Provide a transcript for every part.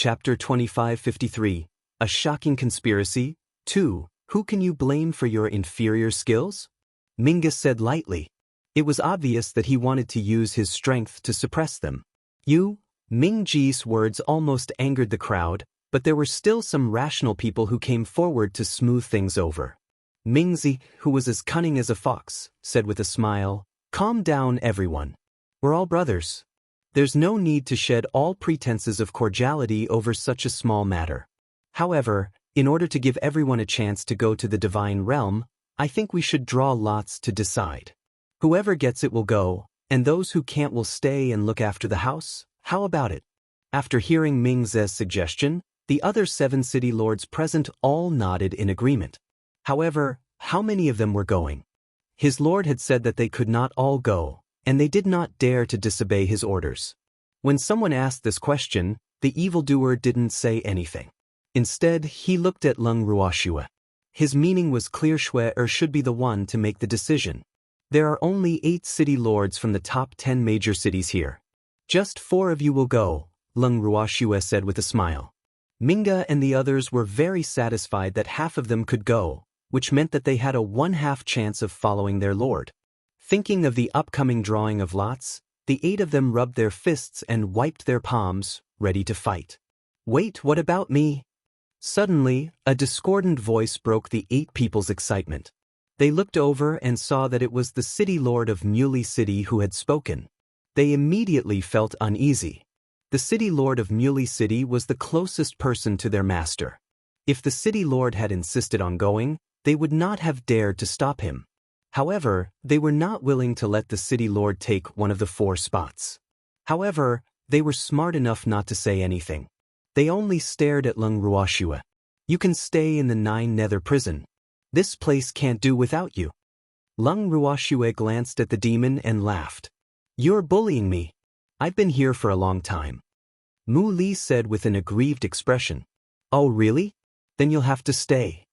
Chapter 2553, A Shocking Conspiracy. 2. Who can you blame for your inferior skills? Minga said lightly. It was obvious that he wanted to use his strength to suppress them. Ming-ji's words almost angered the crowd, but there were still some rational people who came forward to smooth things over. Mingzi, who was as cunning as a fox, said with a smile, "Calm down, everyone. We're all brothers. There's no need to shed all pretenses of cordiality over such a small matter. However, in order to give everyone a chance to go to the divine realm, I think we should draw lots to decide. Whoever gets it will go, and those who can't will stay and look after the house. How about it?" After hearing Ming Ze's suggestion, the other 7 city lords present all nodded in agreement. However, how many of them were going? His lord had said that they could not all go, and they did not dare to disobey his orders. When someone asked this question, the evildoer didn't say anything. Instead, he looked at Leng Ruoxue. His meaning was clear. Shui should be the one to make the decision. There are only 8 city lords from the top 10 major cities here. Just 4 of you will go, Leng Ruoxue said with a smile. Minga and the others were very satisfied that half of them could go, which meant that they had a 1/2 chance of following their lord. Thinking of the upcoming drawing of lots, the 8 of them rubbed their fists and wiped their palms, ready to fight. "Wait, what about me?" Suddenly, a discordant voice broke the 8 people's excitement. They looked over and saw that it was the city lord of Muley City who had spoken. They immediately felt uneasy. The city lord of Muley City was the closest person to their master. If the city lord had insisted on going, they would not have dared to stop him. However, they were not willing to let the city lord take one of the 4 spots. However, they were smart enough not to say anything. They only stared at Leng Ruoxue. "You can stay in the 9 Nether prison. This place can't do without you." Leng Ruoxue glanced at the demon and laughed. "You're bullying me. I've been here for a long time." Mu Li said with an aggrieved expression. "Oh really? Then you'll have to stay."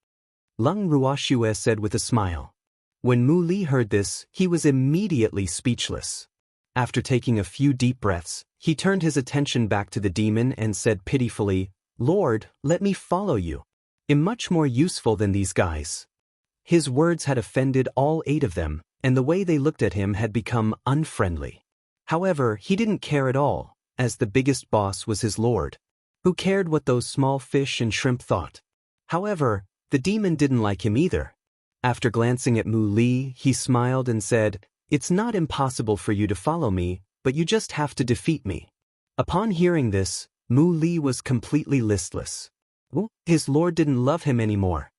Leng Ruoxue said with a smile. When Mu Li heard this, he was immediately speechless. After taking a few deep breaths, he turned his attention back to the demon and said pitifully, "Lord, let me follow you. I'm much more useful than these guys." His words had offended all 8 of them, and the way they looked at him had become unfriendly. However, he didn't care at all, as the biggest boss was his lord. Who cared what those small fish and shrimp thought? However, the demon didn't like him either. After glancing at Mu Li, he smiled and said, "It's not impossible for you to follow me, but you just have to defeat me." Upon hearing this, Mu Li was completely listless. His lord didn't love him anymore.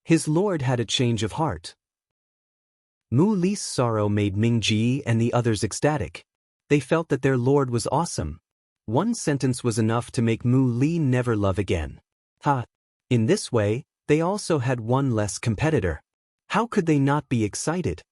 His lord had a change of heart. Mu Li's sorrow made Ming Ji and the others ecstatic. They felt that their lord was awesome. One sentence was enough to make Mu Li never love again. In this way, they also had one less competitor. How could they not be excited?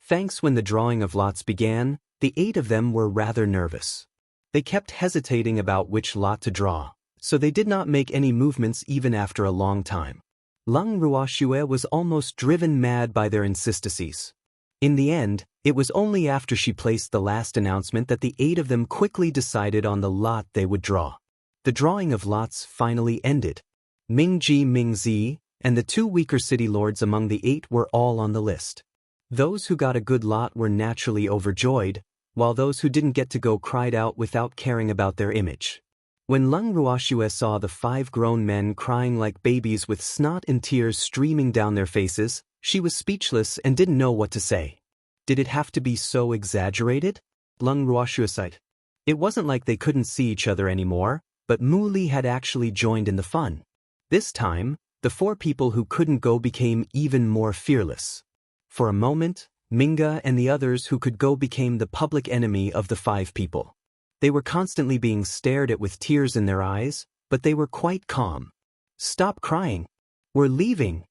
Thanks. When the drawing of lots began, the 8 of them were rather nervous. They kept hesitating about which lot to draw, so they did not make any movements even after a long time. Leng Ruoxue was almost driven mad by their insistencies. In the end, it was only after she placed the last announcement that the 8 of them quickly decided on the lot they would draw. The drawing of lots finally ended. Ming-ji, Ming-zi, and the 2 weaker city lords among the 8 were all on the list. Those who got a good lot were naturally overjoyed, while those who didn't get to go cried out without caring about their image. When Leng Ruoxue saw the 5 grown men crying like babies with snot and tears streaming down their faces, she was speechless and didn't know what to say. Did it have to be so exaggerated? Leng Ruoxue sighed. It wasn't like they couldn't see each other anymore, but Mu Li had actually joined in the fun. This time, the 4 people who couldn't go became even more fearless. For a moment, Minga and the others who could go became the public enemy of the 5 people. They were constantly being stared at with tears in their eyes, but they were quite calm. "Stop crying. We're leaving."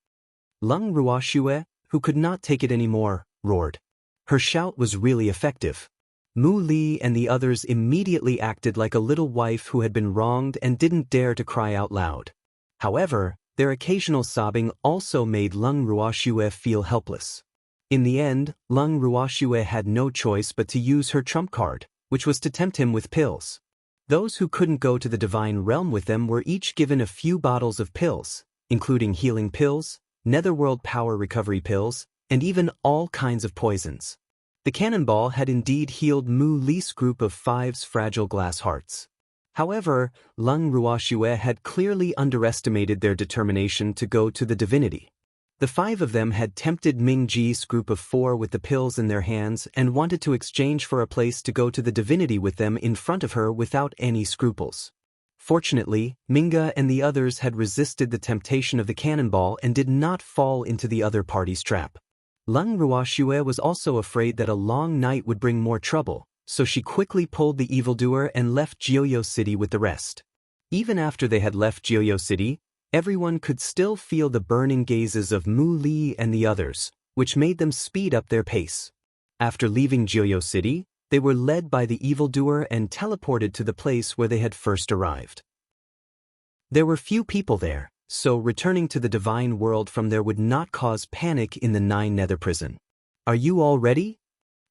Leng Ruoxue, who could not take it anymore, roared. Her shout was really effective. Mu Li and the others immediately acted like a little wife who had been wronged and didn't dare to cry out loud. However, their occasional sobbing also made Leng Ruoxue feel helpless. In the end, Leng Ruoxue had no choice but to use her trump card, which was to tempt him with pills. Those who couldn't go to the divine realm with them were each given a few bottles of pills, including healing pills, netherworld power recovery pills, and even all kinds of poisons. The cannonball had indeed healed Mu Li's group of 5's fragile glass hearts. However, Leng Ruoxue had clearly underestimated their determination to go to the divinity. The 5 of them had tempted Ming Ji's group of 4 with the pills in their hands and wanted to exchange for a place to go to the divinity with them in front of her without any scruples. Fortunately, Minga and the others had resisted the temptation of the cannonball and did not fall into the other party's trap. Leng Ruoxue was also afraid that a long night would bring more trouble, so she quickly pulled the evildoer and left Jiuyo City with the rest. Even after they had left Jiuyo City, everyone could still feel the burning gazes of Mu Li and the others, which made them speed up their pace. After leaving Jiuyo City, they were led by the evildoer and teleported to the place where they had first arrived. There were few people there, so returning to the divine world from there would not cause panic in the 9 nether prison. Are you all ready?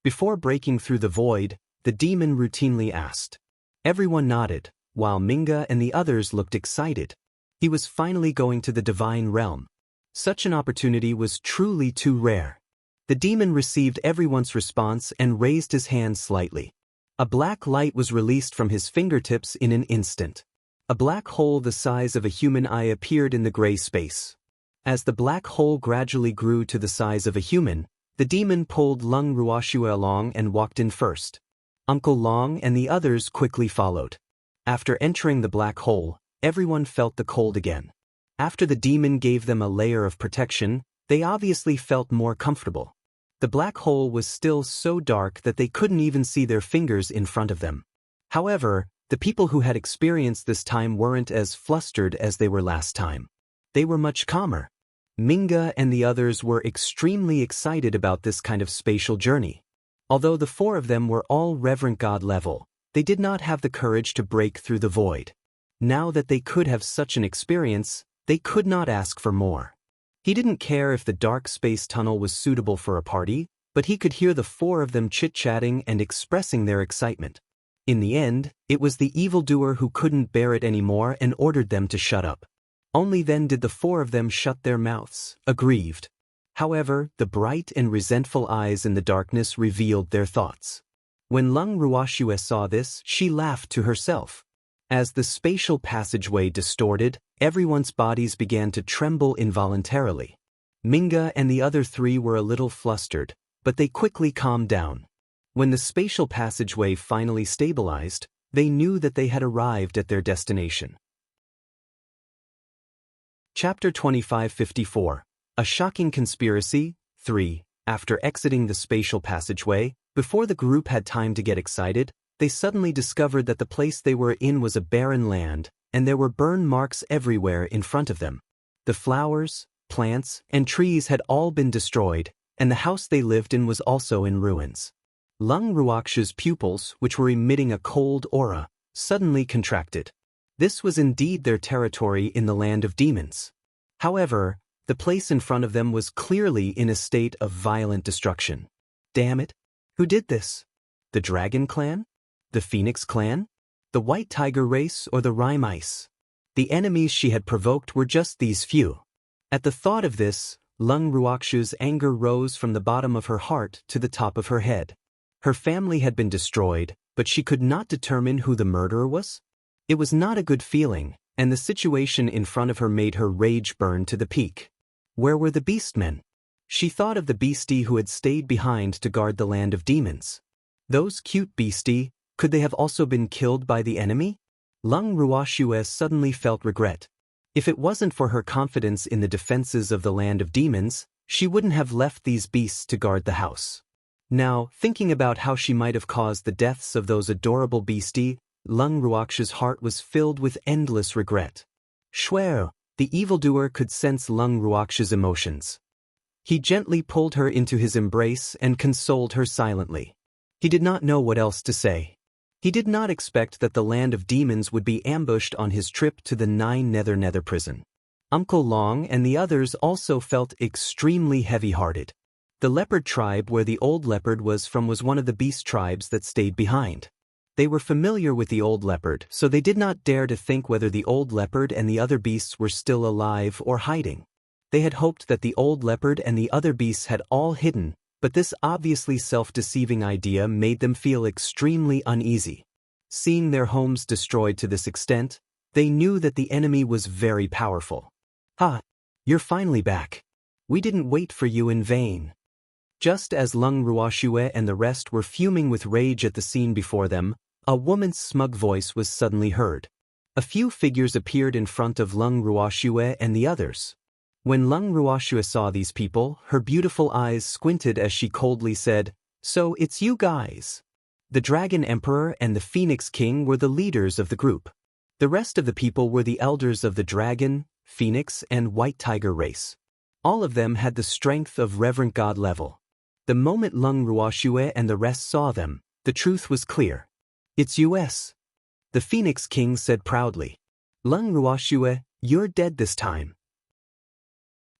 Before breaking through the void, the demon routinely asked. Everyone nodded, while Minga and the others looked excited. He was finally going to the divine realm. Such an opportunity was truly too rare. The demon received everyone's response and raised his hand slightly. A black light was released from his fingertips in an instant. A black hole the size of a human eye appeared in the gray space. As the black hole gradually grew to the size of a human, the demon pulled Leng Ruoxue along and walked in first. Uncle Long and the others quickly followed. After entering the black hole, everyone felt the cold again. After the demon gave them a layer of protection, they obviously felt more comfortable. The black hole was still so dark that they couldn't even see their fingers in front of them. However, the people who had experienced this time weren't as flustered as they were last time. They were much calmer. Minga and the others were extremely excited about this kind of spatial journey. Although the 4 of them were all Reverend God level, they did not have the courage to break through the void. Now that they could have such an experience, they could not ask for more. He didn't care if the dark space tunnel was suitable for a party, but he could hear the 4 of them chit-chatting and expressing their excitement. In the end, it was the evildoer who couldn't bear it anymore and ordered them to shut up. Only then did the 4 of them shut their mouths, aggrieved. However, the bright and resentful eyes in the darkness revealed their thoughts. When Leng Ruoxue saw this, she laughed to herself. As the spatial passageway distorted, everyone's bodies began to tremble involuntarily. Minga and the other 3 were a little flustered, but they quickly calmed down. When the spatial passageway finally stabilized, they knew that they had arrived at their destination. Chapter 2554. A Shocking Conspiracy, 3. After exiting the spatial passageway, before the group had time to get excited, they suddenly discovered that the place they were in was a barren land, and there were burn marks everywhere in front of them. The flowers, plants, and trees had all been destroyed, and the house they lived in was also in ruins. Leng Ruoxue's pupils, which were emitting a cold aura, suddenly contracted. This was indeed their territory in the land of demons. However, the place in front of them was clearly in a state of violent destruction. Damn it! Who did this? The Dragon Clan? The Phoenix Clan? The White Tiger race or the Rime Ice? The enemies she had provoked were just these few. At the thought of this, Leng Ruoxue's anger rose from the bottom of her heart to the top of her head. Her family had been destroyed, but she could not determine who the murderer was. It was not a good feeling, and the situation in front of her made her rage burn to the peak. Where were the beastmen? She thought of the beastie who had stayed behind to guard the land of demons. Those cute beastie, could they have also been killed by the enemy? Leng Ruoxue suddenly felt regret. If it wasn't for her confidence in the defenses of the land of demons, she wouldn't have left these beasts to guard the house. Now, thinking about how she might have caused the deaths of those adorable beastie, Leng Ruoxue's heart was filled with endless regret. Shuo, the evildoer, could sense Leng Ruoxue's emotions. He gently pulled her into his embrace and consoled her silently. He did not know what else to say. He did not expect that the land of demons would be ambushed on his trip to the 9 nether prison. Uncle Long and the others also felt extremely heavy-hearted. The leopard tribe where the old leopard was from was one of the beast tribes that stayed behind. They were familiar with the old leopard, so they did not dare to think whether the old leopard and the other beasts were still alive or hiding. They had hoped that the old leopard and the other beasts had all hidden, but this obviously self-deceiving idea made them feel extremely uneasy. Seeing their homes destroyed to this extent, they knew that the enemy was very powerful. "Ha! You're finally back. We didn't wait for you in vain." Just as Lung Ruoxue and the rest were fuming with rage at the scene before them, a woman's smug voice was suddenly heard. A few figures appeared in front of Lung Ruoxue and the others. When Lung Ruoxue saw these people, her beautiful eyes squinted as she coldly said, "So it's you guys." The Dragon Emperor and the Phoenix King were the leaders of the group. The rest of the people were the elders of the Dragon, Phoenix, and White Tiger race. All of them had the strength of Reverend God level. The moment Lung Ruoxue and the rest saw them, the truth was clear. "It's us." The Phoenix King said proudly. "Lung Ruoxue, you're dead this time."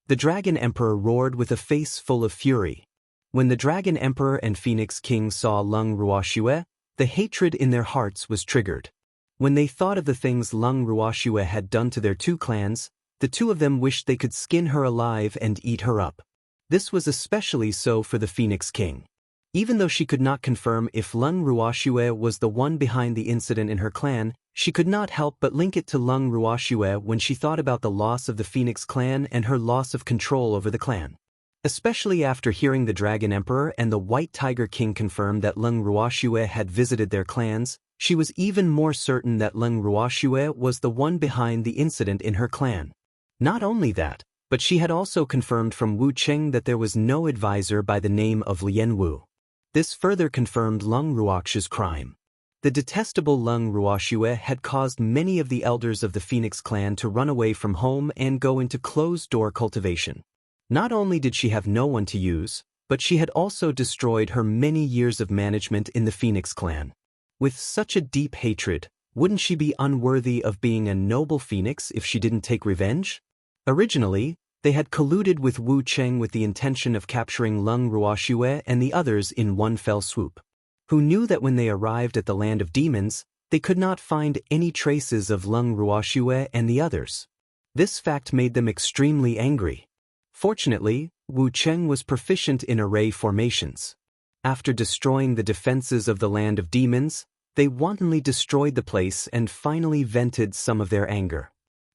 The Dragon Emperor roared with a face full of fury. When the Dragon Emperor and Phoenix King saw Lung Ruoxue, the hatred in their hearts was triggered. When they thought of the things Lung Ruoxue had done to their two clans, the two of them wished they could skin her alive and eat her up. This was especially so for the Phoenix King. Even though she could not confirm if Lung Ruoxue was the one behind the incident in her clan, she could not help but link it to Lung Ruoxue when she thought about the loss of the Phoenix clan and her loss of control over the clan. Especially after hearing the Dragon Emperor and the White Tiger King confirm that Lung Ruoxue had visited their clans, she was even more certain that Lung Ruoxue was the one behind the incident in her clan. Not only that, but she had also confirmed from Wu Cheng that there was no advisor by the name of Lien Wu. This further confirmed Lung Ruoxue's crime. The detestable Lung Ruoxue had caused many of the elders of the Phoenix clan to run away from home and go into closed-door cultivation. Not only did she have no one to use, but she had also destroyed her many years of management in the Phoenix clan. With such a deep hatred, wouldn't she be unworthy of being a noble phoenix if she didn't take revenge? Originally, they had colluded with Wu Cheng with the intention of capturing Lung Ruoxue and the others in one fell swoop. Who knew that when they arrived at the land of demons, they could not find any traces of Lung Ruoxue and the others. This fact made them extremely angry. Fortunately, Wu Cheng was proficient in array formations. After destroying the defenses of the land of demons, they wantonly destroyed the place and finally vented some of their anger.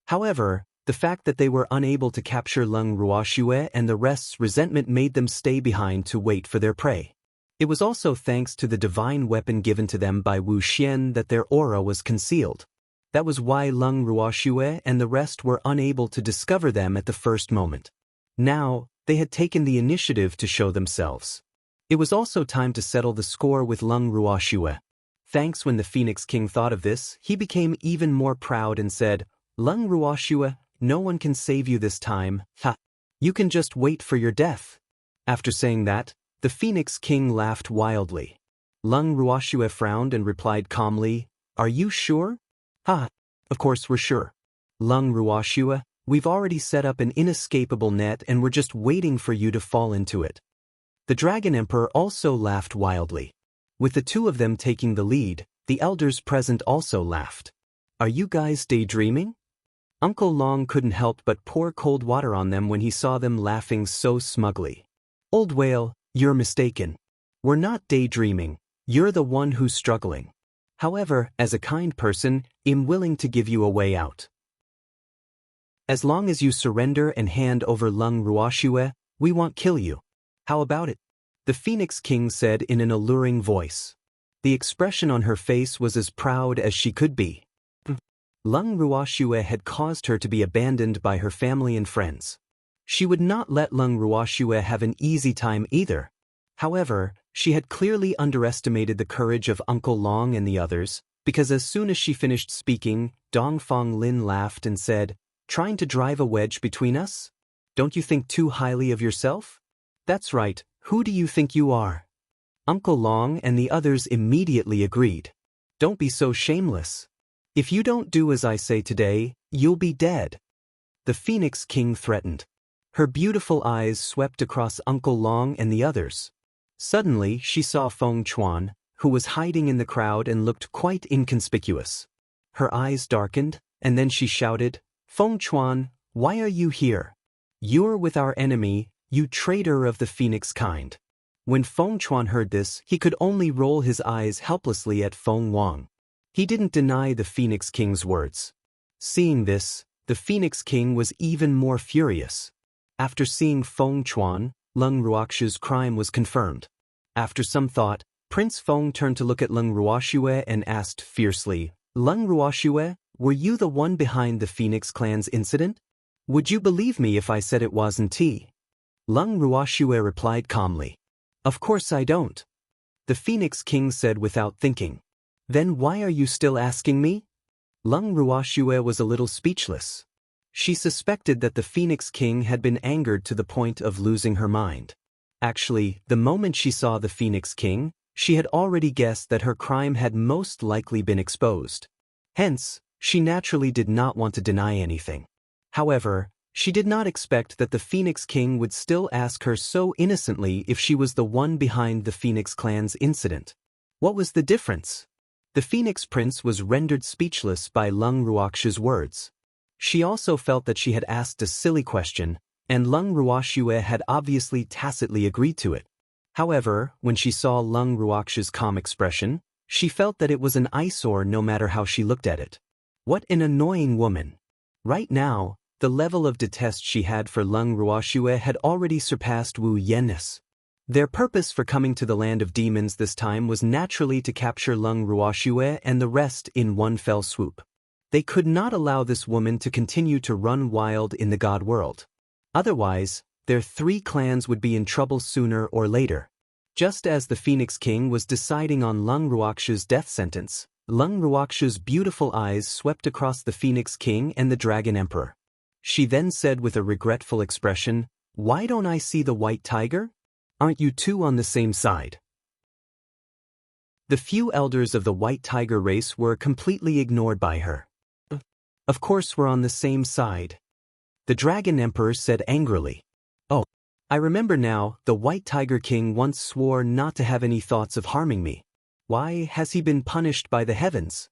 However, the fact that they were unable to capture Lung Ruoxue and the rest's resentment made them stay behind to wait for their prey. It was also thanks to the divine weapon given to them by Wu Xian that their aura was concealed. That was why Lung Ruoxue and the rest were unable to discover them at the first moment. Now, they had taken the initiative to show themselves. It was also time to settle the score with Lung Ruoxue. Thanks when the Phoenix King thought of this, he became even more proud and said, "Lung Ruoxue, no one can save you this time, ha! You can just wait for your death." After saying that, the Phoenix King laughed wildly. Lung Ruoxue frowned and replied calmly, "Are you sure?" "Ha! Of course we're sure. Lung Ruoxue, we've already set up an inescapable net and we're just waiting for you to fall into it." The Dragon Emperor also laughed wildly. With the two of them taking the lead, the elders present also laughed. "Are you guys daydreaming?" Uncle Long couldn't help but pour cold water on them when he saw them laughing so smugly. "Old Whale, you're mistaken. We're not daydreaming, you're the one who's struggling. However, as a kind person, I'm willing to give you a way out. As long as you surrender and hand over Lung Ruoxue, we won't kill you. How about it?" The Phoenix King said in an alluring voice. The expression on her face was as proud as she could be. Lung Ruoxue had caused her to be abandoned by her family and friends. She would not let Lung Ruoxue have an easy time either. However, she had clearly underestimated the courage of Uncle Long and the others, because as soon as she finished speaking, Dongfang Lin laughed and said, "Trying to drive a wedge between us? Don't you think too highly of yourself?" "That's right, who do you think you are?" Uncle Long and the others immediately agreed. "Don't be so shameless. If you don't do as I say today, you'll be dead." The Phoenix King threatened. Her beautiful eyes swept across Uncle Long and the others. Suddenly, she saw Feng Chuan, who was hiding in the crowd and looked quite inconspicuous. Her eyes darkened, and then she shouted, "Feng Chuan, why are you here? You're with our enemy, you traitor of the phoenix kind." When Feng Chuan heard this, he could only roll his eyes helplessly at Feng Wang. He didn't deny the Phoenix King's words. Seeing this, the Phoenix King was even more furious. After seeing Feng Chuan, Leng Ruoxu's crime was confirmed. After some thought, Prince Feng turned to look at Leng Ruoxue and asked fiercely, "Leng Ruoxue, were you the one behind the Phoenix clan's incident? Would you believe me if I said it wasn't he?" Leng Ruoxue replied calmly, "Of course I don't." The Phoenix King said without thinking, "Then why are you still asking me?" Leng Ruoxue was a little speechless. She suspected that the Phoenix King had been angered to the point of losing her mind. Actually, the moment she saw the Phoenix King, she had already guessed that her crime had most likely been exposed. Hence, she naturally did not want to deny anything. However, she did not expect that the Phoenix King would still ask her so innocently if she was the one behind the Phoenix clan's incident. What was the difference? The Phoenix Prince was rendered speechless by Leng Ruoxue's words. She also felt that she had asked a silly question, and Leng Ruoxue had obviously tacitly agreed to it. However, when she saw Leng Ruoxue's calm expression, she felt that it was an eyesore no matter how she looked at it. What an annoying woman. Right now, the level of detest she had for Leng Ruoxue had already surpassed Wu Yan's. Their purpose for coming to the land of demons this time was naturally to capture Leng Ruoxue and the rest in one fell swoop. They could not allow this woman to continue to run wild in the god world. Otherwise, their three clans would be in trouble sooner or later. Just as the Phoenix King was deciding on Leng Ruoxue's death sentence, Leng Ruoxue's beautiful eyes swept across the Phoenix King and the Dragon Emperor. She then said with a regretful expression, "Why don't I see the white tiger? Aren't you two on the same side?" The few elders of the white tiger race were completely ignored by her. "Of course we're on the same side," the Dragon Emperor said angrily. "Oh, I remember now, the White Tiger King once swore not to have any thoughts of harming me. Why has he been punished by the heavens?"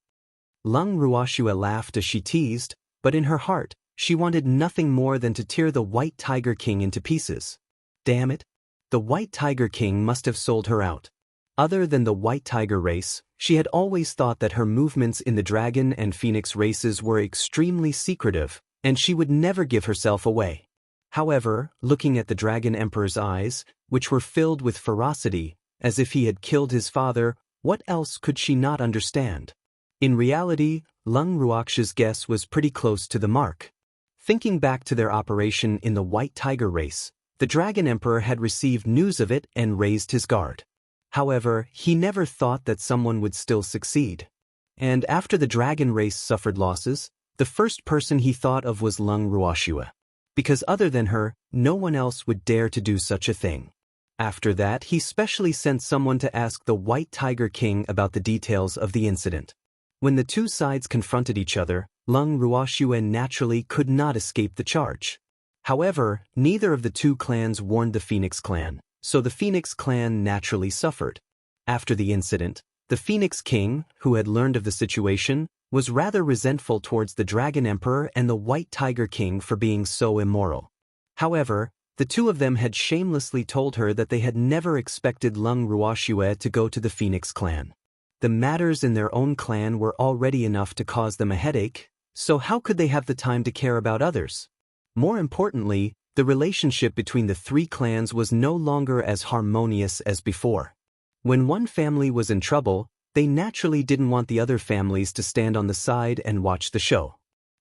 Leng Ruoxue laughed as she teased, but in her heart, she wanted nothing more than to tear the White Tiger King into pieces. Damn it! The White Tiger King must have sold her out. Other than the White Tiger race, she had always thought that her movements in the Dragon and Phoenix races were extremely secretive, and she would never give herself away. However, looking at the Dragon Emperor's eyes, which were filled with ferocity, as if he had killed his father, what else could she not understand? In reality, Leng Ruoxue's guess was pretty close to the mark. Thinking back to their operation in the White Tiger race, the Dragon Emperor had received news of it and raised his guard. However, he never thought that someone would still succeed. And after the Dragon race suffered losses, the first person he thought of was Leng Ruoxue. Because other than her, no one else would dare to do such a thing. After that, he specially sent someone to ask the White Tiger King about the details of the incident. When the two sides confronted each other, Leng Ruoxue naturally could not escape the charge. However, neither of the two clans warned the Phoenix clan, so the Phoenix clan naturally suffered. After the incident, the Phoenix King, who had learned of the situation, was rather resentful towards the Dragon Emperor and the White Tiger King for being so immoral. However, the two of them had shamelessly told her that they had never expected Leng Ruoxue to go to the Phoenix clan. The matters in their own clan were already enough to cause them a headache, so how could they have the time to care about others? More importantly, the relationship between the three clans was no longer as harmonious as before. When one family was in trouble, they naturally didn't want the other families to stand on the side and watch the show.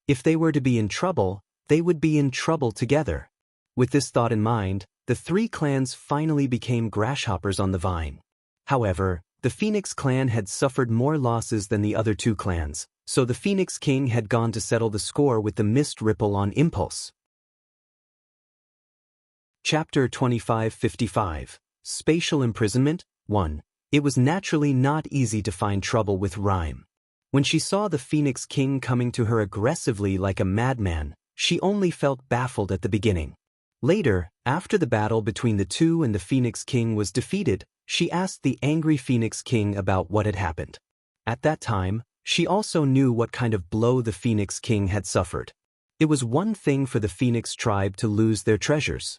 If they were to be in trouble, they would be in trouble together. With this thought in mind, the three clans finally became grasshoppers on the vine. However, the Phoenix clan had suffered more losses than the other two clans, so the Phoenix King had gone to settle the score with the Mist Ripple on impulse. Chapter 2555 Spatial Imprisonment 1. It was naturally not easy to find trouble with Rhyme. When she saw the Phoenix King coming to her aggressively like a madman, she only felt baffled at the beginning. Later, after the battle between the two and the Phoenix King was defeated, She asked the angry Phoenix King about what had happened. At that time, she also knew what kind of blow the Phoenix King had suffered. It was one thing for the Phoenix tribe to lose their treasures.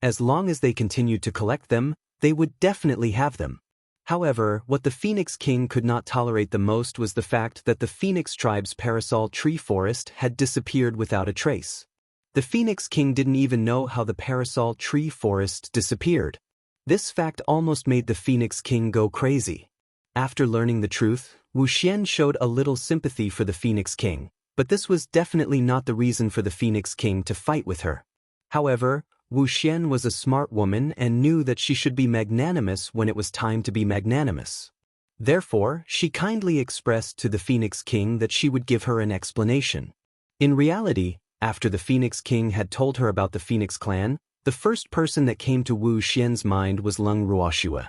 As long as they continued to collect them, they would definitely have them. However, what the Phoenix King could not tolerate the most was the fact that the Phoenix tribe's parasol tree forest had disappeared without a trace. The Phoenix King didn't even know how the parasol tree forest disappeared. This fact almost made the Phoenix King go crazy. After learning the truth, Wu Xian showed a little sympathy for the Phoenix King, but this was definitely not the reason for the Phoenix King to fight with her. However, Wu Xian was a smart woman and knew that she should be magnanimous when it was time to be magnanimous. Therefore, she kindly expressed to the Phoenix King that she would give her an explanation. In reality, after the Phoenix King had told her about the Phoenix clan, the first person that came to Wu Xian's mind was Leng Ruoxue.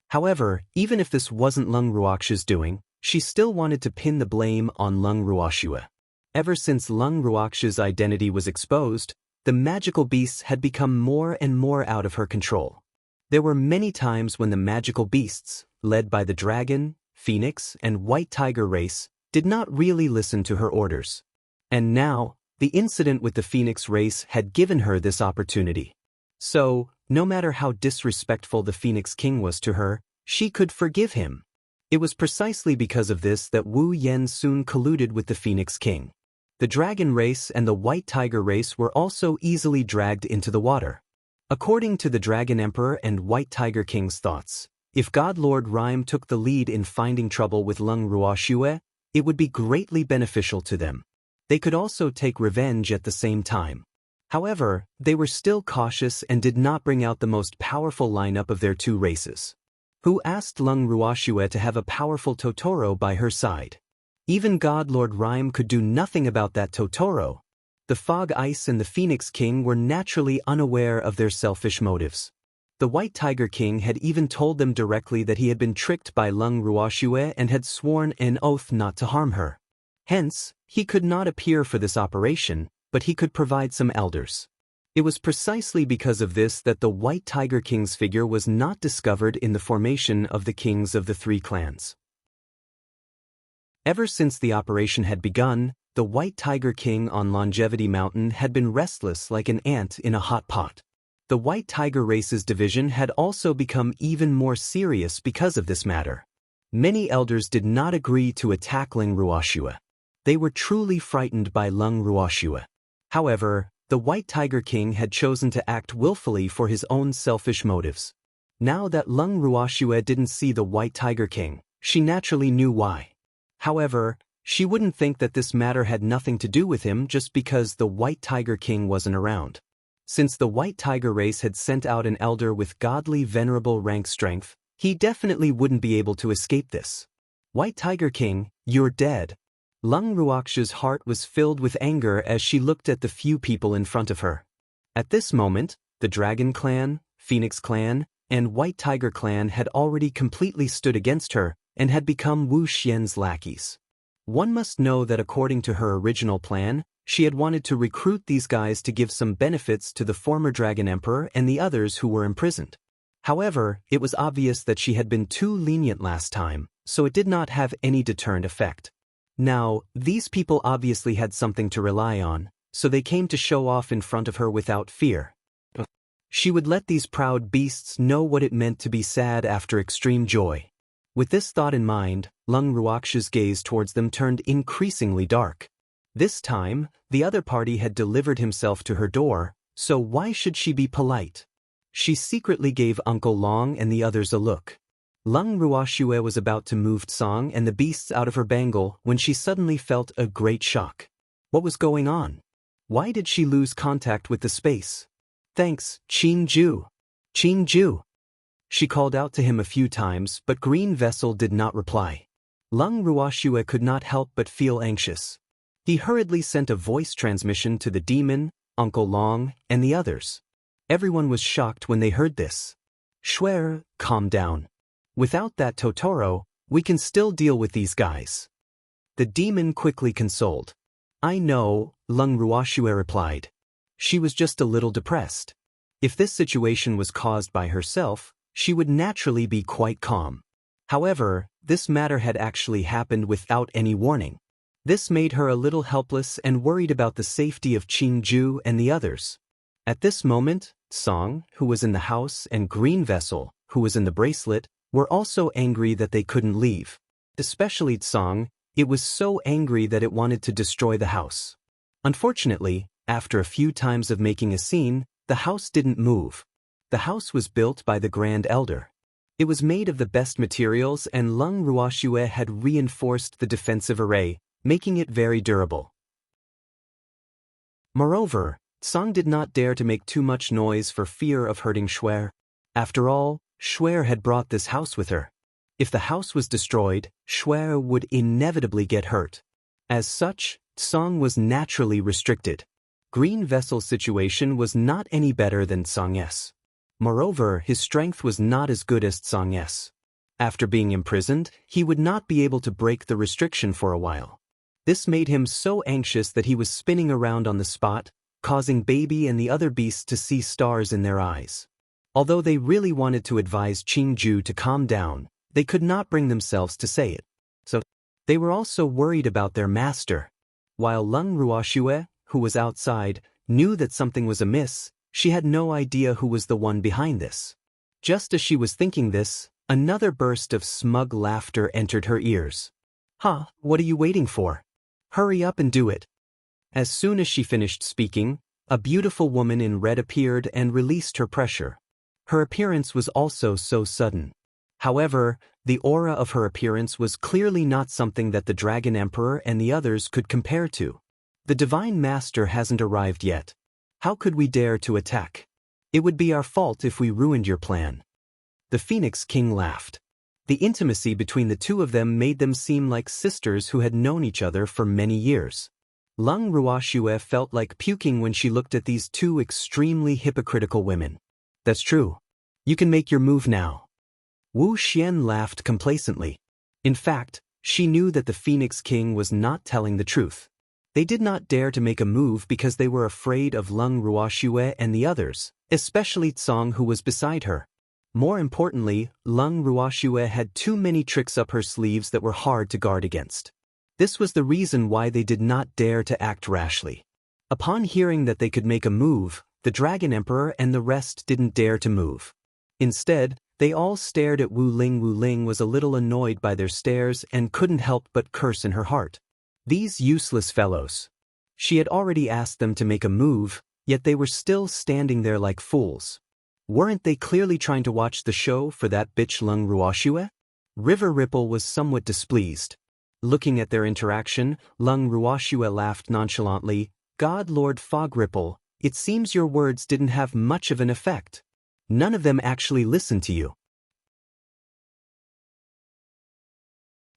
However, even if this wasn't Leng Ruoxue's doing, she still wanted to pin the blame on Leng Ruoxue. Ever since Leng Ruoxue's identity was exposed, the magical beasts had become more and more out of her control. There were many times when the magical beasts, led by the dragon, phoenix, and white tiger race, did not really listen to her orders. And now, the incident with the phoenix race had given her this opportunity. So, no matter how disrespectful the Phoenix King was to her, she could forgive him. It was precisely because of this that Wu Yen soon colluded with the Phoenix King. The dragon race and the white tiger race were also easily dragged into the water. According to the Dragon Emperor and White Tiger King's thoughts, if God Lord Rhyme took the lead in finding trouble with Leng Ruoxue, it would be greatly beneficial to them. They could also take revenge at the same time. However, they were still cautious and did not bring out the most powerful lineup of their two races. Who asked Leng Ruoxue to have a powerful Totoro by her side. Even God Lord Rhyme could do nothing about that Totoro. The Fog Ice and the Phoenix King were naturally unaware of their selfish motives. The White Tiger King had even told them directly that he had been tricked by Leng Ruoxue and had sworn an oath not to harm her. Hence, he could not appear for this operation, but he could provide some elders. It was precisely because of this that the White Tiger King's figure was not discovered in the formation of the kings of the three clans. Ever since the operation had begun, the White Tiger King on Longevity Mountain had been restless like an ant in a hot pot. The White Tiger race's division had also become even more serious because of this matter. Many elders did not agree to attack Leng Ruoxue. They were truly frightened by Leng Ruoxue. However, the White Tiger King had chosen to act willfully for his own selfish motives. Now that Leng Ruoxue didn't see the White Tiger King, she naturally knew why. However, she wouldn't think that this matter had nothing to do with him just because the White Tiger King wasn't around. Since the White Tiger race had sent out an elder with godly venerable rank strength, he definitely wouldn't be able to escape this. White Tiger King, you're dead. Leng Ruoxue's heart was filled with anger as she looked at the few people in front of her. At this moment, the Dragon Clan, Phoenix Clan, and White Tiger Clan had already completely stood against her and had become Wu Xian's lackeys. One must know that according to her original plan, she had wanted to recruit these guys to give some benefits to the former Dragon Emperor and the others who were imprisoned. However, it was obvious that she had been too lenient last time, so it did not have any deterrent effect. Now, these people obviously had something to rely on, so they came to show off in front of her without fear. She would let these proud beasts know what it meant to be sad after extreme joy. With this thought in mind, Leng Ruoxue's gaze towards them turned increasingly dark. This time, the other party had delivered himself to her door, so why should she be polite? She secretly gave Uncle Long and the others a look. Leng Ruoxue was about to move Tsang and the beasts out of her bangle when she suddenly felt a great shock. What was going on? Why did she lose contact with the space? Thanks, Qin Ju. Qin Ju. She called out to him a few times, but Green Vessel did not reply. Leng Ruoxue could not help but feel anxious. He hurriedly sent a voice transmission to the demon, Uncle Long, and the others. Everyone was shocked when they heard this. Shuer, calm down. Without that Totoro, we can still deal with these guys. The demon quickly consoled. I know, Leng Ruoxue replied. She was just a little depressed. If this situation was caused by herself, she would naturally be quite calm. However, this matter had actually happened without any warning. This made her a little helpless and worried about the safety of Qingju and the others. At this moment, Song, who was in the house, and Green Vessel, who was in the bracelet, were also angry that they couldn't leave. Especially Song, it was so angry that it wanted to destroy the house. Unfortunately, after a few times of making a scene, the house didn't move. The house was built by the Grand Elder. It was made of the best materials, and Lung Ruoxue had reinforced the defensive array, making it very durable. Moreover, Song did not dare to make too much noise for fear of hurting Shuer. After all, Shuer had brought this house with her. If the house was destroyed, Shuer would inevitably get hurt. As such, Song was naturally restricted. Green Vessel's situation was not any better than Song's. Moreover, his strength was not as good as Song's. After being imprisoned, he would not be able to break the restriction for a while. This made him so anxious that he was spinning around on the spot, causing Baby and the other beasts to see stars in their eyes. Although they really wanted to advise Qingju to calm down, they could not bring themselves to say it. So, they were also worried about their master. While Lung Ruoxue, who was outside, knew that something was amiss, she had no idea who was the one behind this. Just as she was thinking this, another burst of smug laughter entered her ears. "Huh, what are you waiting for? Hurry up and do it." As soon as she finished speaking, a beautiful woman in red appeared and released her pressure. Her appearance was also so sudden. However, the aura of her appearance was clearly not something that the Dragon Emperor and the others could compare to. The Divine Master hasn't arrived yet. How could we dare to attack? It would be our fault if we ruined your plan. The Phoenix King laughed. The intimacy between the two of them made them seem like sisters who had known each other for many years. Lung Ruoxue felt like puking when she looked at these two extremely hypocritical women. "That's true. You can make your move now." Wu Xian laughed complacently. In fact, she knew that the Phoenix King was not telling the truth. They did not dare to make a move because they were afraid of Lung Ruoxue and the others, especially Tsong, who was beside her. More importantly, Lung Ruoxue had too many tricks up her sleeves that were hard to guard against. This was the reason why they did not dare to act rashly. Upon hearing that they could make a move, the Dragon Emperor and the rest didn't dare to move. Instead, they all stared at Wu Ling. Wu Ling was a little annoyed by their stares and couldn't help but curse in her heart. These useless fellows. She had already asked them to make a move, yet they were still standing there like fools. Weren't they clearly trying to watch the show for that bitch Lung Ruoxue? River Ripple was somewhat displeased. Looking at their interaction, Lung Ruoxue laughed nonchalantly. "God Lord Fog Ripple, it seems your words didn't have much of an effect. None of them actually listened to you."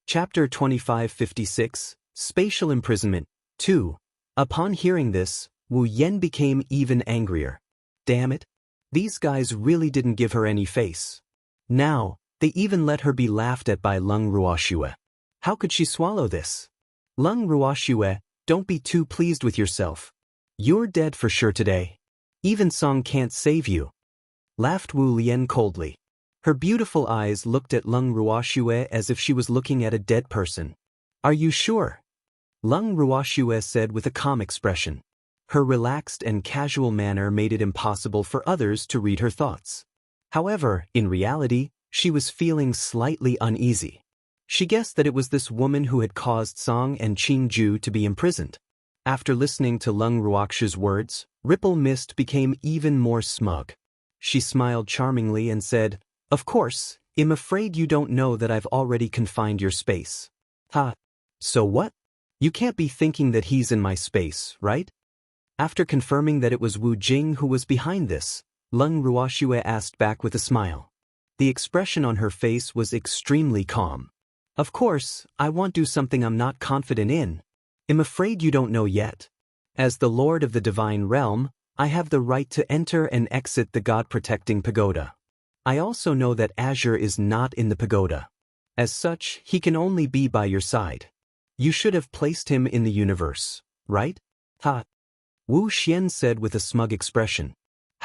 Chapter 2556, Spatial Imprisonment, 2. Upon hearing this, Wu Yen became even angrier. Damn it. These guys really didn't give her any face. Now, they even let her be laughed at by Lung Ruoxue. How could she swallow this? Lung Ruoxue, don't be too pleased with yourself. You're dead for sure today. Even Song can't save you. Laughed Wu Lian coldly. Her beautiful eyes looked at Lung Ruoxue as if she was looking at a dead person. "Are you sure?" Lung Ruoxue said with a calm expression. Her relaxed and casual manner made it impossible for others to read her thoughts. However, in reality, she was feeling slightly uneasy. She guessed that it was this woman who had caused Song and Qingju to be imprisoned. After listening to Lung Ruoxue's words, Ripple Mist became even more smug. She smiled charmingly and said, "Of course, I'm afraid you don't know that I've already confined your space." "Ha. So what? You can't be thinking that he's in my space, right?" After confirming that it was Wu Jing who was behind this, Lung Ruoxue asked back with a smile. The expression on her face was extremely calm. "Of course, I won't do something I'm not confident in. I'm afraid you don't know yet. As the Lord of the Divine Realm, I have the right to enter and exit the God-protecting pagoda. I also know that Azure is not in the pagoda. As such, he can only be by your side. You should have placed him in the universe, right?" "Ha." Wu Xian said with a smug expression.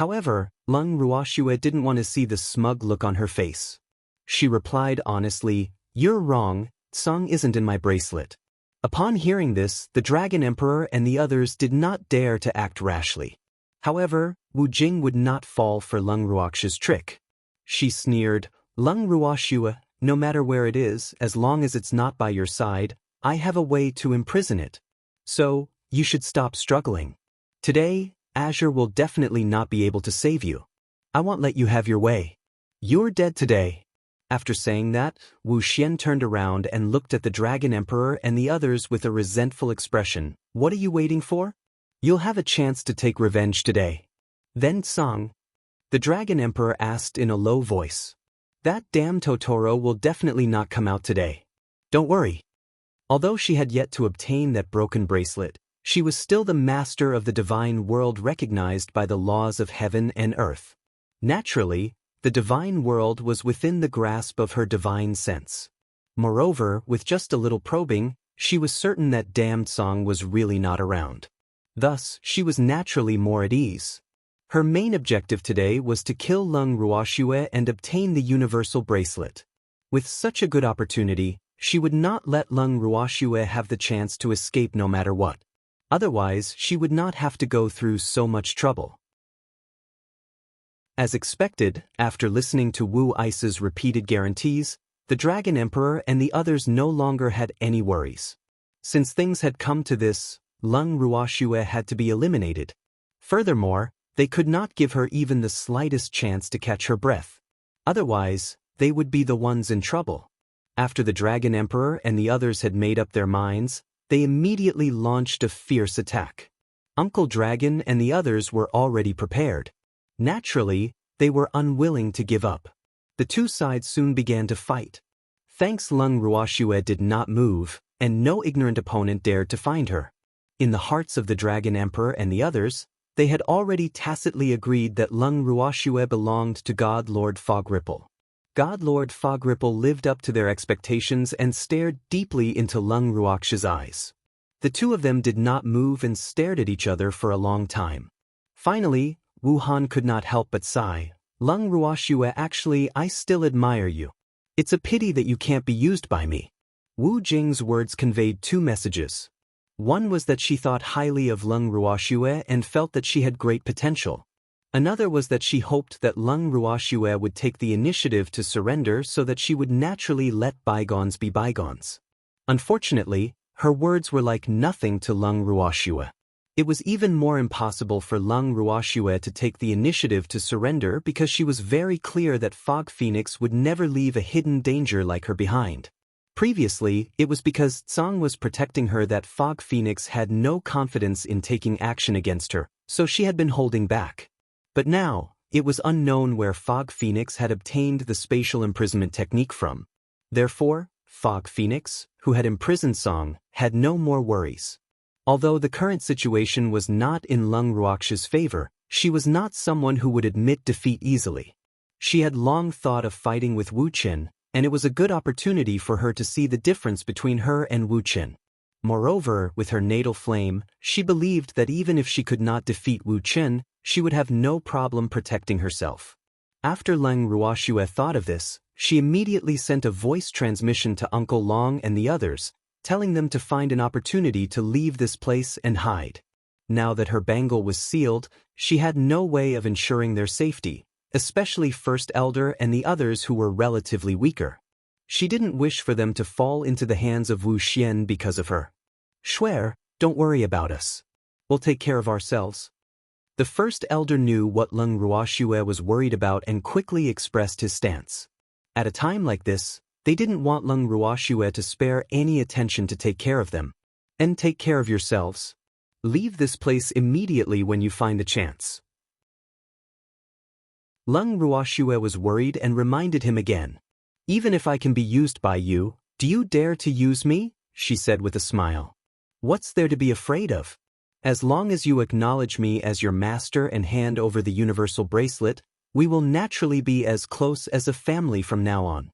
However, Lung Ruoxue didn't want to see the smug look on her face. She replied honestly, "You're wrong, Song isn't in my bracelet." Upon hearing this, the Dragon Emperor and the others did not dare to act rashly. However, Wu Jing would not fall for Lung Ruoxue's trick. She sneered, "Lung Ruoxue, no matter where it is, as long as it's not by your side, I have a way to imprison it. So, you should stop struggling. Today, Azure will definitely not be able to save you. I won't let you have your way. You're dead today." After saying that, Wu Xian turned around and looked at the Dragon Emperor and the others with a resentful expression. "What are you waiting for? You'll have a chance to take revenge today." "Then Song?" the Dragon Emperor asked in a low voice. "That damn Totoro will definitely not come out today. Don't worry." Although she had yet to obtain that broken bracelet, she was still the master of the divine world recognized by the laws of heaven and earth. Naturally, the divine world was within the grasp of her divine sense. Moreover, with just a little probing, she was certain that damned Song was really not around. Thus, she was naturally more at ease. Her main objective today was to kill Lung Ruoxue and obtain the universal bracelet. With such a good opportunity, she would not let Lung Ruoxue have the chance to escape no matter what. Otherwise, she would not have to go through so much trouble. As expected, after listening to Wu Ice's repeated guarantees, the Dragon Emperor and the others no longer had any worries. Since things had come to this, Lung Ruoxue had to be eliminated. Furthermore, they could not give her even the slightest chance to catch her breath. Otherwise, they would be the ones in trouble. After the Dragon Emperor and the others had made up their minds, they immediately launched a fierce attack. Uncle Dragon and the others were already prepared. Naturally, they were unwilling to give up. The two sides soon began to fight. Thanks Lung Ruoxue did not move, and no ignorant opponent dared to find her. In the hearts of the Dragon Emperor and the others, they had already tacitly agreed that Lung Ruoxue belonged to God Lord Fogripple. God Lord Fogripple lived up to their expectations and stared deeply into Lung Ruoxue's eyes. The two of them did not move and stared at each other for a long time. Finally, Wu Han could not help but sigh. "Lung Ruoxue, actually, I still admire you. It's a pity that you can't be used by me." Wu Jing's words conveyed two messages. One was that she thought highly of Lung Ruoxue and felt that she had great potential. Another was that she hoped that Lung Ruoxue would take the initiative to surrender so that she would naturally let bygones be bygones. Unfortunately, her words were like nothing to Lung Ruoxue. It was even more impossible for Lung Ruoxue to take the initiative to surrender because she was very clear that Fog Phoenix would never leave a hidden danger like her behind. Previously, it was because Tsang was protecting her that Fog Phoenix had no confidence in taking action against her, so she had been holding back. But now, it was unknown where Fog Phoenix had obtained the spatial imprisonment technique from. Therefore, Fog Phoenix, who had imprisoned Song, had no more worries. Although the current situation was not in Lung Ruoxue's favor, she was not someone who would admit defeat easily. She had long thought of fighting with Wu Qin, and it was a good opportunity for her to see the difference between her and Wu Qin. Moreover, with her natal flame, she believed that even if she could not defeat Wu Qin, she would have no problem protecting herself. After Lung Ruoxue thought of this, she immediately sent a voice transmission to Uncle Long and the others, telling them to find an opportunity to leave this place and hide. Now that her bangle was sealed, she had no way of ensuring their safety, especially First Elder and the others who were relatively weaker. She didn't wish for them to fall into the hands of Wu Xian because of her. "Shuer, don't worry about us. We'll take care of ourselves." The First Elder knew what Lung Ruoxue was worried about and quickly expressed his stance. At a time like this, they didn't want Lung Ruoxue to spare any attention to take care of them. "And take care of yourselves. Leave this place immediately when you find the chance." Lung Ruoxue was worried and reminded him again. "Even if I can be used by you, do you dare to use me?" she said with a smile. "What's there to be afraid of? As long as you acknowledge me as your master and hand over the universal bracelet, we will naturally be as close as a family from now on."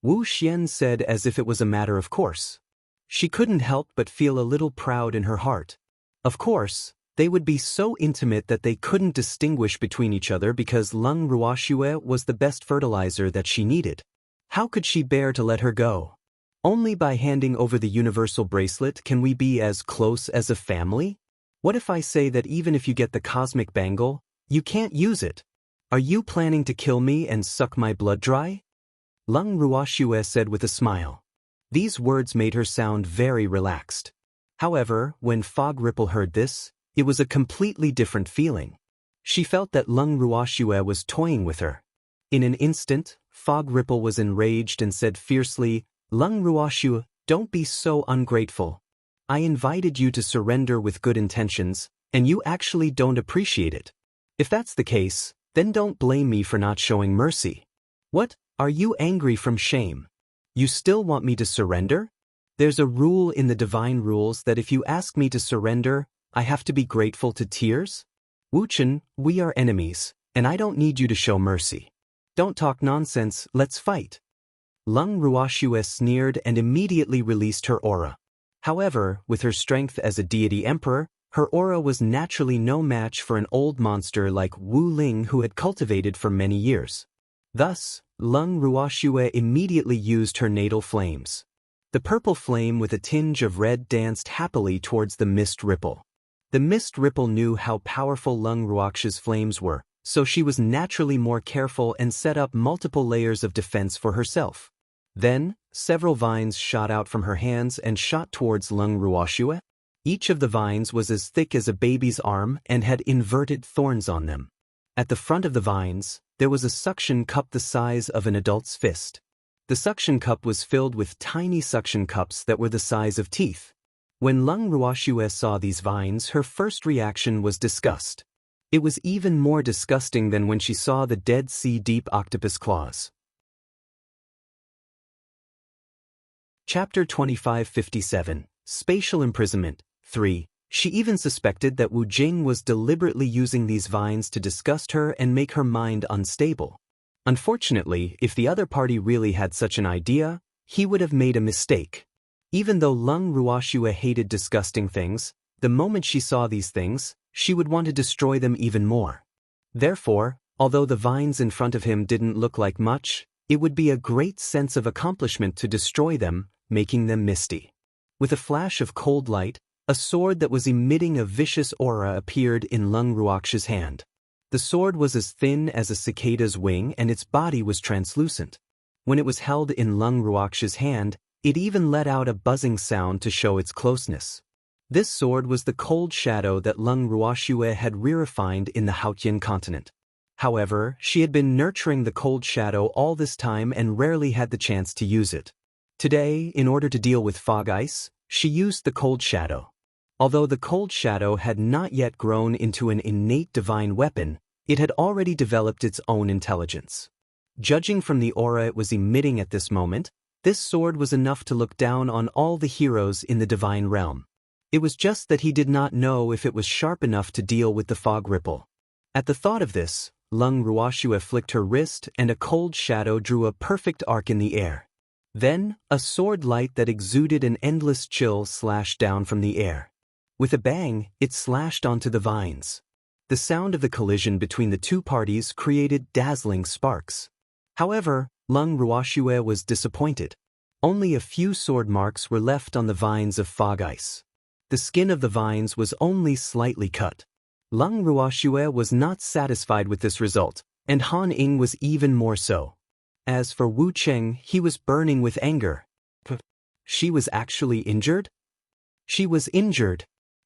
Wu Xian said as if it was a matter of course. She couldn't help but feel a little proud in her heart. Of course, They would be so intimate that they couldn't distinguish between each other because Lung Ruoxue was the best fertilizer that she needed. How could she bear to let her go? Only by handing over the universal bracelet can we be as close as a family? What if I say that even if you get the cosmic bangle, you can't use it? Are you planning to kill me and suck my blood dry? Lung Ruoxue said with a smile. These words made her sound very relaxed. However, when Fog Ripple heard this, it was a completely different feeling. She felt that Lung Ruoxue was toying with her. In an instant, Fog Ripple was enraged and said fiercely, Lung Ruoxue, don't be so ungrateful. I invited you to surrender with good intentions, and you actually don't appreciate it. If that's the case, then don't blame me for not showing mercy. What, are you angry from shame? You still want me to surrender? There's a rule in the divine rules that if you ask me to surrender, I have to be grateful to tears? Wuchen, we are enemies, and I don't need you to show mercy. Don't talk nonsense, let's fight. Lung Ruoxue sneered and immediately released her aura. However, with her strength as a deity emperor, her aura was naturally no match for an old monster like Wu Ling who had cultivated for many years. Thus, Lung Ruoxue immediately used her natal flames. The purple flame with a tinge of red danced happily towards the mist ripple. The mist ripple knew how powerful Lung Ruoxue's flames were, so she was naturally more careful and set up multiple layers of defense for herself. Then, several vines shot out from her hands and shot towards Lung Ruoxue. Each of the vines was as thick as a baby's arm and had inverted thorns on them. At the front of the vines, there was a suction cup the size of an adult's fist. The suction cup was filled with tiny suction cups that were the size of teeth. When Lung Ruoxue saw these vines, her first reaction was disgust. It was even more disgusting than when she saw the Dead Sea deep octopus claws. Chapter 2557, Spatial Imprisonment, 3. She even suspected that Wu Jing was deliberately using these vines to disgust her and make her mind unstable. Unfortunately, if the other party really had such an idea, he would have made a mistake. Even though Lung Ruoxue hated disgusting things, the moment she saw these things, she would want to destroy them even more. Therefore, although the vines in front of him didn't look like much, it would be a great sense of accomplishment to destroy them, making them misty. With a flash of cold light, a sword that was emitting a vicious aura appeared in Lung Ruoxue's hand. The sword was as thin as a cicada's wing and its body was translucent. When it was held in Lung Ruoxue's hand, it even let out a buzzing sound to show its closeness. This sword was the cold shadow that Lung Ruoxue had refined in the Haotian continent. However, she had been nurturing the cold shadow all this time and rarely had the chance to use it. Today, in order to deal with fog ice, she used the cold shadow. Although the cold shadow had not yet grown into an innate divine weapon, it had already developed its own intelligence. Judging from the aura it was emitting at this moment, this sword was enough to look down on all the heroes in the divine realm. It was just that he did not know if it was sharp enough to deal with the fog ripple. At the thought of this, Lung Ruoxue flicked her wrist and a cold shadow drew a perfect arc in the air. Then, a sword light that exuded an endless chill slashed down from the air. With a bang, it slashed onto the vines. The sound of the collision between the two parties created dazzling sparks. However, Lung Ruoxue was disappointed. Only a few sword marks were left on the vines of fog ice. The skin of the vines was only slightly cut. Lung Ruoxue was not satisfied with this result, and Han Ying was even more so. As for Wu Cheng, he was burning with anger. She was actually injured? She was injured.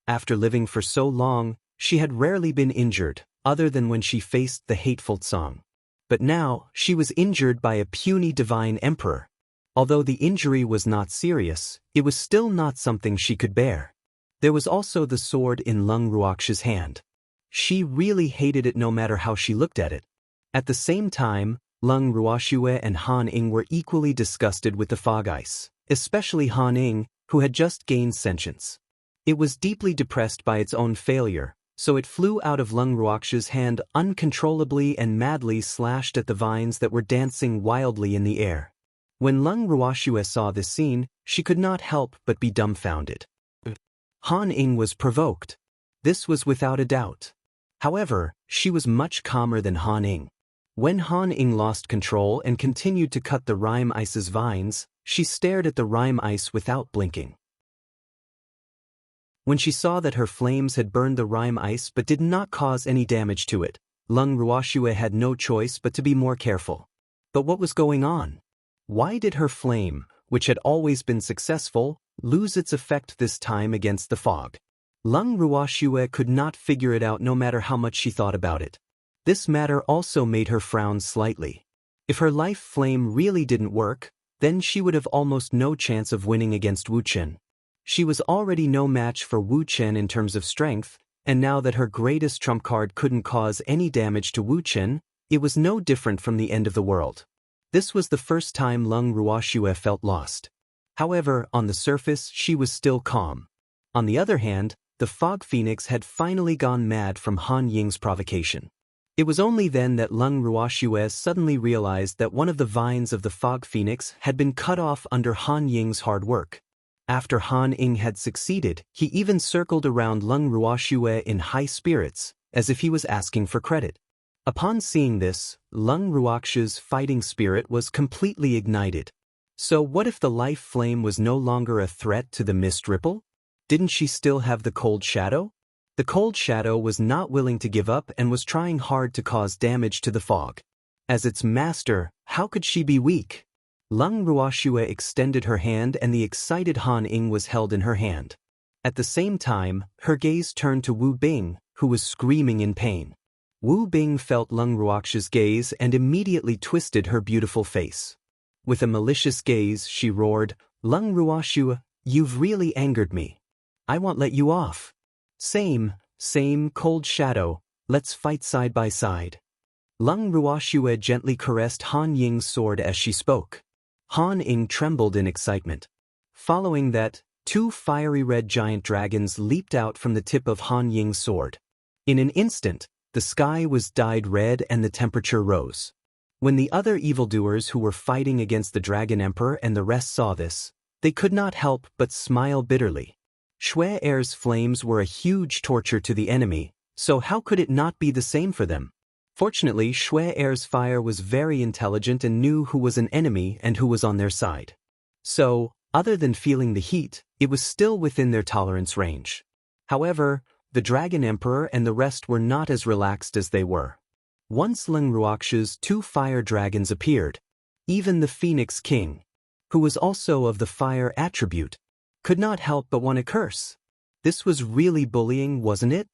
After living for so long, she had rarely been injured, other than when she faced the hateful Song. But now, she was injured by a puny divine emperor. Although the injury was not serious, it was still not something she could bear. There was also the sword in Lung Ruoxue's hand. She really hated it no matter how she looked at it. At the same time, Lung Ruoxue and Han Ying were equally disgusted with the fog ice, especially Han Ying, who had just gained sentience. It was deeply depressed by its own failure, so it flew out of Lung Ruoxue's hand uncontrollably and madly slashed at the vines that were dancing wildly in the air. When Lung Ruoxue saw this scene, she could not help but be dumbfounded. Han Ying was provoked. This was without a doubt. However, she was much calmer than Han Ying. When Han Ying lost control and continued to cut the rime ice's vines, she stared at the rime ice without blinking. When she saw that her flames had burned the rime ice but did not cause any damage to it, Leng Ruoxue had no choice but to be more careful. But what was going on? Why did her flame, which had always been successful, lose its effect this time against the fog? Leng Ruoxue could not figure it out no matter how much she thought about it. This matter also made her frown slightly. If her life flame really didn't work, then she would have almost no chance of winning against Wu Chen. She was already no match for Wu Chen in terms of strength, and now that her greatest trump card couldn't cause any damage to Wu Chen, it was no different from the end of the world. This was the first time Leng Ruoxue felt lost. However, on the surface, she was still calm. On the other hand, the Fog Phoenix had finally gone mad from Han Ying's provocation. It was only then that Leng Ruoxue suddenly realized that one of the vines of the Fog Phoenix had been cut off under Han Ying's hard work. After Han Ying had succeeded, he even circled around Leng Ruoxue in high spirits, as if he was asking for credit. Upon seeing this, Leng Ruoxue's fighting spirit was completely ignited. So what if the life flame was no longer a threat to the mist ripple? Didn't she still have the cold shadow? The cold shadow was not willing to give up and was trying hard to cause damage to the fog. As its master, how could she be weak? Leng Ruoxue extended her hand and the excited Han Ying was held in her hand. At the same time, her gaze turned to Wu Bing, who was screaming in pain. Wu Bing felt Leng Ruoxue's gaze and immediately twisted her beautiful face. With a malicious gaze, she roared, "Leng Ruoxue, you've really angered me. I won't let you off. Same, cold shadow, let's fight side by side." Leng Ruoxue gently caressed Han Ying's sword as she spoke. Han Ying trembled in excitement. Following that, two fiery red giant dragons leaped out from the tip of Han Ying's sword. In an instant, the sky was dyed red and the temperature rose. When the other evildoers who were fighting against the Dragon Emperor and the rest saw this, they could not help but smile bitterly. Xue Er's flames were a huge torture to the enemy, so how could it not be the same for them? Fortunately, Xue Er's fire was very intelligent and knew who was an enemy and who was on their side. So, other than feeling the heat, it was still within their tolerance range. However, the Dragon Emperor and the rest were not as relaxed as they were. Once Leng Ruoxue's two fire dragons appeared, even the Phoenix King, who was also of the fire attribute, could not help but want to curse. This was really bullying, wasn't it?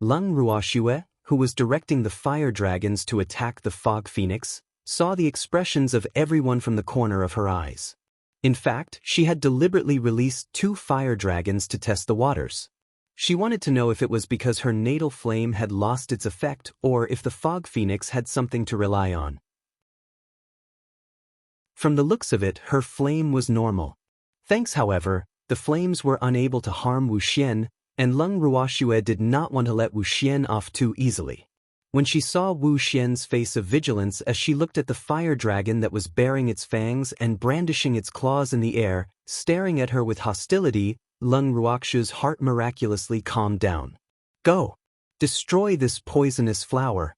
Leng Ruoxue, who was directing the fire dragons to attack the Fog Phoenix, saw the expressions of everyone from the corner of her eyes. In fact, she had deliberately released two fire dragons to test the waters. She wanted to know if it was because her natal flame had lost its effect or if the Fog Phoenix had something to rely on. From the looks of it, her flame was normal. Thanks, however, the flames were unable to harm Wu Xian, and Leng Ruoxue did not want to let Wu Xian off too easily. When she saw Wu Xian's face of vigilance as she looked at the fire dragon that was baring its fangs and brandishing its claws in the air, staring at her with hostility, Leng Ruoxue's heart miraculously calmed down. "Go! Destroy this poisonous flower!"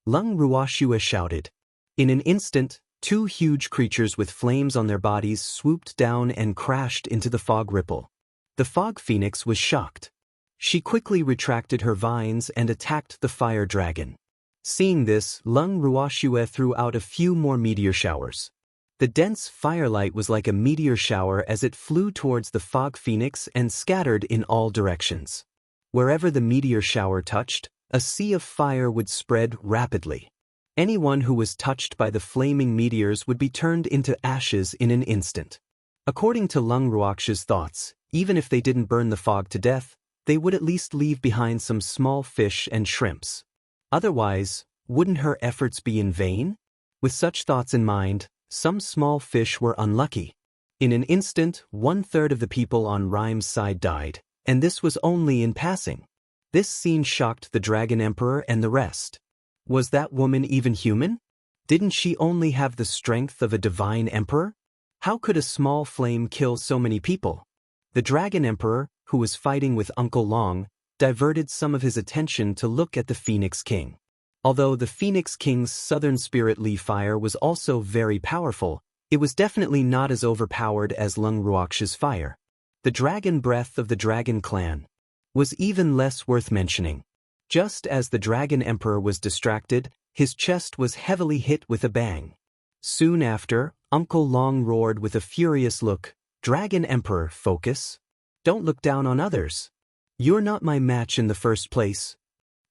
Leng Ruoxue shouted. In an instant, two huge creatures with flames on their bodies swooped down and crashed into the fog ripple. The Fog Phoenix was shocked. She quickly retracted her vines and attacked the fire dragon. Seeing this, Leng Ruoxue threw out a few more meteor showers. The dense firelight was like a meteor shower as it flew towards the Fog Phoenix and scattered in all directions. Wherever the meteor shower touched, a sea of fire would spread rapidly. Anyone who was touched by the flaming meteors would be turned into ashes in an instant. According to Leng Ruoxue's thoughts, even if they didn't burn the fog to death, they would at least leave behind some small fish and shrimps. Otherwise, wouldn't her efforts be in vain? With such thoughts in mind, some small fish were unlucky. In an instant, 1/3 of the people on Rhyme's side died, and this was only in passing. This scene shocked the Dragon Emperor and the rest. Was that woman even human? Didn't she only have the strength of a divine emperor? How could a small flame kill so many people? The Dragon Emperor, who was fighting with Uncle Long, diverted some of his attention to look at the Phoenix King. Although the Phoenix King's southern spirit Li fire was also very powerful, it was definitely not as overpowered as Lung Ruox's fire. The dragon breath of the dragon clan was even less worth mentioning. Just as the Dragon Emperor was distracted, his chest was heavily hit with a bang. Soon after, Uncle Long roared with a furious look, "Dragon Emperor, focus. Don't look down on others. You're not my match in the first place."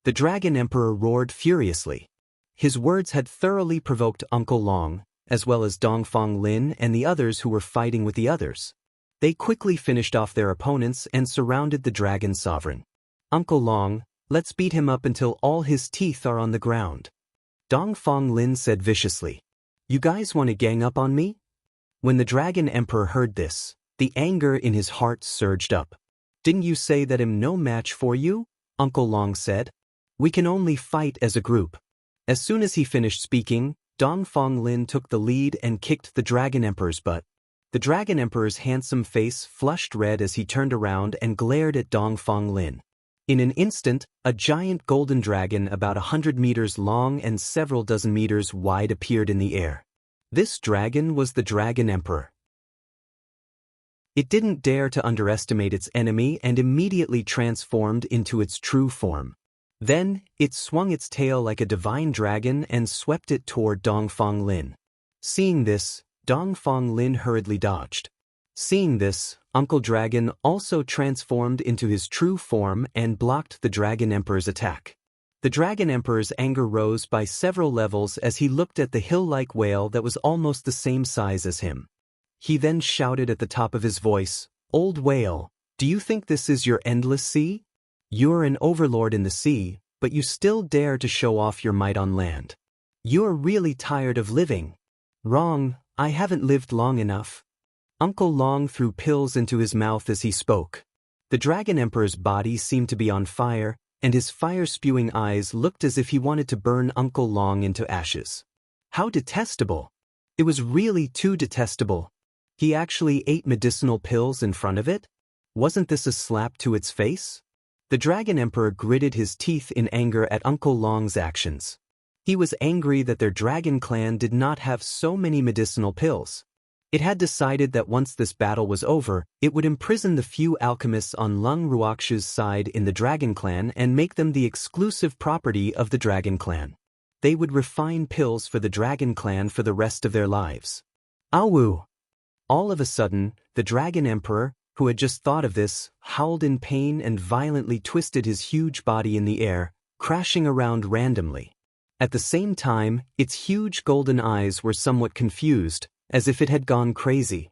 The Dragon Emperor roared furiously. His words had thoroughly provoked Uncle Long, as well as Dongfang Lin and the others who were fighting with the others. They quickly finished off their opponents and surrounded the Dragon Sovereign. "Uncle Long, let's beat him up until all his teeth are on the ground," Dongfang Lin said viciously. "You guys want to gang up on me?" When the Dragon Emperor heard this, the anger in his heart surged up. "Didn't you say that I'm no match for you?" Uncle Long said. "We can only fight as a group." As soon as he finished speaking, Dongfang Lin took the lead and kicked the Dragon Emperor's butt. The Dragon Emperor's handsome face flushed red as he turned around and glared at Dongfang Lin. In an instant, a giant golden dragon about 100 meters long and several dozen meters wide appeared in the air. This dragon was the Dragon Emperor. It didn't dare to underestimate its enemy and immediately transformed into its true form. Then, it swung its tail like a divine dragon and swept it toward Dongfang Lin. Seeing this, Dongfang Lin hurriedly dodged. Seeing this, Uncle Dragon also transformed into his true form and blocked the Dragon Emperor's attack. The Dragon Emperor's anger rose by several levels as he looked at the hill-like whale that was almost the same size as him. He then shouted at the top of his voice, "Old whale, do you think this is your endless sea? You're an overlord in the sea, but you still dare to show off your might on land. You're really tired of living." "Wrong, I haven't lived long enough." Uncle Long threw pills into his mouth as he spoke. The Dragon Emperor's body seemed to be on fire, and his fire-spewing eyes looked as if he wanted to burn Uncle Long into ashes. How detestable! It was really too detestable. He actually ate medicinal pills in front of it? Wasn't this a slap to its face? The Dragon Emperor gritted his teeth in anger at Uncle Long's actions. He was angry that their dragon clan did not have so many medicinal pills. It had decided that once this battle was over, it would imprison the few alchemists on Lung Ruox's side in the Dragon Clan and make them the exclusive property of the Dragon Clan. They would refine pills for the Dragon Clan for the rest of their lives. Awu! All of a sudden, the Dragon Emperor, who had just thought of this, howled in pain and violently twisted his huge body in the air, crashing around randomly. At the same time, its huge golden eyes were somewhat confused, as if it had gone crazy.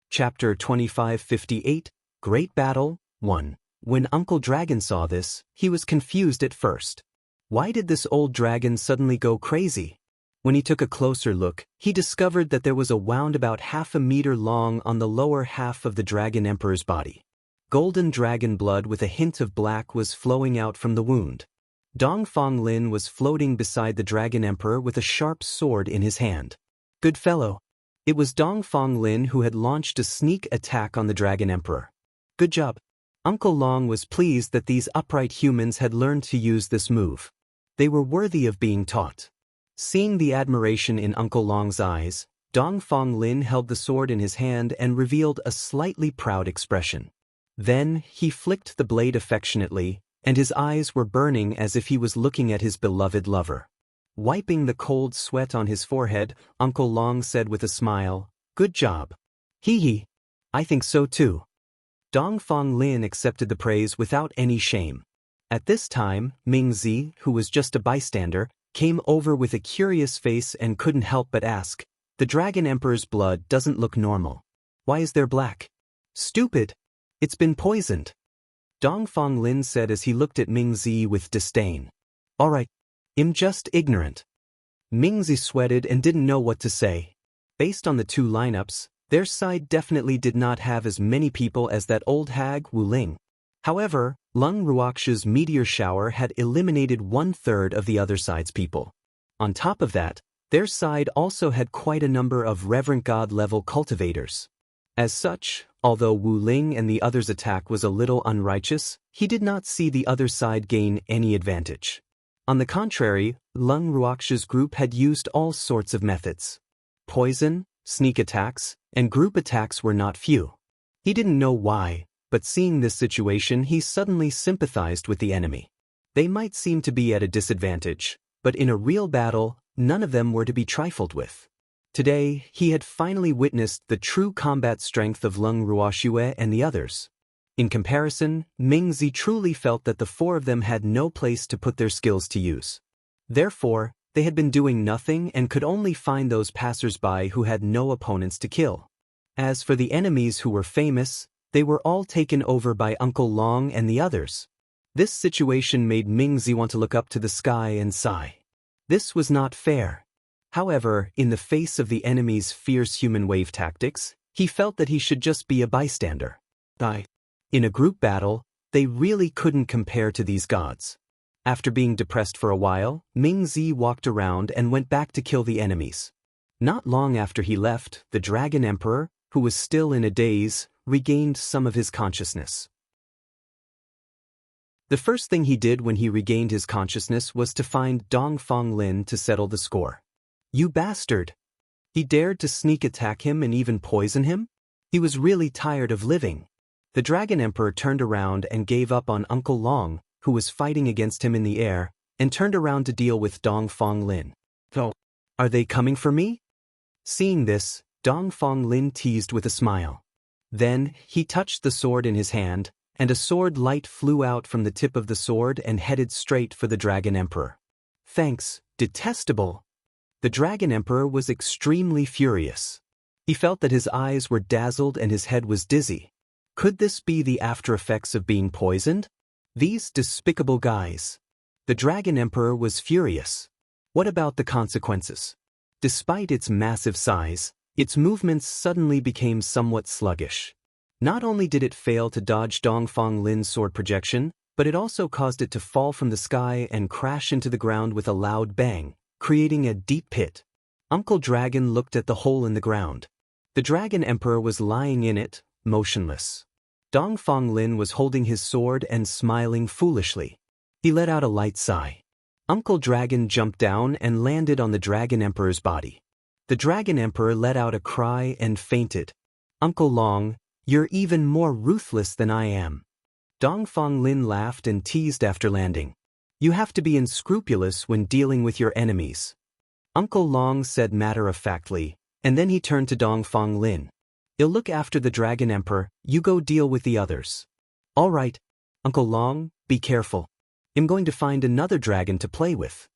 Chapter 2558, Great Battle, 1. When Uncle Dragon saw this, he was confused at first. Why did this old dragon suddenly go crazy? When he took a closer look, he discovered that there was a wound about 1/2 meter long on the lower half of the Dragon Emperor's body. Golden dragon blood with a hint of black was flowing out from the wound. Dongfang Lin was floating beside the Dragon Emperor with a sharp sword in his hand. Good fellow. It was Dongfang Lin who had launched a sneak attack on the Dragon Emperor. Good job. Uncle Long was pleased that these upright humans had learned to use this move. They were worthy of being taught. Seeing the admiration in Uncle Long's eyes, Dongfang Lin held the sword in his hand and revealed a slightly proud expression. Then, he flicked the blade affectionately, and his eyes were burning as if he was looking at his beloved lover. Wiping the cold sweat on his forehead, Uncle Long said with a smile, "Good job." "Hee hee. I think so too." Dongfang Lin accepted the praise without any shame. At this time, Ming Zi, who was just a bystander, came over with a curious face and couldn't help but ask, "The Dragon Emperor's blood doesn't look normal. Why is there black?" "Stupid. It's been poisoned," Dongfang Lin said as he looked at Ming Zi with disdain. "Alright, I'm just ignorant." Ming Zi sweated and didn't know what to say. Based on the two lineups, their side definitely did not have as many people as that old hag Wu Ling. However, Lung Ruox's meteor shower had eliminated 1/3 of the other side's people. On top of that, their side also had quite a number of Reverend God-level cultivators. As such, Although Wu Ling and the others' attack was a little unrighteous, he did not see the other side gain any advantage. On the contrary, Lung Ruox's group had used all sorts of methods. Poison, sneak attacks, and group attacks were not few. He didn't know why, but seeing this situation he suddenly sympathized with the enemy. They might seem to be at a disadvantage, but in a real battle, none of them were to be trifled with. Today, he had finally witnessed the true combat strength of Lung Ruoxue and the others. In comparison, Mingzi truly felt that the four of them had no place to put their skills to use. Therefore, they had been doing nothing and could only find those passers-by who had no opponents to kill. As for the enemies who were famous, they were all taken over by Uncle Long and the others. This situation made Mingzi want to look up to the sky and sigh. This was not fair. However, in the face of the enemy's fierce human wave tactics, he felt that he should just be a bystander. In a group battle, they really couldn't compare to these gods. After being depressed for a while, Mingzi walked around and went back to kill the enemies. Not long after he left, the Dragon Emperor, who was still in a daze, regained some of his consciousness. The first thing he did when he regained his consciousness was to find Dongfang Lin to settle the score. You bastard! He dared to sneak attack him and even poison him? He was really tired of living. The Dragon Emperor turned around and gave up on Uncle Long, who was fighting against him in the air, and turned around to deal with Dongfang Lin. Are they coming for me? Seeing this, Dongfang Lin teased with a smile. Then, he touched the sword in his hand, and a sword light flew out from the tip of the sword and headed straight for the Dragon Emperor. Thanks, detestable! The Dragon Emperor was extremely furious. He felt that his eyes were dazzled and his head was dizzy. Could this be the after effects of being poisoned? These despicable guys. The Dragon Emperor was furious. What about the consequences? Despite its massive size, its movements suddenly became somewhat sluggish. Not only did it fail to dodge Dongfang Lin's sword projection, but it also caused it to fall from the sky and crash into the ground with a loud bang, creating a deep pit. Uncle Dragon looked at the hole in the ground. The Dragon Emperor was lying in it, motionless. Dongfang Lin was holding his sword and smiling foolishly. He let out a light sigh. Uncle Dragon jumped down and landed on the Dragon Emperor's body. The Dragon Emperor let out a cry and fainted. Uncle Long, you're even more ruthless than I am. Dongfang Lin laughed and teased after landing. You have to be unscrupulous when dealing with your enemies. Uncle Long said matter-of-factly, and then he turned to Dongfang Lin. You'll look after the Dragon Emperor, you go deal with the others. All right, Uncle Long, be careful. I'm going to find another dragon to play with.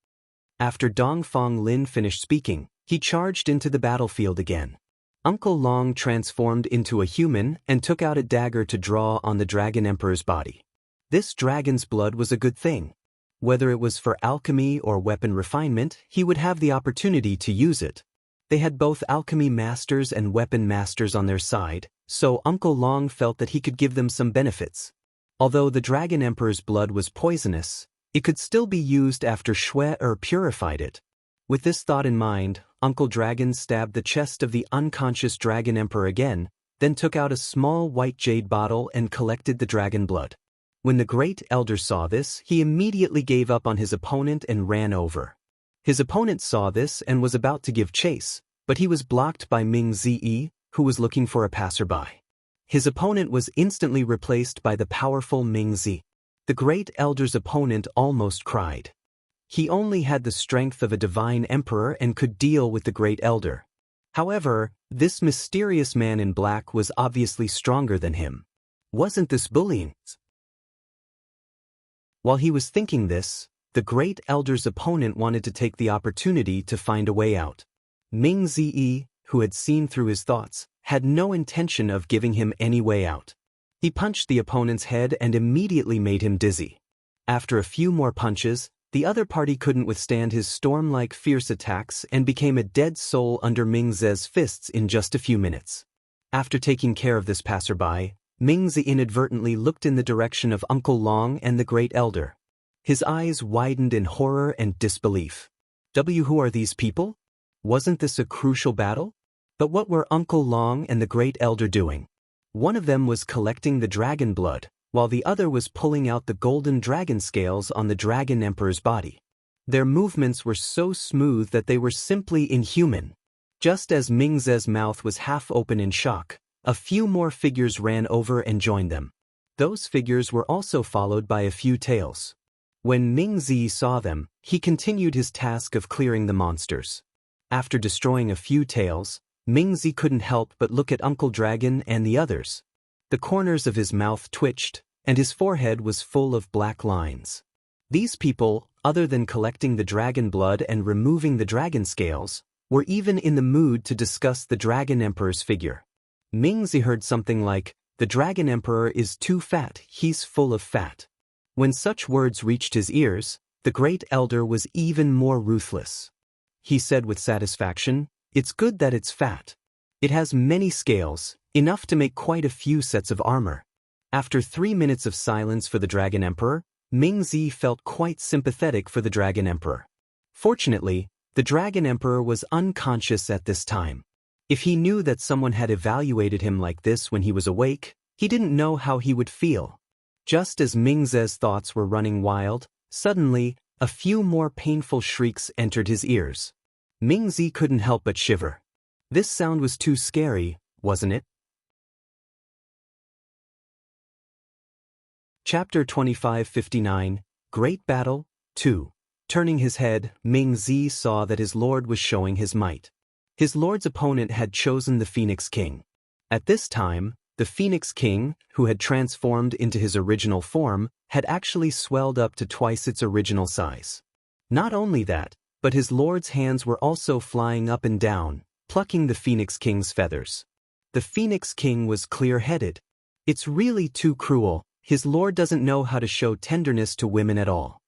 After Dongfang Lin finished speaking, he charged into the battlefield again. Uncle Long transformed into a human and took out a dagger to draw on the Dragon Emperor's body. This dragon's blood was a good thing. Whether it was for alchemy or weapon refinement, he would have the opportunity to use it. They had both alchemy masters and weapon masters on their side, so Uncle Long felt that he could give them some benefits. Although the Dragon Emperor's blood was poisonous, it could still be used after Shui purified it. With this thought in mind, Uncle Dragon stabbed the chest of the unconscious Dragon Emperor again, then took out a small white jade bottle and collected the dragon blood. When the Great Elder saw this, he immediately gave up on his opponent and ran over. His opponent saw this and was about to give chase, but he was blocked by Ming Zi, who was looking for a passerby. His opponent was instantly replaced by the powerful Ming Zi. The Great Elder's opponent almost cried. He only had the strength of a divine emperor and could deal with the Great Elder. However, this mysterious man in black was obviously stronger than him. Wasn't this bullying? While he was thinking this, the Great Elder's opponent wanted to take the opportunity to find a way out. Ming Zi, who had seen through his thoughts, had no intention of giving him any way out. He punched the opponent's head and immediately made him dizzy. After a few more punches, the other party couldn't withstand his storm-like fierce attacks and became a dead soul under Ming Zi's fists in just a few minutes. After taking care of this passerby, Ming Zi inadvertently looked in the direction of Uncle Long and the Great Elder. His eyes widened in horror and disbelief. Who are these people? Wasn't this a crucial battle? But what were Uncle Long and the Great Elder doing? One of them was collecting the dragon blood, while the other was pulling out the golden dragon scales on the Dragon Emperor's body. Their movements were so smooth that they were simply inhuman. Just as Mingze's mouth was half open in shock, a few more figures ran over and joined them. Those figures were also followed by a few tails. When Mingzi saw them, he continued his task of clearing the monsters. After destroying a few tails, Mingzi couldn't help but look at Uncle Dragon and the others. The corners of his mouth twitched, and his forehead was full of black lines. These people, other than collecting the dragon blood and removing the dragon scales, were even in the mood to discuss the Dragon Emperor's figure. Mingzi heard something like, "The Dragon Emperor is too fat, he's full of fat." When such words reached his ears, the great elder was even more ruthless. He said with satisfaction, "It's good that it's fat. It has many scales, enough to make quite a few sets of armor." After 3 minutes of silence for the Dragon Emperor, Mingzi felt quite sympathetic for the Dragon Emperor. Fortunately, the Dragon Emperor was unconscious at this time. If he knew that someone had evaluated him like this when he was awake, he didn't know how he would feel. Just as Mingze's thoughts were running wild, suddenly, a few more painful shrieks entered his ears. Mingzi couldn't help but shiver. This sound was too scary, wasn't it? Chapter 2559, Great Battle, 2. Turning his head, Mingzi saw that his lord was showing his might. His lord's opponent had chosen the Phoenix King. At this time, the Phoenix King, who had transformed into his original form, had actually swelled up to twice its original size. Not only that, but his lord's hands were also flying up and down, plucking the Phoenix King's feathers. The Phoenix King was clear-headed. "It's really too cruel. His lord doesn't know how to show tenderness to women at all."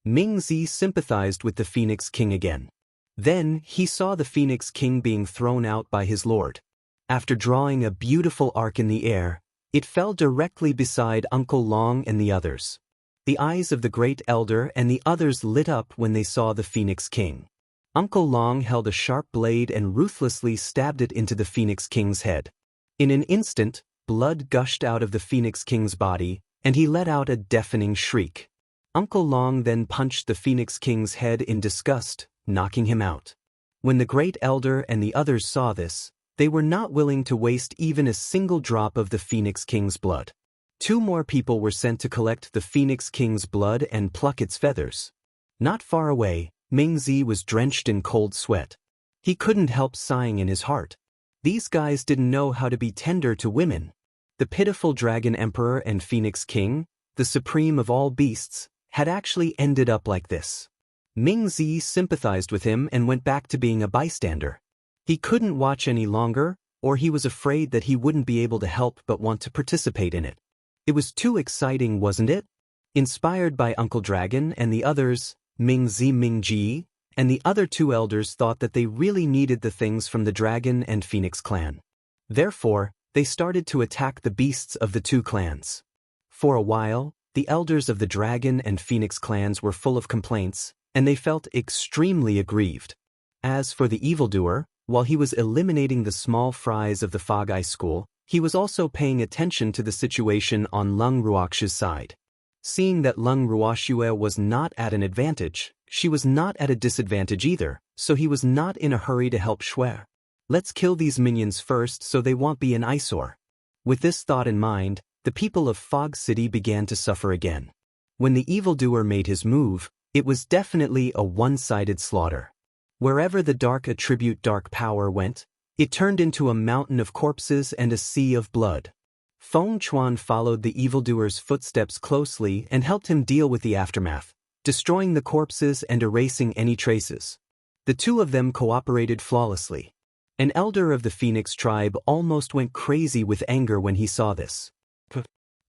Mingzi sympathized with the Phoenix King again. Then he saw the Phoenix King being thrown out by his lord. After drawing a beautiful arc in the air, it fell directly beside Uncle Long and the others. The eyes of the great elder and the others lit up when they saw the Phoenix King. Uncle Long held a sharp blade and ruthlessly stabbed it into the Phoenix King's head. In an instant, blood gushed out of the Phoenix King's body, and he let out a deafening shriek. Uncle Long then punched the Phoenix King's head in disgust, knocking him out. When the great elder and the others saw this, they were not willing to waste even a single drop of the Phoenix King's blood. 2 more people were sent to collect the Phoenix King's blood and pluck its feathers. Not far away, Mingzi was drenched in cold sweat. He couldn't help sighing in his heart. These guys didn't know how to be tender to women. The pitiful Dragon Emperor and Phoenix King, the supreme of all beasts, had actually ended up like this. Mingzi sympathized with him and went back to being a bystander. He couldn't watch any longer, or he was afraid that he wouldn't be able to help but want to participate in it. It was too exciting, wasn't it? Inspired by Uncle Dragon and the others, Mingji, and the other 2 elders thought that they really needed the things from the Dragon and Phoenix clan. Therefore, they started to attack the beasts of the 2 clans. For a while, the elders of the Dragon and Phoenix clans were full of complaints, and they felt extremely aggrieved. As for the evildoer, while he was eliminating the small fries of the Fog Eye School, he was also paying attention to the situation on Lung Ruox's side. Seeing that Lung Ruoxue was not at an advantage, she was not at a disadvantage either, so he was not in a hurry to help Xue. "Let's kill these minions first so they won't be an eyesore." With this thought in mind, the people of Fog City began to suffer again. When the evildoer made his move, it was definitely a one-sided slaughter. Wherever the dark attribute dark power went, it turned into a mountain of corpses and a sea of blood. Feng Chuan followed the evildoer's footsteps closely and helped him deal with the aftermath, destroying the corpses and erasing any traces. The 2 of them cooperated flawlessly. An elder of the Phoenix tribe almost went crazy with anger when he saw this.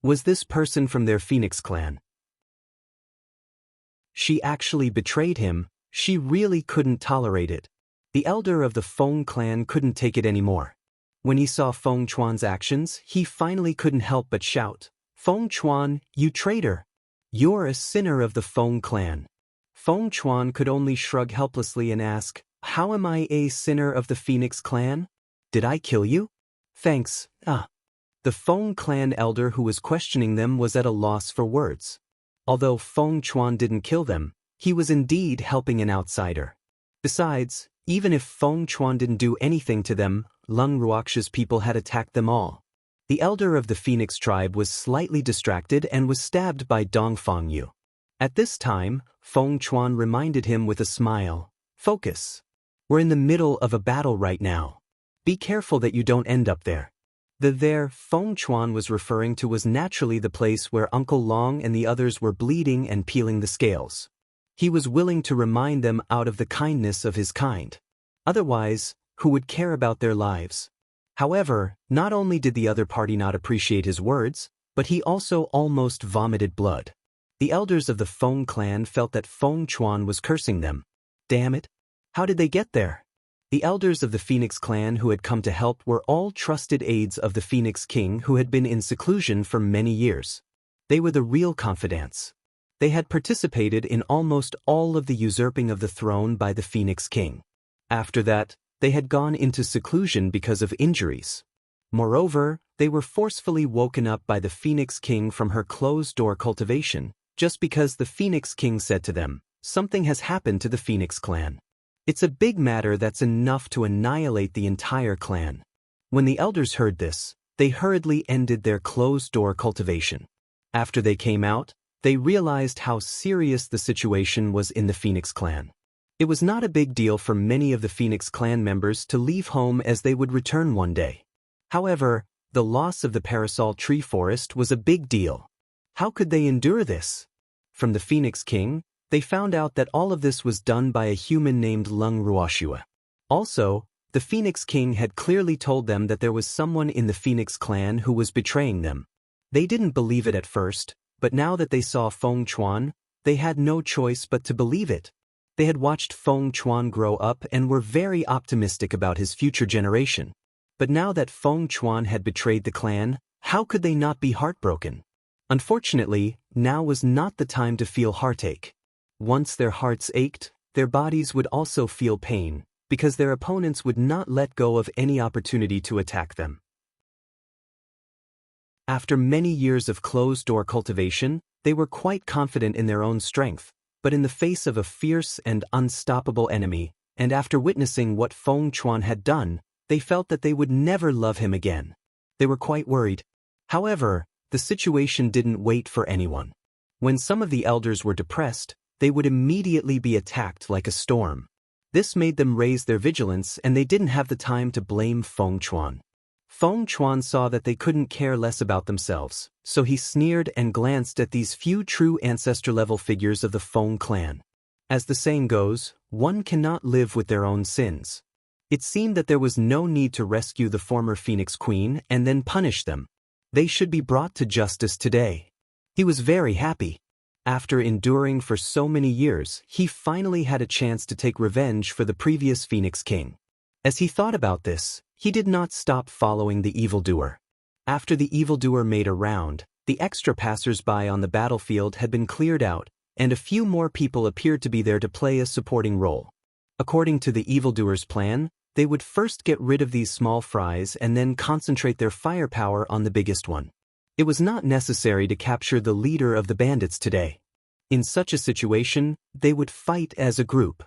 Was this person from their Phoenix clan? She actually betrayed him. She really couldn't tolerate it. The elder of the Feng clan couldn't take it anymore. When he saw Feng Chuan's actions, he finally couldn't help but shout, "Feng Chuan, you traitor! You're a sinner of the Feng clan." Feng Chuan could only shrug helplessly and ask, "How am I a sinner of the Phoenix clan? Did I kill you?" "Thanks, The The Feng clan elder who was questioning them was at a loss for words. Although Feng Chuan didn't kill them, he was indeed helping an outsider. Besides, even if Feng Chuan didn't do anything to them, Lung Ruoxia's people had attacked them all. The elder of the Phoenix tribe was slightly distracted and was stabbed by Dongfang Yu. At this time, Feng Chuan reminded him with a smile, "Focus. We're in the middle of a battle right now. Be careful that you don't end up there." The there Feng Chuan was referring to was naturally the place where Uncle Long and the others were bleeding and peeling the scales. He was willing to remind them out of the kindness of his kind. Otherwise, who would care about their lives? However, not only did the other party not appreciate his words, but he also almost vomited blood. The elders of the Feng clan felt that Feng Chuan was cursing them. Damn it! How did they get there? The elders of the Phoenix clan who had come to help were all trusted aides of the Phoenix King who had been in seclusion for many years. They were the real confidants. They had participated in almost all of the usurping of the throne by the Phoenix King. After that, they had gone into seclusion because of injuries. Moreover, they were forcefully woken up by the Phoenix King from her closed-door cultivation, just because the Phoenix King said to them, "Something has happened to the Phoenix clan. It's a big matter that's enough to annihilate the entire clan." When the elders heard this, they hurriedly ended their closed-door cultivation. After they came out, they realized how serious the situation was in the Phoenix clan. It was not a big deal for many of the Phoenix clan members to leave home as they would return one day. However, the loss of the Parasol Tree Forest was a big deal. How could they endure this? From the Phoenix King, they found out that all of this was done by a human named Lung Ruoxia. Also, the Phoenix King had clearly told them that there was someone in the Phoenix clan who was betraying them. They didn't believe it at first, but now that they saw Feng Chuan, they had no choice but to believe it. They had watched Feng Chuan grow up and were very optimistic about his future generation. But now that Feng Chuan had betrayed the clan, how could they not be heartbroken? Unfortunately, now was not the time to feel heartache. Once their hearts ached, their bodies would also feel pain, because their opponents would not let go of any opportunity to attack them. After many years of closed-door cultivation, they were quite confident in their own strength, but in the face of a fierce and unstoppable enemy, and after witnessing what Feng Chuan had done, they felt that they would never love him again. They were quite worried. However, the situation didn't wait for anyone. When some of the elders were depressed, they would immediately be attacked like a storm. This made them raise their vigilance and they didn't have the time to blame Feng Chuan. Feng Chuan saw that they couldn't care less about themselves, so he sneered and glanced at these few true ancestor-level figures of the Feng clan. As the saying goes, one cannot live with their own sins. It seemed that there was no need to rescue the former Phoenix Queen and then punish them. They should be brought to justice today. He was very happy. After enduring for so many years, he finally had a chance to take revenge for the previous Phoenix King. As he thought about this, he did not stop following the evildoer. After the evildoer made a round, the extra passers-by on the battlefield had been cleared out, and a few more people appeared to be there to play a supporting role. According to the evildoer's plan, they would first get rid of these small fries and then concentrate their firepower on the biggest one. It was not necessary to capture the leader of the bandits today. In such a situation, they would fight as a group.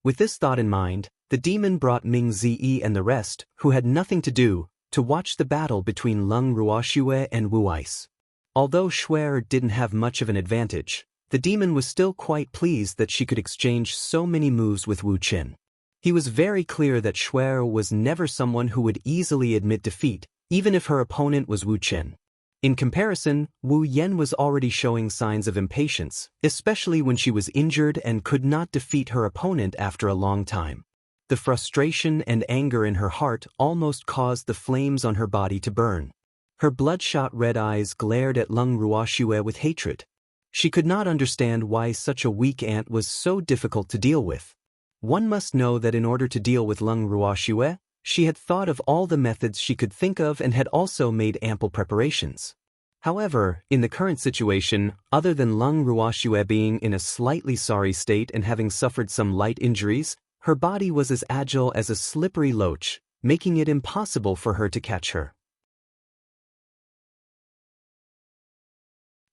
With this thought in mind, the demon brought Ming Ziyi and the rest, who had nothing to do, to watch the battle between Lung Ruoxue and Wu Ice. Although Xuer didn't have much of an advantage, the demon was still quite pleased that she could exchange so many moves with Wu Qin. He was very clear that Xuer was never someone who would easily admit defeat, even if her opponent was Wu Qin. In comparison, Wu Yan was already showing signs of impatience, especially when she was injured and could not defeat her opponent after a long time. The frustration and anger in her heart almost caused the flames on her body to burn. Her bloodshot red eyes glared at Lung Ruoxue with hatred. She could not understand why such a weak ant was so difficult to deal with. One must know that in order to deal with Lung Ruoxue, she had thought of all the methods she could think of and had also made ample preparations. However, in the current situation, other than Lung Ruoxue being in a slightly sorry state and having suffered some light injuries, her body was as agile as a slippery loach, making it impossible for her to catch her.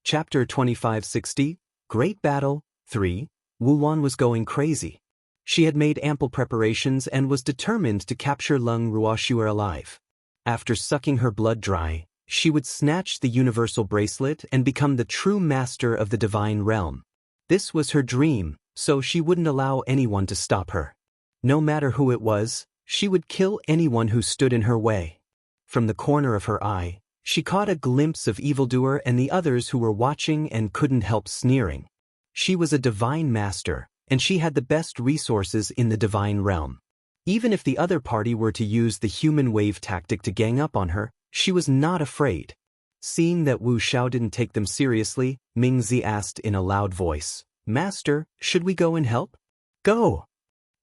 Chapter 2560, Great Battle, 3, Wu Wan was going crazy. She had made ample preparations and was determined to capture Leng Ruoxue alive. After sucking her blood dry, she would snatch the universal bracelet and become the true master of the divine realm. This was her dream, so she wouldn't allow anyone to stop her. No matter who it was, she would kill anyone who stood in her way. From the corner of her eye, she caught a glimpse of evildoer and the others who were watching and couldn't help sneering. She was a divine master, and she had the best resources in the divine realm. Even if the other party were to use the human wave tactic to gang up on her, she was not afraid. Seeing that Wu Xiao didn't take them seriously, Mingzi asked in a loud voice, "Master, should we go and help?" "Go!"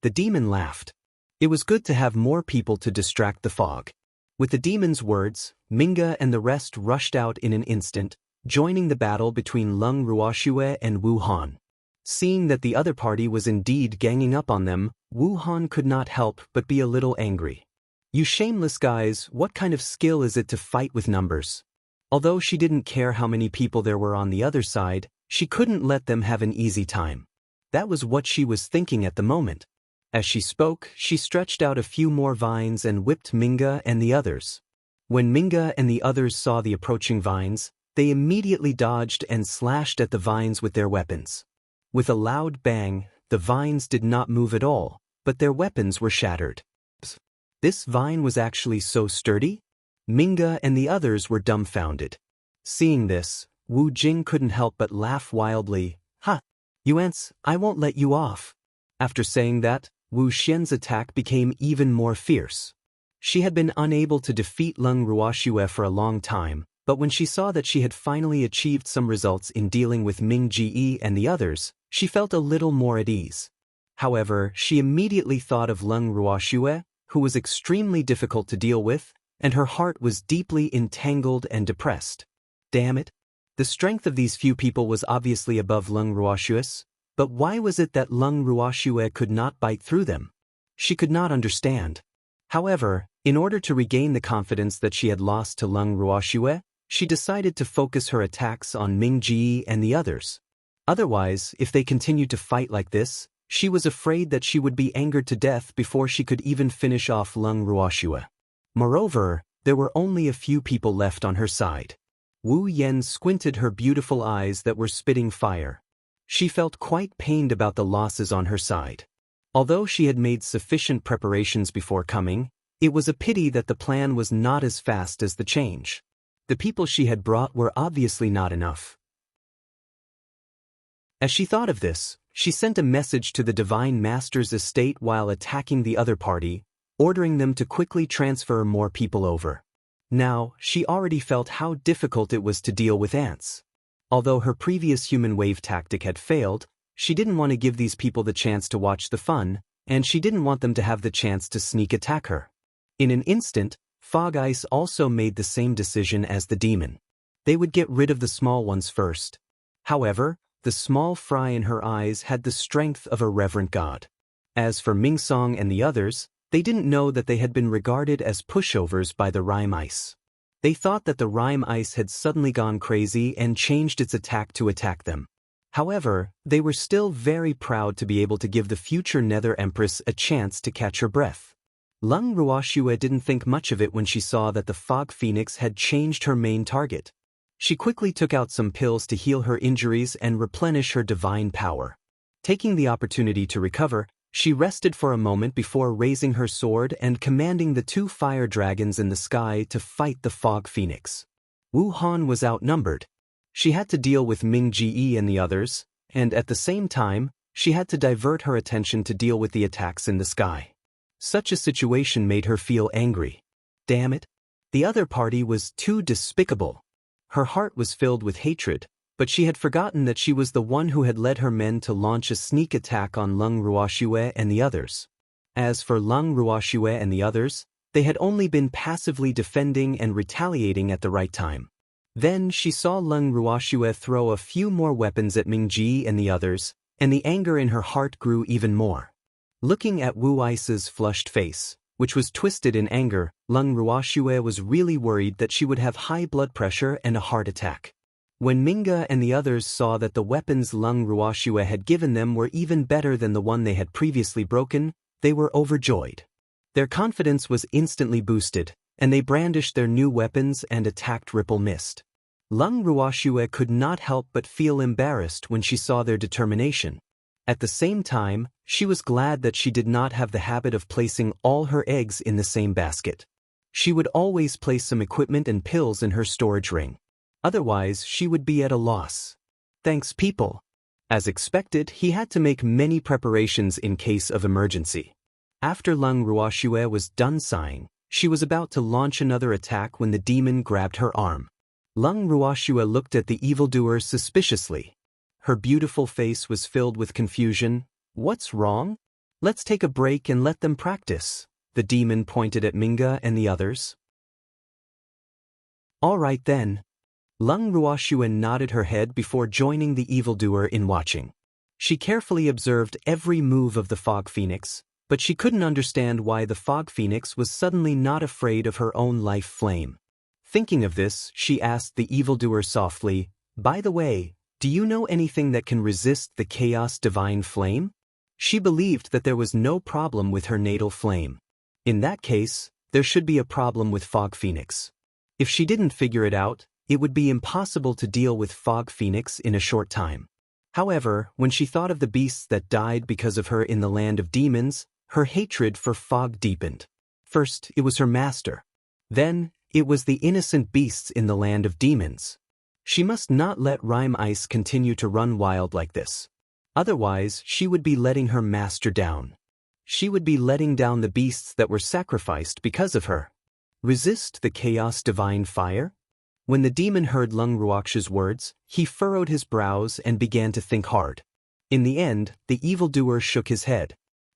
The demon laughed. It was good to have more people to distract the fog. With the demon's words, Minga and the rest rushed out in an instant, joining the battle between Leng Ruoxue and Wu Han. Seeing that the other party was indeed ganging up on them, Wu Han could not help but be a little angry. "You shameless guys, what kind of skill is it to fight with numbers?" Although she didn't care how many people there were on the other side, she couldn't let them have an easy time. That was what she was thinking at the moment. As she spoke, she stretched out a few more vines and whipped Minga and the others. When Minga and the others saw the approaching vines, they immediately dodged and slashed at the vines with their weapons. With a loud bang, the vines did not move at all, but their weapons were shattered. This vine was actually so sturdy? Minga and the others were dumbfounded. Seeing this, Wu Jing couldn't help but laugh wildly. "Ha! You ants, I won't let you off." After saying that, Wu Xian's attack became even more fierce. She had been unable to defeat Leng Ruoxue for a long time, but when she saw that she had finally achieved some results in dealing with Ming Ji and the others, she felt a little more at ease. However, she immediately thought of Leng Ruoxue, who was extremely difficult to deal with, and her heart was deeply entangled and depressed. Damn it! The strength of these few people was obviously above Leng Ruoxue's, but why was it that Leng Ruoxue could not bite through them? She could not understand. However, in order to regain the confidence that she had lost to Leng Ruoxue, she decided to focus her attacks on Ming Ji and the others. Otherwise, if they continued to fight like this, she was afraid that she would be angered to death before she could even finish off Leng Ruoxue. Moreover, there were only a few people left on her side. Wu Yan squinted her beautiful eyes that were spitting fire. She felt quite pained about the losses on her side. Although she had made sufficient preparations before coming, it was a pity that the plan was not as fast as the change. The people she had brought were obviously not enough. As she thought of this, she sent a message to the Divine Master's estate while attacking the other party, ordering them to quickly transfer more people over. Now, she already felt how difficult it was to deal with ants. Although her previous human wave tactic had failed, she didn't want to give these people the chance to watch the fun, and she didn't want them to have the chance to sneak attack her. In an instant, Fog Ice also made the same decision as the demon. They would get rid of the small ones first. However, the small fry in her eyes had the strength of a reverent god. As for Ming Song and the others, they didn't know that they had been regarded as pushovers by the Rime Ice. They thought that the Rime Ice had suddenly gone crazy and changed its attack to attack them. However, they were still very proud to be able to give the future Nether Empress a chance to catch her breath. Leng Ruoxue didn't think much of it when she saw that the Fog Phoenix had changed her main target. She quickly took out some pills to heal her injuries and replenish her divine power. Taking the opportunity to recover, she rested for a moment before raising her sword and commanding the two fire dragons in the sky to fight the Fog Phoenix. Wu Han was outnumbered. She had to deal with Ming Ji and the others, and at the same time, she had to divert her attention to deal with the attacks in the sky. Such a situation made her feel angry. Damn it! The other party was too despicable. Her heart was filled with hatred, but she had forgotten that she was the one who had led her men to launch a sneak attack on Leng Ruoxue and the others. As for Leng Ruoxue and the others, they had only been passively defending and retaliating at the right time. Then she saw Leng Ruoxue throw a few more weapons at Ming Ji and the others, and the anger in her heart grew even more. Looking at Wu Ice's flushed face, which was twisted in anger, Leng Ruoxue was really worried that she would have high blood pressure and a heart attack. When Minga and the others saw that the weapons Lung Ruoxue had given them were even better than the one they had previously broken, they were overjoyed. Their confidence was instantly boosted, and they brandished their new weapons and attacked Ripple Mist. Lung Ruoxue could not help but feel embarrassed when she saw their determination. At the same time, she was glad that she did not have the habit of placing all her eggs in the same basket. She would always place some equipment and pills in her storage ring. Otherwise, she would be at a loss. Thanks, people. As expected, he had to make many preparations in case of emergency. After Lung Ruoxue was done sighing, she was about to launch another attack when the demon grabbed her arm. Lung Ruoxue looked at the evildoer suspiciously. Her beautiful face was filled with confusion. What's wrong? Let's take a break and let them practice. The demon pointed at Minga and the others. All right then. Lung Ruoxue nodded her head before joining the evildoer in watching. She carefully observed every move of the Fog Phoenix, but she couldn't understand why the Fog Phoenix was suddenly not afraid of her own life flame. Thinking of this, she asked the evildoer softly, "By the way, do you know anything that can resist the Chaos Divine Flame?" She believed that there was no problem with her natal flame. In that case, there should be a problem with Fog Phoenix. If she didn't figure it out, it would be impossible to deal with Fog Phoenix in a short time. However, when she thought of the beasts that died because of her in the land of demons, her hatred for Fog deepened. First, it was her master. Then, it was the innocent beasts in the land of demons. She must not let Rime Ice continue to run wild like this. Otherwise, she would be letting her master down. She would be letting down the beasts that were sacrificed because of her. Resist the Chaos Divine Fire? When the demon heard Lung Ruoxue's words, he furrowed his brows and began to think hard. In the end, the evildoer shook his head.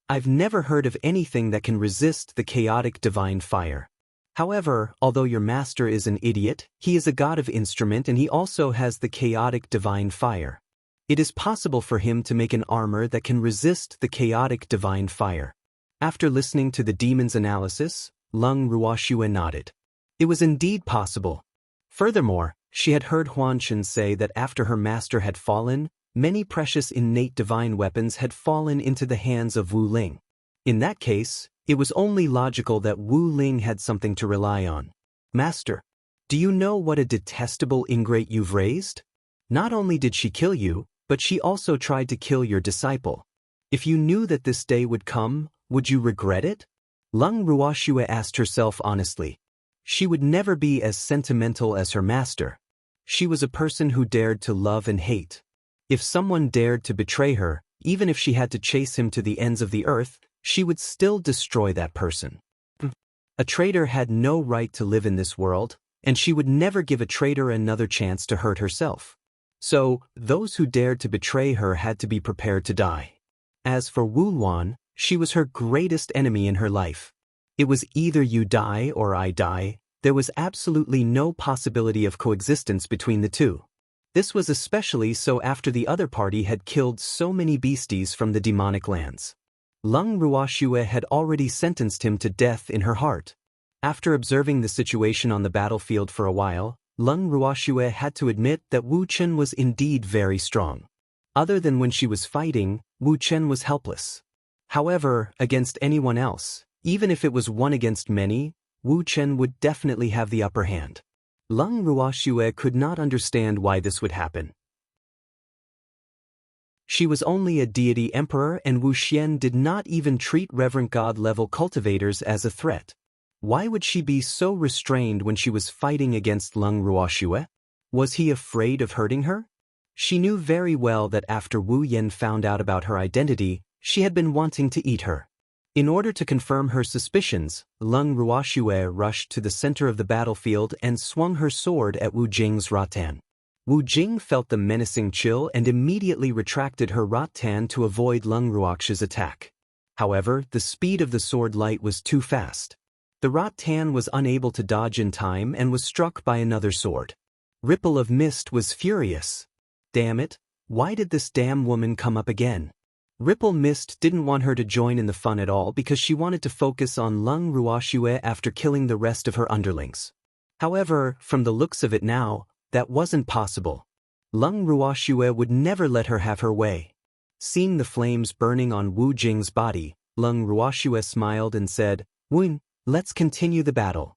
I've never heard of anything that can resist the chaotic divine fire. However, although your master is an idiot, he is a god of instrument and he also has the chaotic divine fire. It is possible for him to make an armor that can resist the chaotic divine fire. After listening to the demon's analysis, Lung Ruoxue nodded. It was indeed possible. Furthermore, she had heard Huanchen say that after her master had fallen, many precious innate divine weapons had fallen into the hands of Wu Ling. In that case, it was only logical that Wu Ling had something to rely on. Master, do you know what a detestable ingrate you've raised? Not only did she kill you, but she also tried to kill your disciple. If you knew that this day would come, would you regret it? Lung Ruoxue asked herself honestly. She would never be as sentimental as her master. She was a person who dared to love and hate. If someone dared to betray her, even if she had to chase him to the ends of the earth, she would still destroy that person. A traitor had no right to live in this world, and she would never give a traitor another chance to hurt herself. So, those who dared to betray her had to be prepared to die. As for Wu Luan, she was her greatest enemy in her life. It was either you die or I die. There was absolutely no possibility of coexistence between the two. This was especially so after the other party had killed so many beasties from the demonic lands. Lung Ruoxue had already sentenced him to death in her heart. After observing the situation on the battlefield for a while, Lung Ruoxue had to admit that Wu Chen was indeed very strong. Other than when she was fighting, Wu Chen was helpless. However, against anyone else, even if it was one against many, Wu Chen would definitely have the upper hand. Lung Ruoxue could not understand why this would happen. She was only a deity emperor and Wu Xian did not even treat reverent god-level cultivators as a threat. Why would she be so restrained when she was fighting against Lung Ruoxue? Was he afraid of hurting her? She knew very well that after Wu Yan found out about her identity, she had been wanting to eat her. In order to confirm her suspicions, Lung Ruoxue rushed to the center of the battlefield and swung her sword at Wu Jing's rattan. Wu Jing felt the menacing chill and immediately retracted her rattan to avoid Lung Ruoxue's attack. However, the speed of the sword light was too fast. The rattan was unable to dodge in time and was struck by another sword. Ripple of Mist was furious. Damn it, why did this damn woman come up again? Ripple Mist didn't want her to join in the fun at all because she wanted to focus on Lung Ruoxue after killing the rest of her underlings. However, from the looks of it now, that wasn't possible. Lung Ruoxue would never let her have her way. Seeing the flames burning on Wu Jing's body, Lung Ruoxue smiled and said, "Wen, let's continue the battle."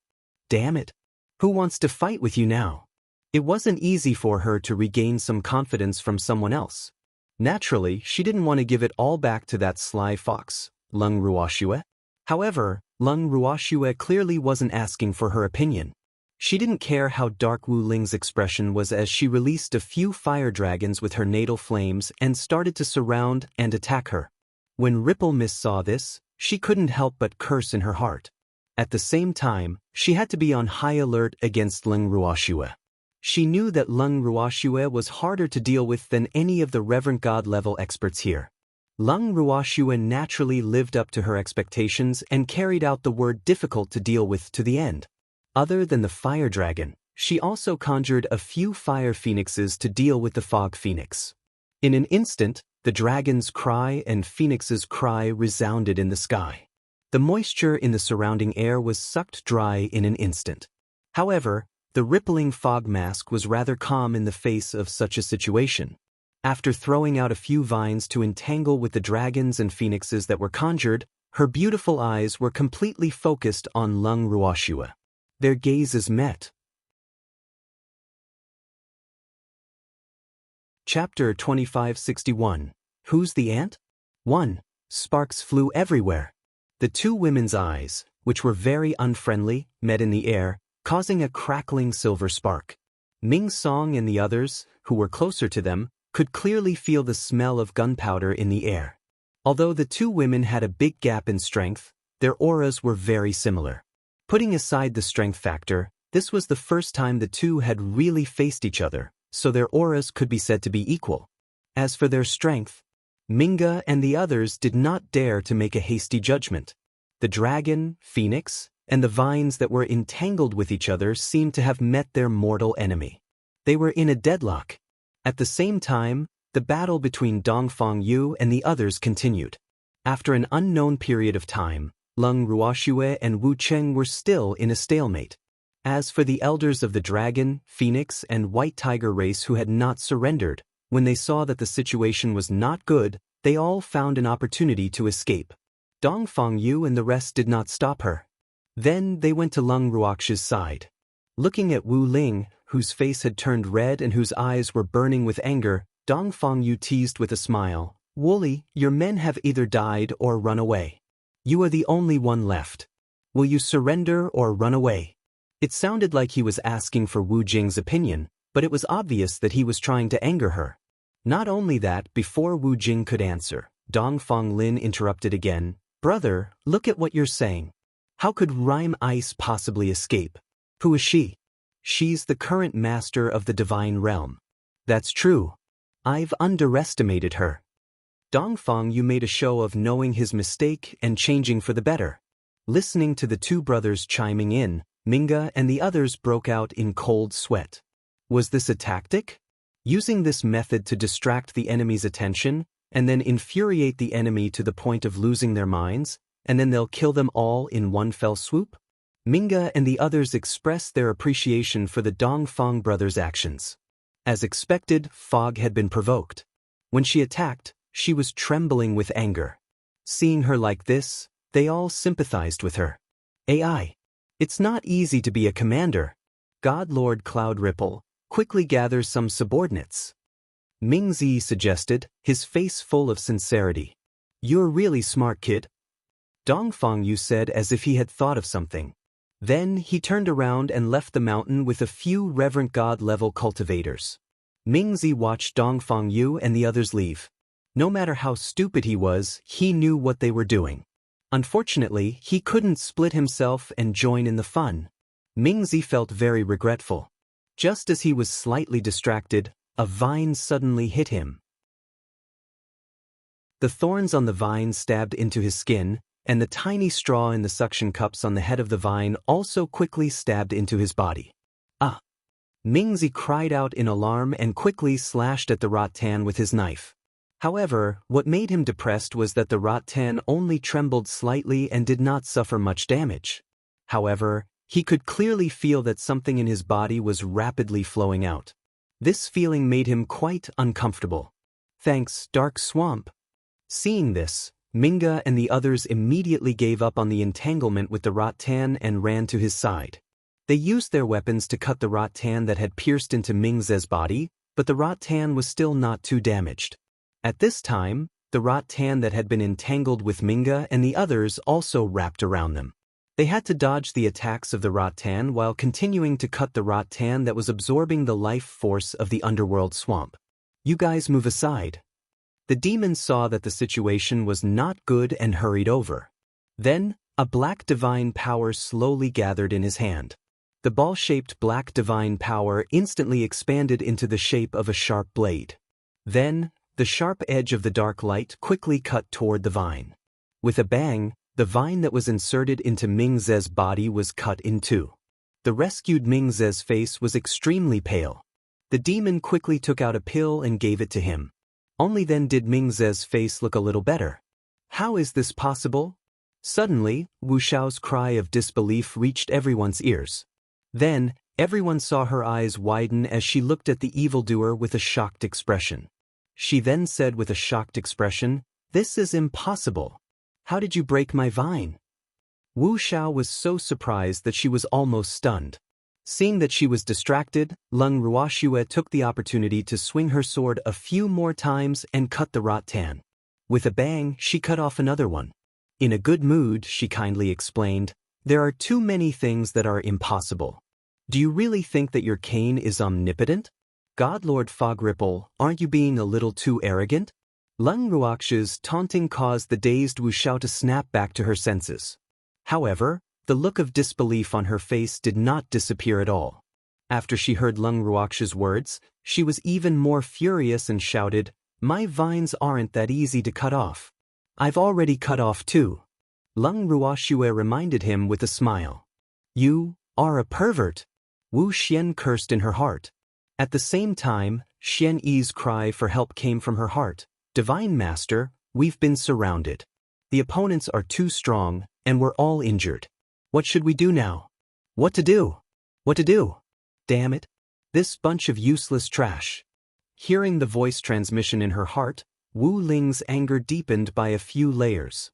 "Damn it. Who wants to fight with you now?" It wasn't easy for her to regain some confidence from someone else. Naturally, she didn't want to give it all back to that sly fox, Lung Ruoxue. However, Lung Ruoxue clearly wasn't asking for her opinion. She didn't care how dark Wu Ling's expression was as she released a few fire dragons with her natal flames and started to surround and attack her. When Ripple Miss saw this, she couldn't help but curse in her heart. At the same time, she had to be on high alert against Lung Ruoxue. She knew that Lung Ruoxue was harder to deal with than any of the Reverend God level experts here. Lung Ruoxue naturally lived up to her expectations and carried out the word difficult to deal with to the end. Other than the fire dragon, she also conjured a few fire phoenixes to deal with the fog phoenix. In an instant, the dragon's cry and phoenix's cry resounded in the sky. The moisture in the surrounding air was sucked dry in an instant. However, the rippling fog mask was rather calm in the face of such a situation. After throwing out a few vines to entangle with the dragons and phoenixes that were conjured, her beautiful eyes were completely focused on Lung Ruoxue. Their gazes met. Chapter 2561. Who's the ant? 1. Sparks flew everywhere. The two women's eyes, which were very unfriendly, met in the air, causing a crackling silver spark. Ming Song and the others, who were closer to them, could clearly feel the smell of gunpowder in the air. Although the two women had a big gap in strength, their auras were very similar. Putting aside the strength factor, this was the first time the two had really faced each other, so their auras could be said to be equal. As for their strength, Minga and the others did not dare to make a hasty judgment. The dragon, phoenix, and the vines that were entangled with each other seemed to have met their mortal enemy. They were in a deadlock. At the same time, the battle between Dongfang Yu and the others continued. After an unknown period of time, Lung Ruoxue and Wu Cheng were still in a stalemate. As for the elders of the dragon, phoenix, and white tiger race who had not surrendered, when they saw that the situation was not good, they all found an opportunity to escape. Dongfang Yu and the rest did not stop her. Then they went to Lung Ruoxue's side. Looking at Wu Ling, whose face had turned red and whose eyes were burning with anger, Dongfang Yu teased with a smile, "Wooly, your men have either died or run away. You are the only one left. Will you surrender or run away?" It sounded like he was asking for Wu Jing's opinion, but it was obvious that he was trying to anger her. Not only that, before Wu Jing could answer, Dongfang Lin interrupted again, "Brother, look at what you're saying. How could Rime Ice possibly escape? Who is she?" "She's the current master of the divine realm." "That's true. I've underestimated her." Dongfang Yu made a show of knowing his mistake and changing for the better. Listening to the two brothers chiming in, Minga and the others broke out in cold sweat. Was this a tactic? Using this method to distract the enemy's attention, and then infuriate the enemy to the point of losing their minds, and then they'll kill them all in one fell swoop? Minga and the others expressed their appreciation for the Dongfang brothers' actions. As expected, Fog had been provoked. When she attacked, she was trembling with anger. Seeing her like this, they all sympathized with her. AI. It's not easy to be a commander. God Lord Cloud Ripple quickly gathers some subordinates. Ming Zi suggested, his face full of sincerity. "You're really smart, kid." Dongfang Yu said as if he had thought of something. Then he turned around and left the mountain with a few Reverend God-level cultivators. Ming Zi watched Dongfang Yu and the others leave. No matter how stupid he was, he knew what they were doing. Unfortunately, he couldn't split himself and join in the fun. Ming Zi felt very regretful. Just as he was slightly distracted, a vine suddenly hit him. The thorns on the vine stabbed into his skin, and the tiny straw in the suction cups on the head of the vine also quickly stabbed into his body. "Ah!" Ming Zi cried out in alarm and quickly slashed at the rattan with his knife. However, what made him depressed was that the rattan only trembled slightly and did not suffer much damage. However, he could clearly feel that something in his body was rapidly flowing out. This feeling made him quite uncomfortable. Thanks, Dark Swamp. Seeing this, Minga and the others immediately gave up on the entanglement with the rattan and ran to his side. They used their weapons to cut the rattan that had pierced into Mingze's body, but the rattan was still not too damaged. At this time, the rattan that had been entangled with Minga and the others also wrapped around them. They had to dodge the attacks of the rattan while continuing to cut the rattan that was absorbing the life force of the underworld swamp. You guys move aside. The demon saw that the situation was not good and hurried over. Then, a black divine power slowly gathered in his hand. The ball-shaped black divine power instantly expanded into the shape of a sharp blade. Then, the sharp edge of the dark light quickly cut toward the vine. With a bang, the vine that was inserted into Mingze's body was cut in two. The rescued Mingze's face was extremely pale. The demon quickly took out a pill and gave it to him. Only then did Mingze's face look a little better. How is this possible? Suddenly, Wu Xiao's cry of disbelief reached everyone's ears. Then, everyone saw her eyes widen as she looked at the evildoer with a shocked expression. She then said with a shocked expression, "This is impossible. How did you break my vine?" Wu Xiao was so surprised that she was almost stunned. Seeing that she was distracted, Leng Ruoxue took the opportunity to swing her sword a few more times and cut the rattan. With a bang, she cut off another one. In a good mood, she kindly explained, "There are too many things that are impossible. Do you really think that your cane is omnipotent? God Lord Fogripple, aren't you being a little too arrogant?" Leng Ruoxue's taunting caused the dazed Wu Xiao to snap back to her senses. However, the look of disbelief on her face did not disappear at all. After she heard Leng Ruoxue's words, she was even more furious and shouted, "My vines aren't that easy to cut off. I've already cut off two." Leng Ruoxue reminded him with a smile. "You are a pervert." Wu Xian cursed in her heart. At the same time, Xian Yi's cry for help came from her heart. "Divine Master, we've been surrounded. The opponents are too strong, and we're all injured. What should we do now? What to do? What to do? Damn it. This bunch of useless trash." Hearing the voice transmission in her heart, Wu Ling's anger deepened by a few layers.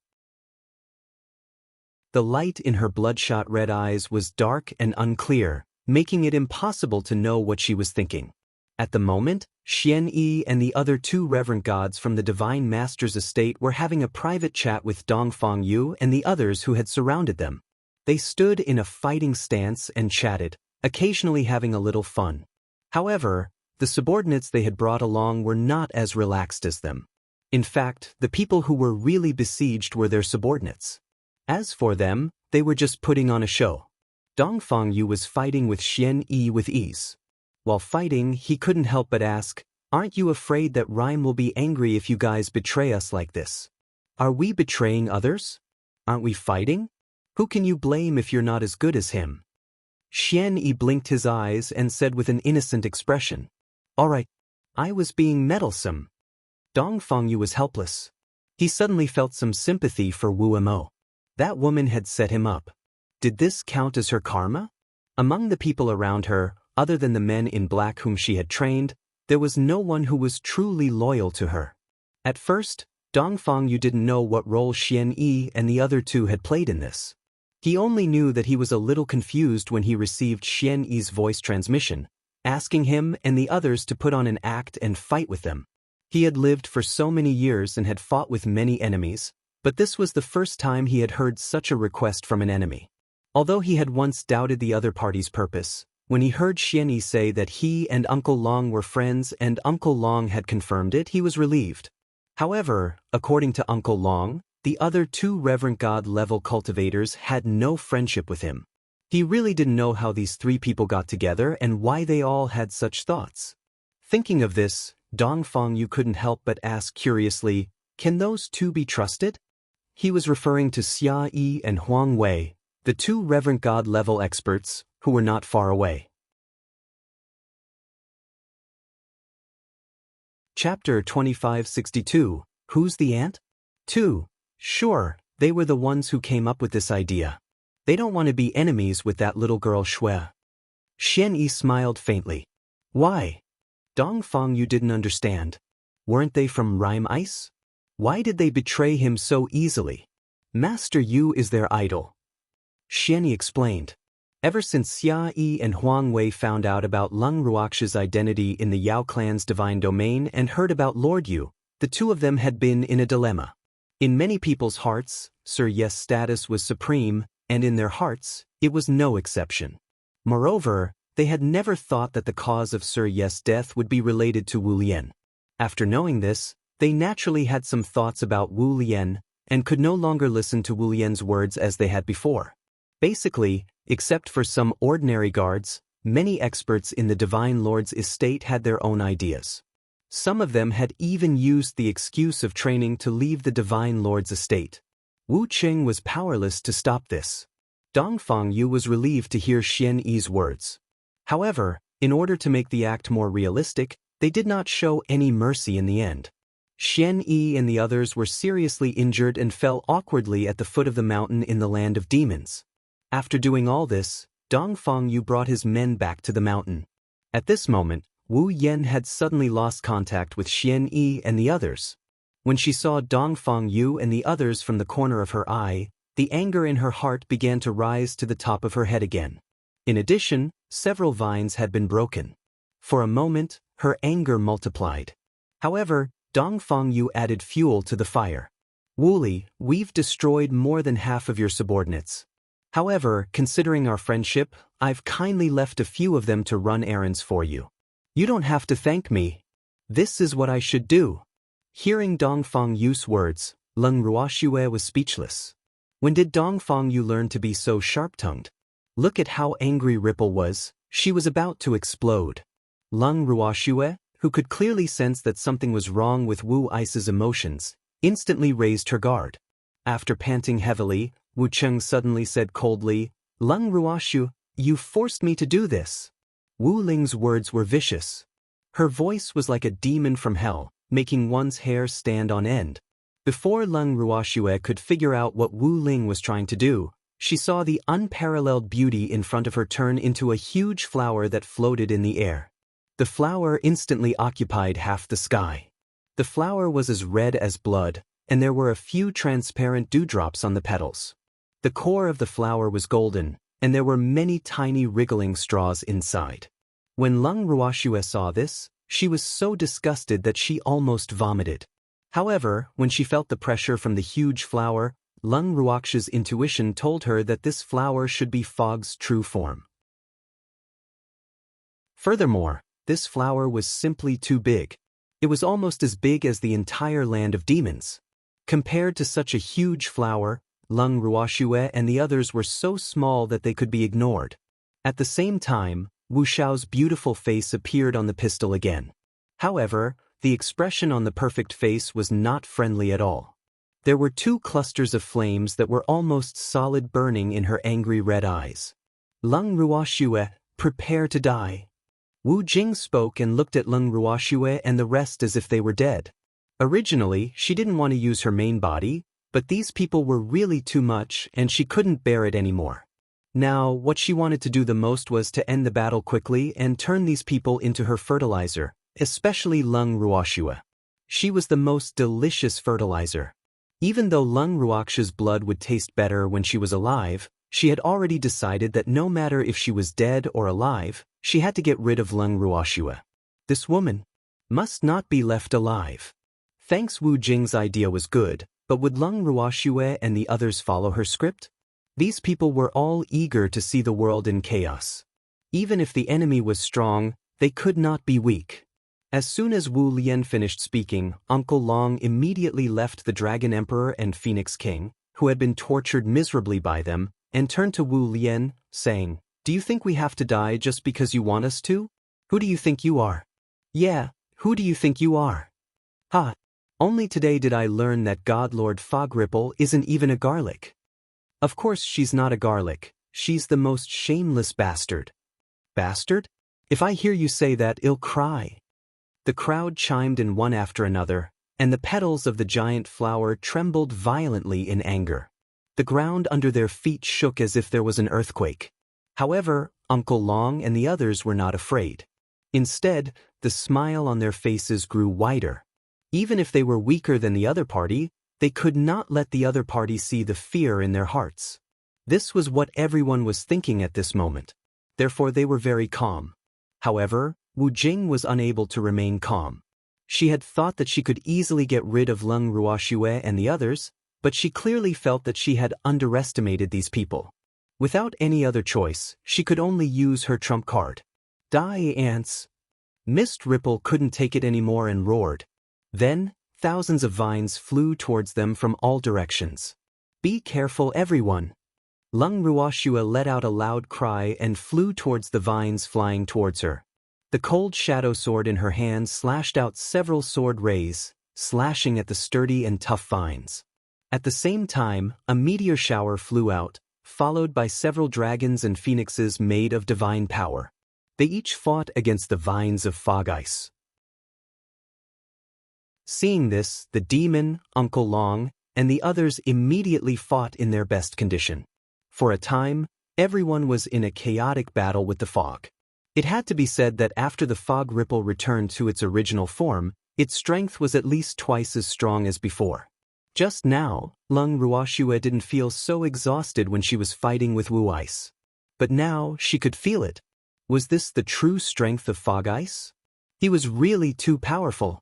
The light in her bloodshot red eyes was dark and unclear, making it impossible to know what she was thinking. At the moment, Xian Yi and the other two reverend gods from the Divine Master's estate were having a private chat with Dongfang Yu and the others who had surrounded them. They stood in a fighting stance and chatted, occasionally having a little fun. However, the subordinates they had brought along were not as relaxed as them. In fact, the people who were really besieged were their subordinates. As for them, they were just putting on a show. Dongfang Yu was fighting with Xian Yi with ease. While fighting, he couldn't help but ask, "Aren't you afraid that Rhyme will be angry if you guys betray us like this? Are we betraying others? Aren't we fighting? Who can you blame if you're not as good as him?" Xian Yi blinked his eyes and said with an innocent expression, "All right, I was being meddlesome." Dongfang Yu was helpless. He suddenly felt some sympathy for Wu Mo. That woman had set him up. Did this count as her karma? Among the people around her, other than the men in black whom she had trained, there was no one who was truly loyal to her. At first, Dongfang Yu didn't know what role Xian Yi and the other two had played in this. He only knew that he was a little confused when he received Xian Yi's voice transmission, asking him and the others to put on an act and fight with them. He had lived for so many years and had fought with many enemies, but this was the first time he had heard such a request from an enemy. Although he had once doubted the other party's purpose, when he heard Xian Yi say that he and Uncle Long were friends and Uncle Long had confirmed it, he was relieved. However, according to Uncle Long, the other two Reverend God-level cultivators had no friendship with him. He really didn't know how these three people got together and why they all had such thoughts. Thinking of this, Dongfang Yu couldn't help but ask curiously, "Can those two be trusted?" He was referring to Xia Yi and Huang Wei, the two Reverend God-level experts, who were not far away. Chapter 2562, Who's the Ant? 2. Sure, they were the ones who came up with this idea. They don't want to be enemies with that little girl Shui. Xian Yi smiled faintly. Why? Dong Fangyu didn't understand. Weren't they from Rime Ice? Why did they betray him so easily? Master Yu is their idol. Xianyi explained. Ever since Xia Yi and Huang Wei found out about Leng Ruox's identity in the Yao clan's divine domain and heard about Lord Yu, the two of them had been in a dilemma. In many people's hearts, Sir Ye's status was supreme, and in their hearts, it was no exception. Moreover, they had never thought that the cause of Sir Ye's death would be related to Wu Lian. After knowing this, they naturally had some thoughts about Wu Lian, and could no longer listen to Wu Lian's words as they had before. Basically, except for some ordinary guards, many experts in the Divine Lord's estate had their own ideas. Some of them had even used the excuse of training to leave the Divine Lord's estate. Wu Qing was powerless to stop this. Dong Fangyu was relieved to hear Xian Yi's words. However, in order to make the act more realistic, they did not show any mercy in the end. Xian Yi and the others were seriously injured and fell awkwardly at the foot of the mountain in the land of demons. After doing all this, Dong Fangyu brought his men back to the mountain. At this moment, Wu Yan had suddenly lost contact with Xian Yi and the others. When she saw Dong Fangyu and the others from the corner of her eye, the anger in her heart began to rise to the top of her head again. In addition, several vines had been broken. For a moment, her anger multiplied. However, Dong Fangyu added fuel to the fire. Wu Li, we've destroyed more than half of your subordinates. However, considering our friendship, I've kindly left a few of them to run errands for you. You don't have to thank me. This is what I should do. Hearing Dong Fangyu's words, Leng Ruoxue was speechless. When did Dong Fangyu learn to be so sharp-tongued? Look at how angry Ripple was. She was about to explode. Leng Ruoxue, who could clearly sense that something was wrong with Wu Ice's emotions, instantly raised her guard. After panting heavily, Wu Cheng suddenly said coldly, Leng Ruoxu, you forced me to do this. Wu Ling's words were vicious. Her voice was like a demon from hell, making one's hair stand on end. Before Leng Ruoxue could figure out what Wu Ling was trying to do, she saw the unparalleled beauty in front of her turn into a huge flower that floated in the air. The flower instantly occupied half the sky. The flower was as red as blood, and there were a few transparent dewdrops on the petals. The core of the flower was golden, and there were many tiny wriggling straws inside. When Leng Ruoxue saw this, she was so disgusted that she almost vomited. However, when she felt the pressure from the huge flower, Leng Ruoxue's intuition told her that this flower should be Fog's true form. Furthermore, this flower was simply too big. It was almost as big as the entire land of demons. Compared to such a huge flower, Leng Ruoxue and the others were so small that they could be ignored. At the same time, Wu Xiao's beautiful face appeared on the pistol again. However, the expression on the perfect face was not friendly at all. There were two clusters of flames that were almost solid burning in her angry red eyes. Leng Ruoxue, prepare to die. Wu Jing spoke and looked at Leng Ruoxue and the rest as if they were dead. Originally, she didn't want to use her main body, but these people were really too much and she couldn't bear it anymore. Now, what she wanted to do the most was to end the battle quickly and turn these people into her fertilizer, especially Leng Ruoxue. She was the most delicious fertilizer. Even though Leng Ruoxue's blood would taste better when she was alive, she had already decided that no matter if she was dead or alive, she had to get rid of Leng Ruoxue. This woman must not be left alive. Thanks Wu Jing's idea was good, but would Leng Ruoxue and the others follow her script? These people were all eager to see the world in chaos. Even if the enemy was strong, they could not be weak. As soon as Wu Lian finished speaking, Uncle Long immediately left the Dragon Emperor and Phoenix King, who had been tortured miserably by them, and turned to Wu Lian, saying, Do you think we have to die just because you want us to? Who do you think you are? Yeah, who do you think you are? Ha! Only today did I learn that God Lord Fogripple isn't even a garlic. Of course she's not a garlic, she's the most shameless bastard. Bastard? If I hear you say that, I'll cry. The crowd chimed in one after another, and the petals of the giant flower trembled violently in anger. The ground under their feet shook as if there was an earthquake. However, Uncle Long and the others were not afraid. Instead, the smile on their faces grew wider. Even if they were weaker than the other party, they could not let the other party see the fear in their hearts. This was what everyone was thinking at this moment. Therefore they were very calm. However, Wu Jing was unable to remain calm. She had thought that she could easily get rid of Leng Ruoxue and the others, but she clearly felt that she had underestimated these people. Without any other choice, she could only use her trump card. Die ants! Mist Ripple couldn't take it anymore and roared. Then, thousands of vines flew towards them from all directions. Be careful, everyone! Leng Ruoxue let out a loud cry and flew towards the vines flying towards her. The cold shadow sword in her hand slashed out several sword rays, slashing at the sturdy and tough vines. At the same time, a meteor shower flew out, followed by several dragons and phoenixes made of divine power. They each fought against the vines of fog ice. Seeing this, the demon, Uncle Long, and the others immediately fought in their best condition. For a time, everyone was in a chaotic battle with the fog. It had to be said that after the fog ripple returned to its original form, its strength was at least twice as strong as before. Just now, Leng Ruoxue didn't feel so exhausted when she was fighting with Wu Ice. But now she could feel it. Was this the true strength of fog ice? He was really too powerful.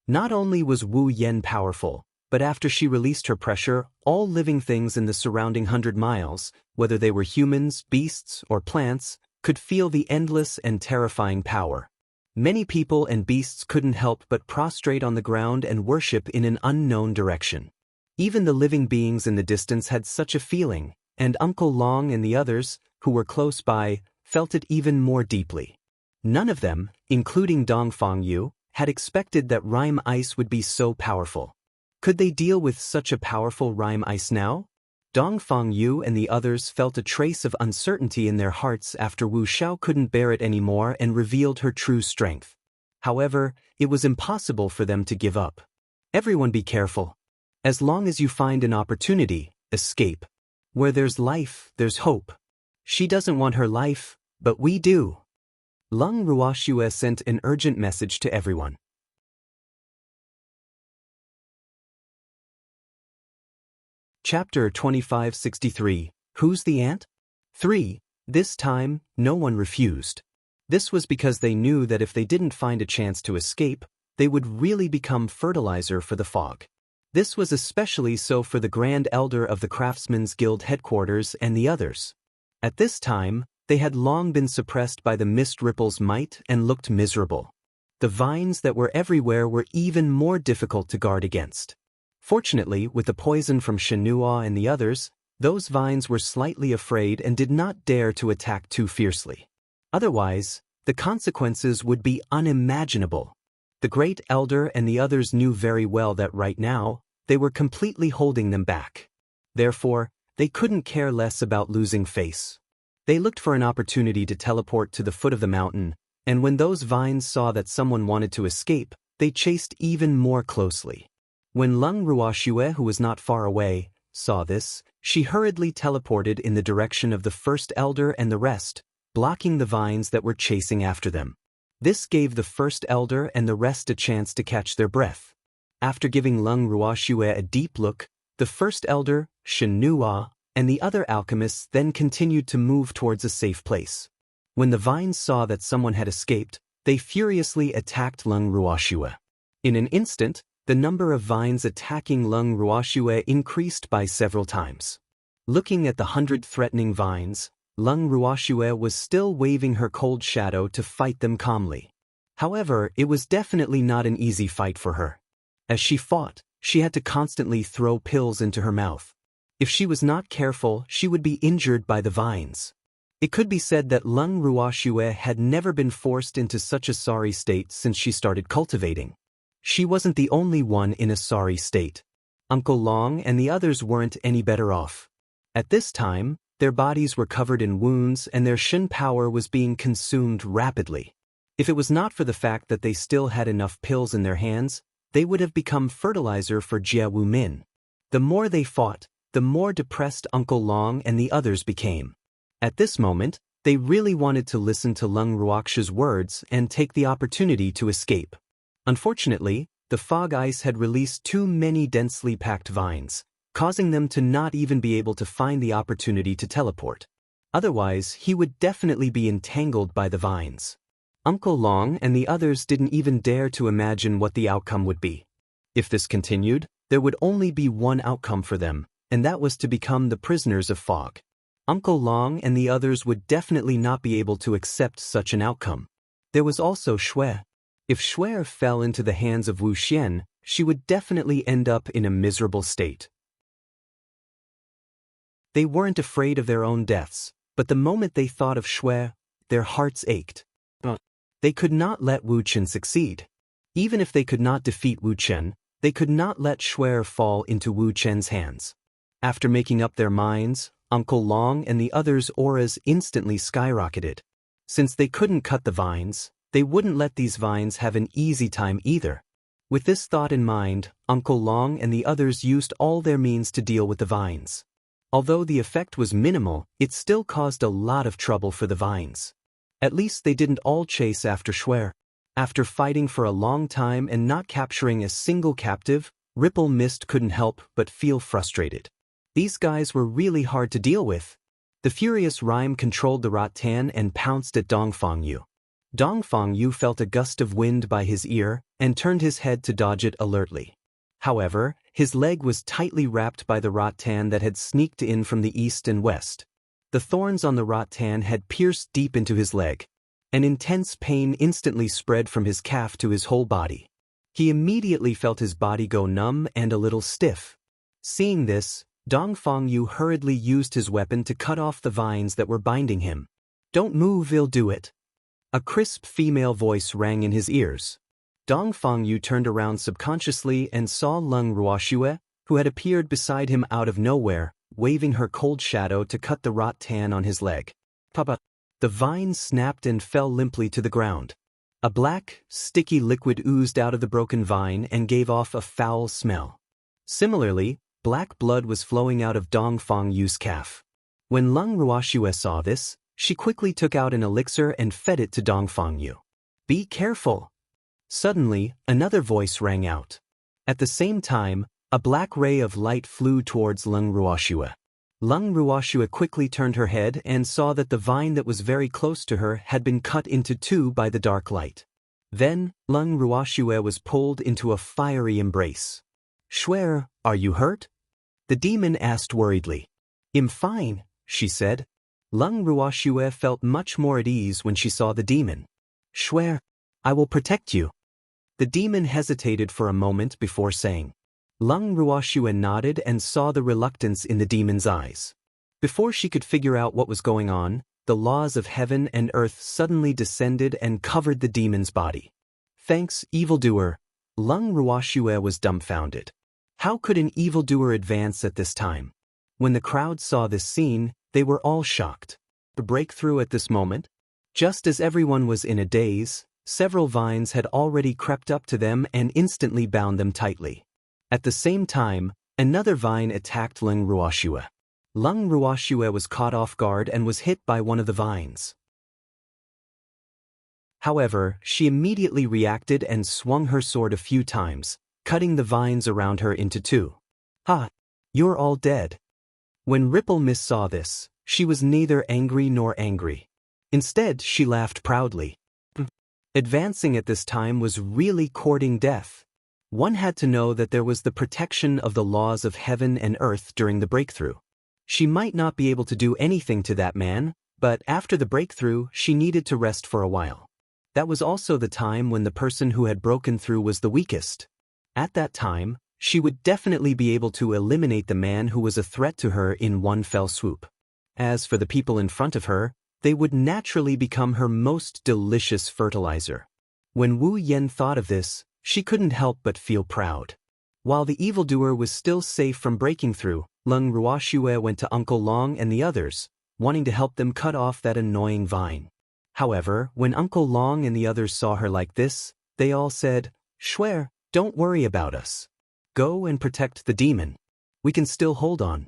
Not only was Wu Yen powerful, but after she released her pressure, all living things in the surrounding 100 miles, whether they were humans, beasts, or plants, could feel the endless and terrifying power. Many people and beasts couldn't help but prostrate on the ground and worship in an unknown direction. Even the living beings in the distance had such a feeling, and Uncle Long and the others, who were close by, felt it even more deeply. None of them, including Dongfang Yu, had expected that Rime Ice would be so powerful. Could they deal with such a powerful Rime Ice now? Dongfang Yu and the others felt a trace of uncertainty in their hearts after Wu Xiao couldn't bear it anymore and revealed her true strength. However, it was impossible for them to give up. Everyone be careful. As long as you find an opportunity, escape. Where there's life, there's hope. She doesn't want her life, but we do. Leng Ruoxue sent an urgent message to everyone. Chapter 2563. Who's the ant? 3. This time, no one refused. This was because they knew that if they didn't find a chance to escape, they would really become fertilizer for the fog. This was especially so for the Grand Elder of the Craftsmen's Guild headquarters and the others. At this time, they had long been suppressed by the mist ripple's might and looked miserable. The vines that were everywhere were even more difficult to guard against. Fortunately, with the poison from Shenhua and the others, those vines were slightly afraid and did not dare to attack too fiercely. Otherwise, the consequences would be unimaginable. The Great Elder and the others knew very well that right now, they were completely holding them back. Therefore, they couldn't care less about losing face. They looked for an opportunity to teleport to the foot of the mountain, and when those vines saw that someone wanted to escape, they chased even more closely. When Leng Ruoxue, who was not far away, saw this, she hurriedly teleported in the direction of the First Elder and the rest, blocking the vines that were chasing after them. This gave the First Elder and the rest a chance to catch their breath. After giving Leng Ruoxue a deep look, the First Elder, Shenhua, and the other alchemists then continued to move towards a safe place. When the vines saw that someone had escaped, they furiously attacked Leng Ruoxue. In an instant, the number of vines attacking Leng Ruoxue increased by several times. Looking at the 100 threatening vines, Leng Ruoxue was still waving her cold shadow to fight them calmly. However, it was definitely not an easy fight for her. As she fought, she had to constantly throw pills into her mouth. If she was not careful, she would be injured by the vines. It could be said that Leng Ruoxue had never been forced into such a sorry state since she started cultivating. She wasn't the only one in a sorry state. Uncle Long and the others weren't any better off. At this time, their bodies were covered in wounds and their Shen power was being consumed rapidly. If it was not for the fact that they still had enough pills in their hands, they would have become fertilizer for Jia Wumin. The more they fought, the more depressed Uncle Long and the others became. At this moment, They really wanted to listen to Lung Ruoxia's words and take the opportunity to escape. Unfortunately, the fog ice had released too many densely packed vines, causing them to not even be able to find the opportunity to teleport. Otherwise, he would definitely be entangled by the vines. Uncle Long and the others didn't even dare to imagine what the outcome would be. If this continued, there would only be one outcome for them, and that was to become the prisoners of fog. Uncle Long and the others would definitely not be able to accept such an outcome. There was also Shui. If Shui fell into the hands of Wu Xian, she would definitely end up in a miserable state. They weren't afraid of their own deaths, but the moment they thought of Shui, their hearts ached. They could not let Wu Chen succeed. Even if they could not defeat Wu Chen, they could not let Shui fall into Wu Chen's hands. After making up their minds, Uncle Long and the others' auras instantly skyrocketed. Since they couldn't cut the vines, they wouldn't let these vines have an easy time either. With this thought in mind, Uncle Long and the others used all their means to deal with the vines. Although the effect was minimal, it still caused a lot of trouble for the vines. At least they didn't all chase after Shui. After fighting for a long time and not capturing a single captive, Ripple Mist couldn't help but feel frustrated. These guys were really hard to deal with. The furious Rhyme controlled the rattan and pounced at Dongfang Yu. Dongfang Yu felt a gust of wind by his ear and turned his head to dodge it alertly. However, his leg was tightly wrapped by the rattan that had sneaked in from the east and west. The thorns on the rattan had pierced deep into his leg. An intense pain instantly spread from his calf to his whole body. He immediately felt his body go numb and a little stiff. Seeing this, Dongfang Yu hurriedly used his weapon to cut off the vines that were binding him. "Don't move, I'll do it." A crisp female voice rang in his ears. Dongfang Yu turned around subconsciously and saw Lung Ruoxia, who had appeared beside him out of nowhere, waving her cold shadow to cut the rattan on his leg. Papa! The vines snapped and fell limply to the ground. A black, sticky liquid oozed out of the broken vine and gave off a foul smell. Similarly, black blood was flowing out of Dongfang Yu's calf. When Lung Ruoxia saw this, she quickly took out an elixir and fed it to Dongfang Yu. "Be careful!" Suddenly, another voice rang out. At the same time, a black ray of light flew towards Lung Ruoxia. Lung Ruoxia quickly turned her head and saw that the vine that was very close to her had been cut into two by the dark light. Then, Lung Ruoxia was pulled into a fiery embrace. "Shui, are you hurt?" The demon asked worriedly. "I'm fine," she said. Lung Ruoxia felt much more at ease when she saw the demon. "Shui, I will protect you." The demon hesitated for a moment before saying. Lung Ruoxia nodded and saw the reluctance in the demon's eyes. Before she could figure out what was going on, the laws of heaven and earth suddenly descended and covered the demon's body. "Thanks, evildoer." Lung Ruoxia was dumbfounded. How could an evildoer advance at this time? When the crowd saw this scene, they were all shocked. The breakthrough at this moment? Just as everyone was in a daze, several vines had already crept up to them and instantly bound them tightly. At the same time, another vine attacked Lung Ruoxia. Lung Ruoxia was caught off guard and was hit by one of the vines. However, she immediately reacted and swung her sword a few times, cutting the vines around her into two. "Ha! You're all dead." When Ripple Mist saw this, she was neither angry nor angry. Instead, she laughed proudly. Advancing at this time was really courting death. One had to know that there was the protection of the laws of heaven and earth during the breakthrough. She might not be able to do anything to that man, but after the breakthrough, she needed to rest for a while. That was also the time when the person who had broken through was the weakest. At that time, she would definitely be able to eliminate the man who was a threat to her in one fell swoop. As for the people in front of her, they would naturally become her most delicious fertilizer. When Wu Yen thought of this, she couldn't help but feel proud. While the evildoer was still safe from breaking through, Lung Ruoxia went to Uncle Long and the others, wanting to help them cut off that annoying vine. However, when Uncle Long and the others saw her like this, they all said, "Shui, don't worry about us. Go and protect the demon. We can still hold on."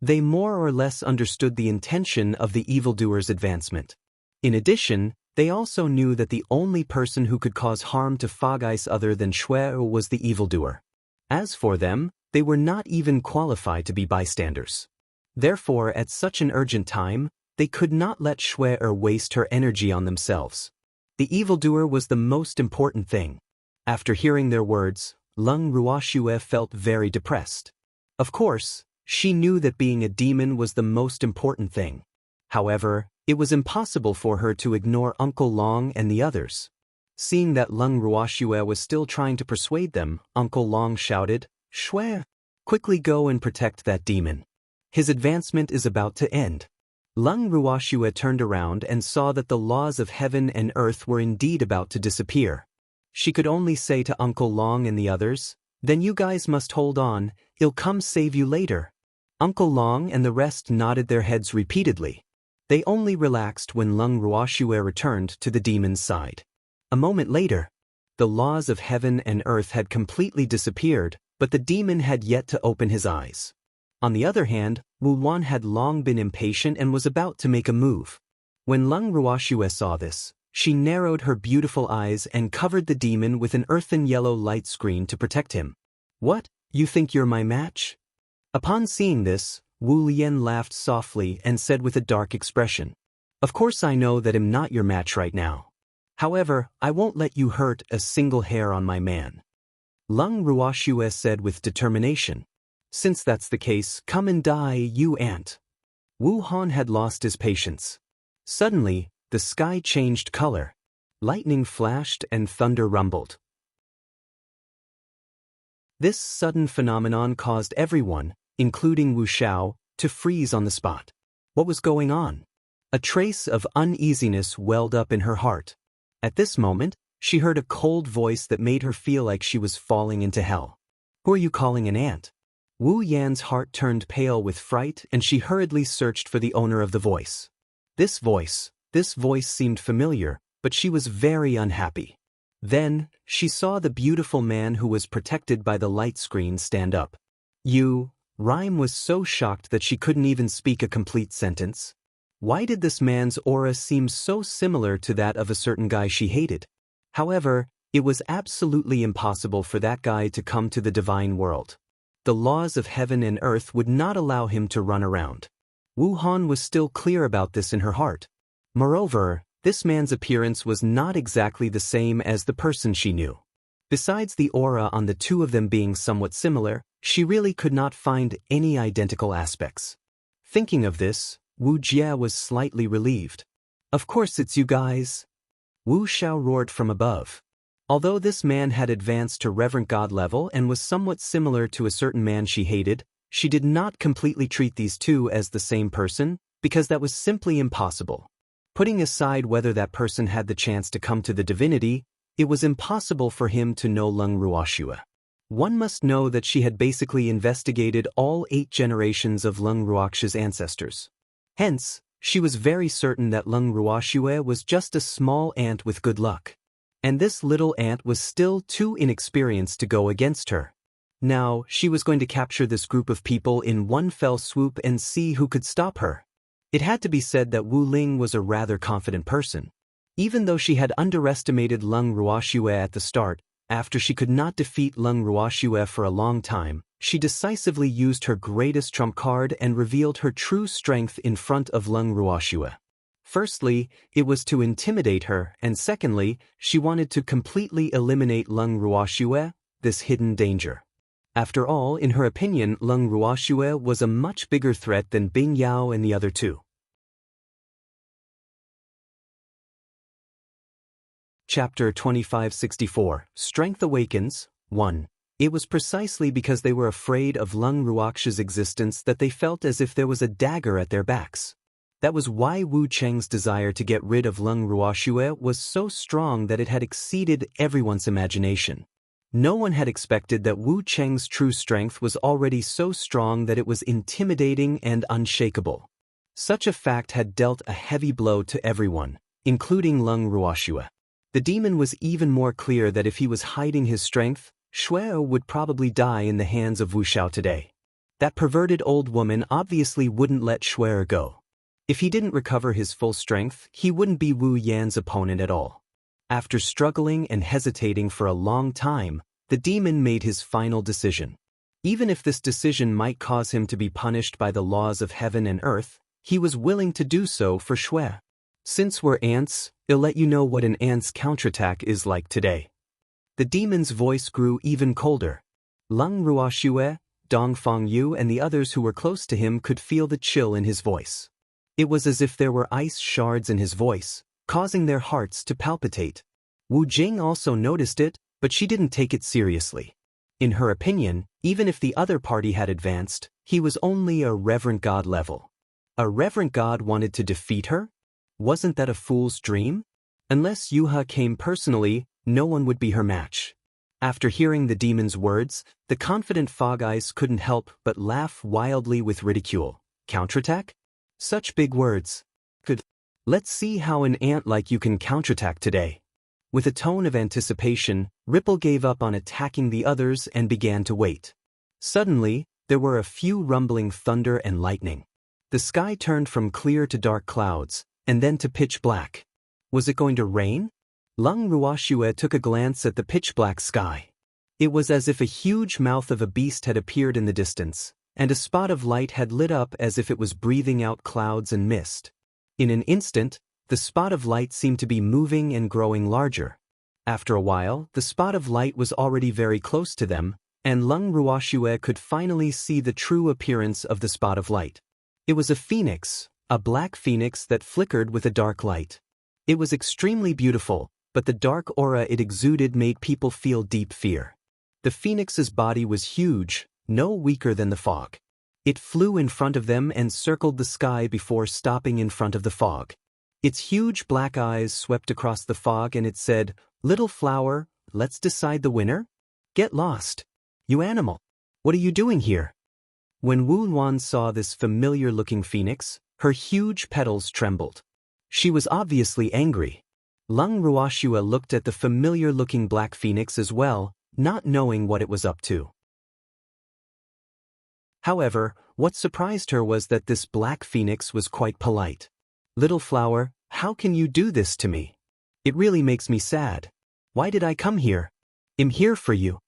They more or less understood the intention of the evildoer's advancement. In addition, they also knew that the only person who could cause harm to Fog Ice other than Shuo was the evildoer. As for them, they were not even qualified to be bystanders. Therefore, at such an urgent time, they could not let Shuo waste her energy on themselves. The evildoer was the most important thing. After hearing their words, Lung Ruoxue felt very depressed. Of course, she knew that being a demon was the most important thing. However, it was impossible for her to ignore Uncle Long and the others. Seeing that Lung Ruoxue was still trying to persuade them, Uncle Long shouted, "Shui, quickly go and protect that demon. His advancement is about to end." Lung Ruoxue turned around and saw that the laws of heaven and earth were indeed about to disappear. She could only say to Uncle Long and the others, "Then you guys must hold on, he'll come save you later." Uncle Long and the rest nodded their heads repeatedly. They only relaxed when Lung Ruoxue returned to the demon's side. A moment later, the laws of heaven and earth had completely disappeared, but the demon had yet to open his eyes. On the other hand, Wu Wan had long been impatient and was about to make a move. When Lung Ruoxue saw this, she narrowed her beautiful eyes and covered the demon with an earthen yellow light screen to protect him. "What, you think you're my match?" Upon seeing this, Wu Lian laughed softly and said with a dark expression, "Of course I know that I'm not your match right now. However, I won't let you hurt a single hair on my man." Lung Ruoxue said with determination, "Since that's the case, come and die, you ant." Wu Han had lost his patience. Suddenly, the sky changed color. Lightning flashed and thunder rumbled. This sudden phenomenon caused everyone, including Wu Xiao, to freeze on the spot. What was going on? A trace of uneasiness welled up in her heart. At this moment, she heard a cold voice that made her feel like she was falling into hell. "Who are you calling an ant?" Wu Yan's heart turned pale with fright and she hurriedly searched for the owner of the voice. This voice seemed familiar, but she was very unhappy. Then, she saw the beautiful man who was protected by the light screen stand up. Rhyme was so shocked that she couldn't even speak a complete sentence. Why did this man's aura seem so similar to that of a certain guy she hated? However, it was absolutely impossible for that guy to come to the divine world. The laws of heaven and earth would not allow him to run around. Wu Han was still clear about this in her heart. Moreover, this man's appearance was not exactly the same as the person she knew. Besides the aura on the two of them being somewhat similar, she really could not find any identical aspects. Thinking of this, Wu Jie was slightly relieved. "Of course it's you guys." Wu Xiao roared from above. Although this man had advanced to Reverend God level and was somewhat similar to a certain man she hated, she did not completely treat these two as the same person, because that was simply impossible. Putting aside whether that person had the chance to come to the divinity, it was impossible for him to know Lung Ruoxue. One must know that she had basically investigated all 8 generations of Lung Ruoxue's ancestors. Hence, she was very certain that Lung Ruoxue was just a small ant with good luck. And this little ant was still too inexperienced to go against her. Now, she was going to capture this group of people in one fell swoop and see who could stop her. It had to be said that Wu Ling was a rather confident person. Even though she had underestimated Lung Ruoxue at the start, after she could not defeat Lung Ruoxue for a long time, she decisively used her greatest trump card and revealed her true strength in front of Lung Ruoxue. Firstly, it was to intimidate her, and secondly, she wanted to completely eliminate Lung Ruoxue, this hidden danger. After all, in her opinion, Lung Ruoxue was a much bigger threat than Bing Yao and the other two. Chapter 2564, Strength Awakens, 1. It was precisely because they were afraid of Lung Ruoxue's existence that they felt as if there was a dagger at their backs. That was why Wu Cheng's desire to get rid of Lung Ruoxue was so strong that it had exceeded everyone's imagination. No one had expected that Wu Cheng's true strength was already so strong that it was intimidating and unshakable. Such a fact had dealt a heavy blow to everyone, including Lung Ruoxue. The demon was even more clear that if he was hiding his strength, Shuo would probably die in the hands of Wu Xiao today. That perverted old woman obviously wouldn't let Shuer go. If he didn't recover his full strength, he wouldn't be Wu Yan's opponent at all. After struggling and hesitating for a long time, the demon made his final decision. Even if this decision might cause him to be punished by the laws of heaven and earth, he was willing to do so for Shuer. Since we're ants, I'll let you know what an ant's counterattack is like today. The demon's voice grew even colder. Leng Ruoxue, Dong Fengyu and the others who were close to him could feel the chill in his voice. It was as if there were ice shards in his voice, causing their hearts to palpitate. Wu Jing also noticed it, but she didn't take it seriously. In her opinion, even if the other party had advanced, he was only a reverend god level. A reverend god wanted to defeat her? Wasn't that a fool's dream? Unless Yuha came personally, no one would be her match. After hearing the demon's words, the confident Fog Eyes couldn't help but laugh wildly with ridicule. Counterattack? Such big words. Let's see how an ant like you can counterattack today. With a tone of anticipation, Ripple gave up on attacking the others and began to wait. Suddenly, there were a few rumbling thunder and lightning. The sky turned from clear to dark clouds, and then to pitch black. Was it going to rain? Leng Ruoxue took a glance at the pitch-black sky. It was as if a huge mouth of a beast had appeared in the distance, and a spot of light had lit up as if it was breathing out clouds and mist. In an instant, the spot of light seemed to be moving and growing larger. After a while, the spot of light was already very close to them, and Leng Ruoxue could finally see the true appearance of the spot of light. It was a phoenix, a black phoenix that flickered with a dark light. It was extremely beautiful, but the dark aura it exuded made people feel deep fear. The phoenix's body was huge, no weaker than the fog. It flew in front of them and circled the sky before stopping in front of the fog. Its huge black eyes swept across the fog and it said, "Little flower, let's decide the winner? Get lost. You animal. What are you doing here?" When Wu Yuan saw this familiar-looking phoenix, her huge petals trembled. She was obviously angry. Leng Ruoxue looked at the familiar-looking black phoenix as well, not knowing what it was up to. However, what surprised her was that this black phoenix was quite polite. "Little flower, how can you do this to me? It really makes me sad. Why did I come here? I'm here for you,"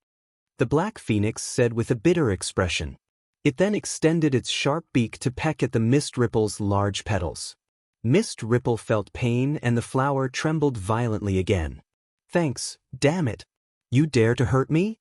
the black phoenix said with a bitter expression. It then extended its sharp beak to peck at the Mist Ripple's large petals. Mist Ripple felt pain and the flower trembled violently again. "Thanks, damn it. You dare to hurt me?"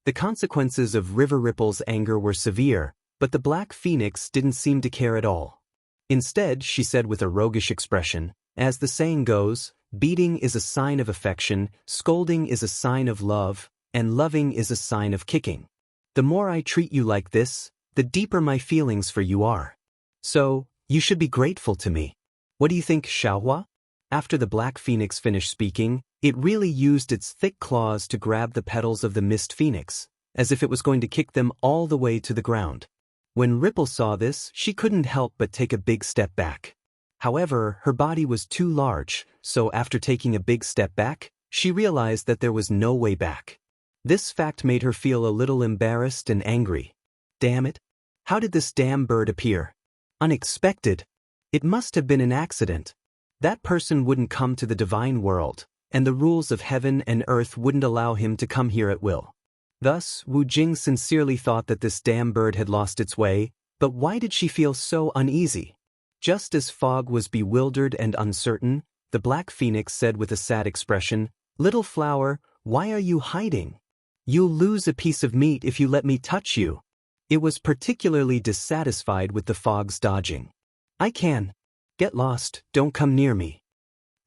The consequences of River Ripple's anger were severe, but the black phoenix didn't seem to care at all. Instead, she said with a roguish expression, "As the saying goes, beating is a sign of affection, scolding is a sign of love, and loving is a sign of kicking. The more I treat you like this, the deeper my feelings for you are. So, you should be grateful to me. What do you think, Xiaohua?" After the black phoenix finished speaking, it really used its thick claws to grab the petals of the mist phoenix, as if it was going to kick them all the way to the ground. When Ripple saw this, she couldn't help but take a big step back. However, her body was too large, so after taking a big step back, she realized that there was no way back. This fact made her feel a little embarrassed and angry. Damn it! How did this damn bird appear? Unexpected. It must have been an accident. That person wouldn't come to the divine world, and the rules of heaven and earth wouldn't allow him to come here at will. Thus, Wu Jing sincerely thought that this damn bird had lost its way, but why did she feel so uneasy? Just as Fog was bewildered and uncertain, the black phoenix said with a sad expression, "Little flower, why are you hiding? You'll lose a piece of meat if you let me touch you." It was particularly dissatisfied with the fog's dodging. "I can. Get lost, don't come near me."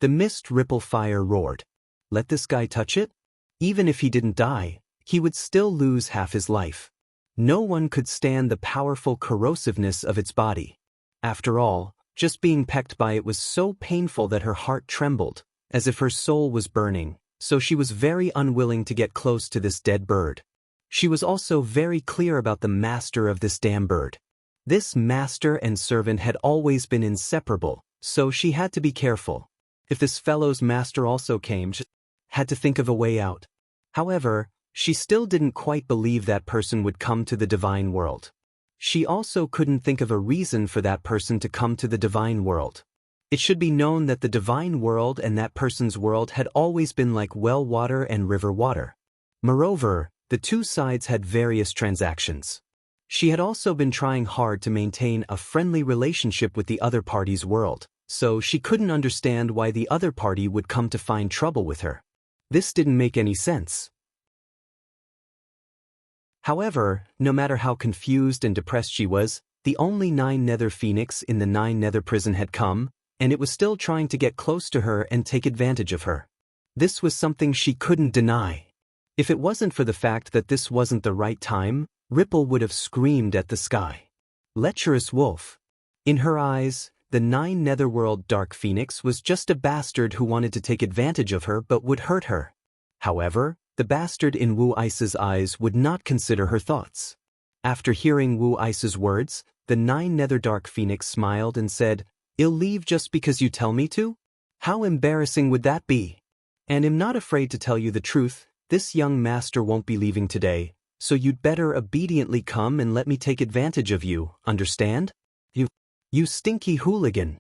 The Mist Ripple Fire roared. Let this guy touch it? Even if he didn't die, he would still lose half his life. No one could stand the powerful corrosiveness of its body. After all, just being pecked by it was so painful that her heart trembled, as if her soul was burning, so she was very unwilling to get close to this dead bird. She was also very clear about the master of this damn bird. This master and servant had always been inseparable, so she had to be careful. If this fellow's master also came, she had to think of a way out. However, she still didn't quite believe that person would come to the divine world. She also couldn't think of a reason for that person to come to the divine world. It should be known that the divine world and that person's world had always been like well water and river water. Moreover, the two sides had various transactions. She had also been trying hard to maintain a friendly relationship with the other party's world, so she couldn't understand why the other party would come to find trouble with her. This didn't make any sense. However, no matter how confused and depressed she was, the only 9 Nether Phoenix in the 9 Nether prison had come, and it was still trying to get close to her and take advantage of her. This was something she couldn't deny. If it wasn't for the fact that this wasn't the right time, Ripple would have screamed at the sky. Lecherous wolf. In her eyes, the 9 Netherworld Dark Phoenix was just a bastard who wanted to take advantage of her but would hurt her. However, the bastard in Wu Ice's eyes would not consider her thoughts. After hearing Wu Ice's words, the 9 Nether Dark Phoenix smiled and said, "I'll leave just because you tell me to? How embarrassing would that be? And I'm not afraid to tell you the truth, this young master won't be leaving today, so you'd better obediently come and let me take advantage of you, understand? You stinky hooligan."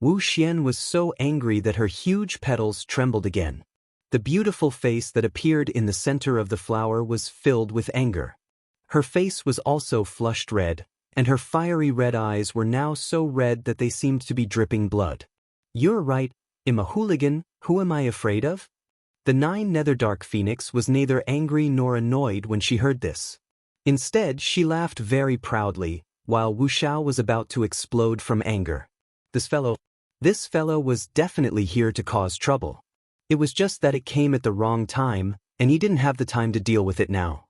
Wu Xian was so angry that her huge petals trembled again. The beautiful face that appeared in the center of the flower was filled with anger. Her face was also flushed red, and her fiery red eyes were now so red that they seemed to be dripping blood. "You're right, I'm a hooligan, who am I afraid of?" The 9 Nether Dark Phoenix was neither angry nor annoyed when she heard this. Instead, she laughed very proudly, while Wu Xiao was about to explode from anger. This fellow was definitely here to cause trouble. It was just that it came at the wrong time, and he didn't have the time to deal with it now.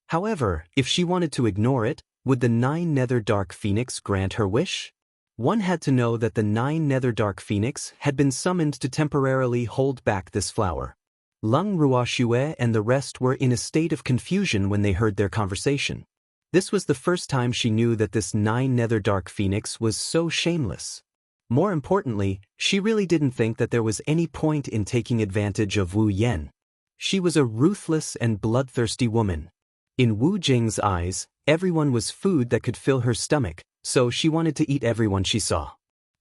However, if she wanted to ignore it, would the 9 Nether Dark Phoenix grant her wish? One had to know that the 9 Nether Dark Phoenix had been summoned to temporarily hold back this flower. Lung Ruoxue and the rest were in a state of confusion when they heard their conversation. This was the first time she knew that this 9 Nether Dark Phoenix was so shameless. More importantly, she really didn't think that there was any point in taking advantage of Wu Yen. She was a ruthless and bloodthirsty woman. In Wu Jing's eyes, everyone was food that could fill her stomach, so she wanted to eat everyone she saw.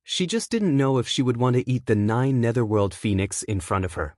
She just didn't know if she would want to eat the 9 Netherworld Phoenix in front of her.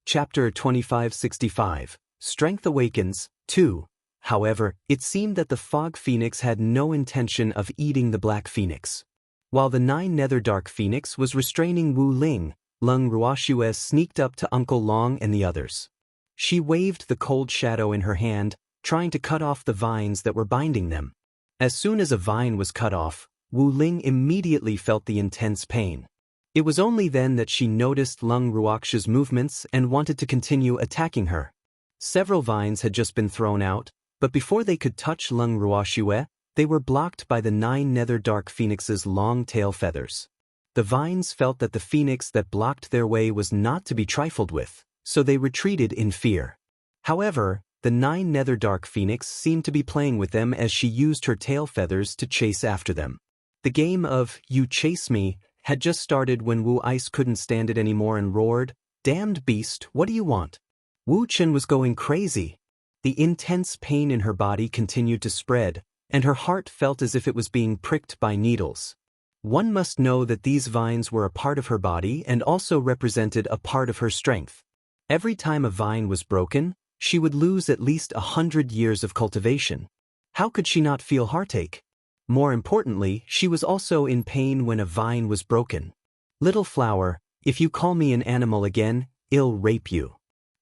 Chapter 2565, Strength Awakens, 2. However, it seemed that the Fog Phoenix had no intention of eating the Black Phoenix. While the 9 Nether Dark Phoenix was restraining Wu Ling, Lung Ruoxue sneaked up to Uncle Long and the others. She waved the cold shadow in her hand, trying to cut off the vines that were binding them. As soon as a vine was cut off, Wu Ling immediately felt the intense pain. It was only then that she noticed Lung Ruoxue's movements and wanted to continue attacking her. Several vines had just been thrown out, but before they could touch Lung Ruoxue, they were blocked by the 9 Nether Dark Phoenix's long tail feathers. The vines felt that the phoenix that blocked their way was not to be trifled with, so they retreated in fear. However, the 9 Nether Dark Phoenix seemed to be playing with them as she used her tail feathers to chase after them. The game of "You Chase Me" had just started when Wu Ice couldn't stand it anymore and roared, "Damned beast, what do you want?" Wu Chen was going crazy. The intense pain in her body continued to spread, and her heart felt as if it was being pricked by needles. One must know that these vines were a part of her body and also represented a part of her strength. Every time a vine was broken, she would lose at least 100 years of cultivation. How could she not feel heartache? More importantly, she was also in pain when a vine was broken. "Little flower, if you call me an animal again, I'll rape you."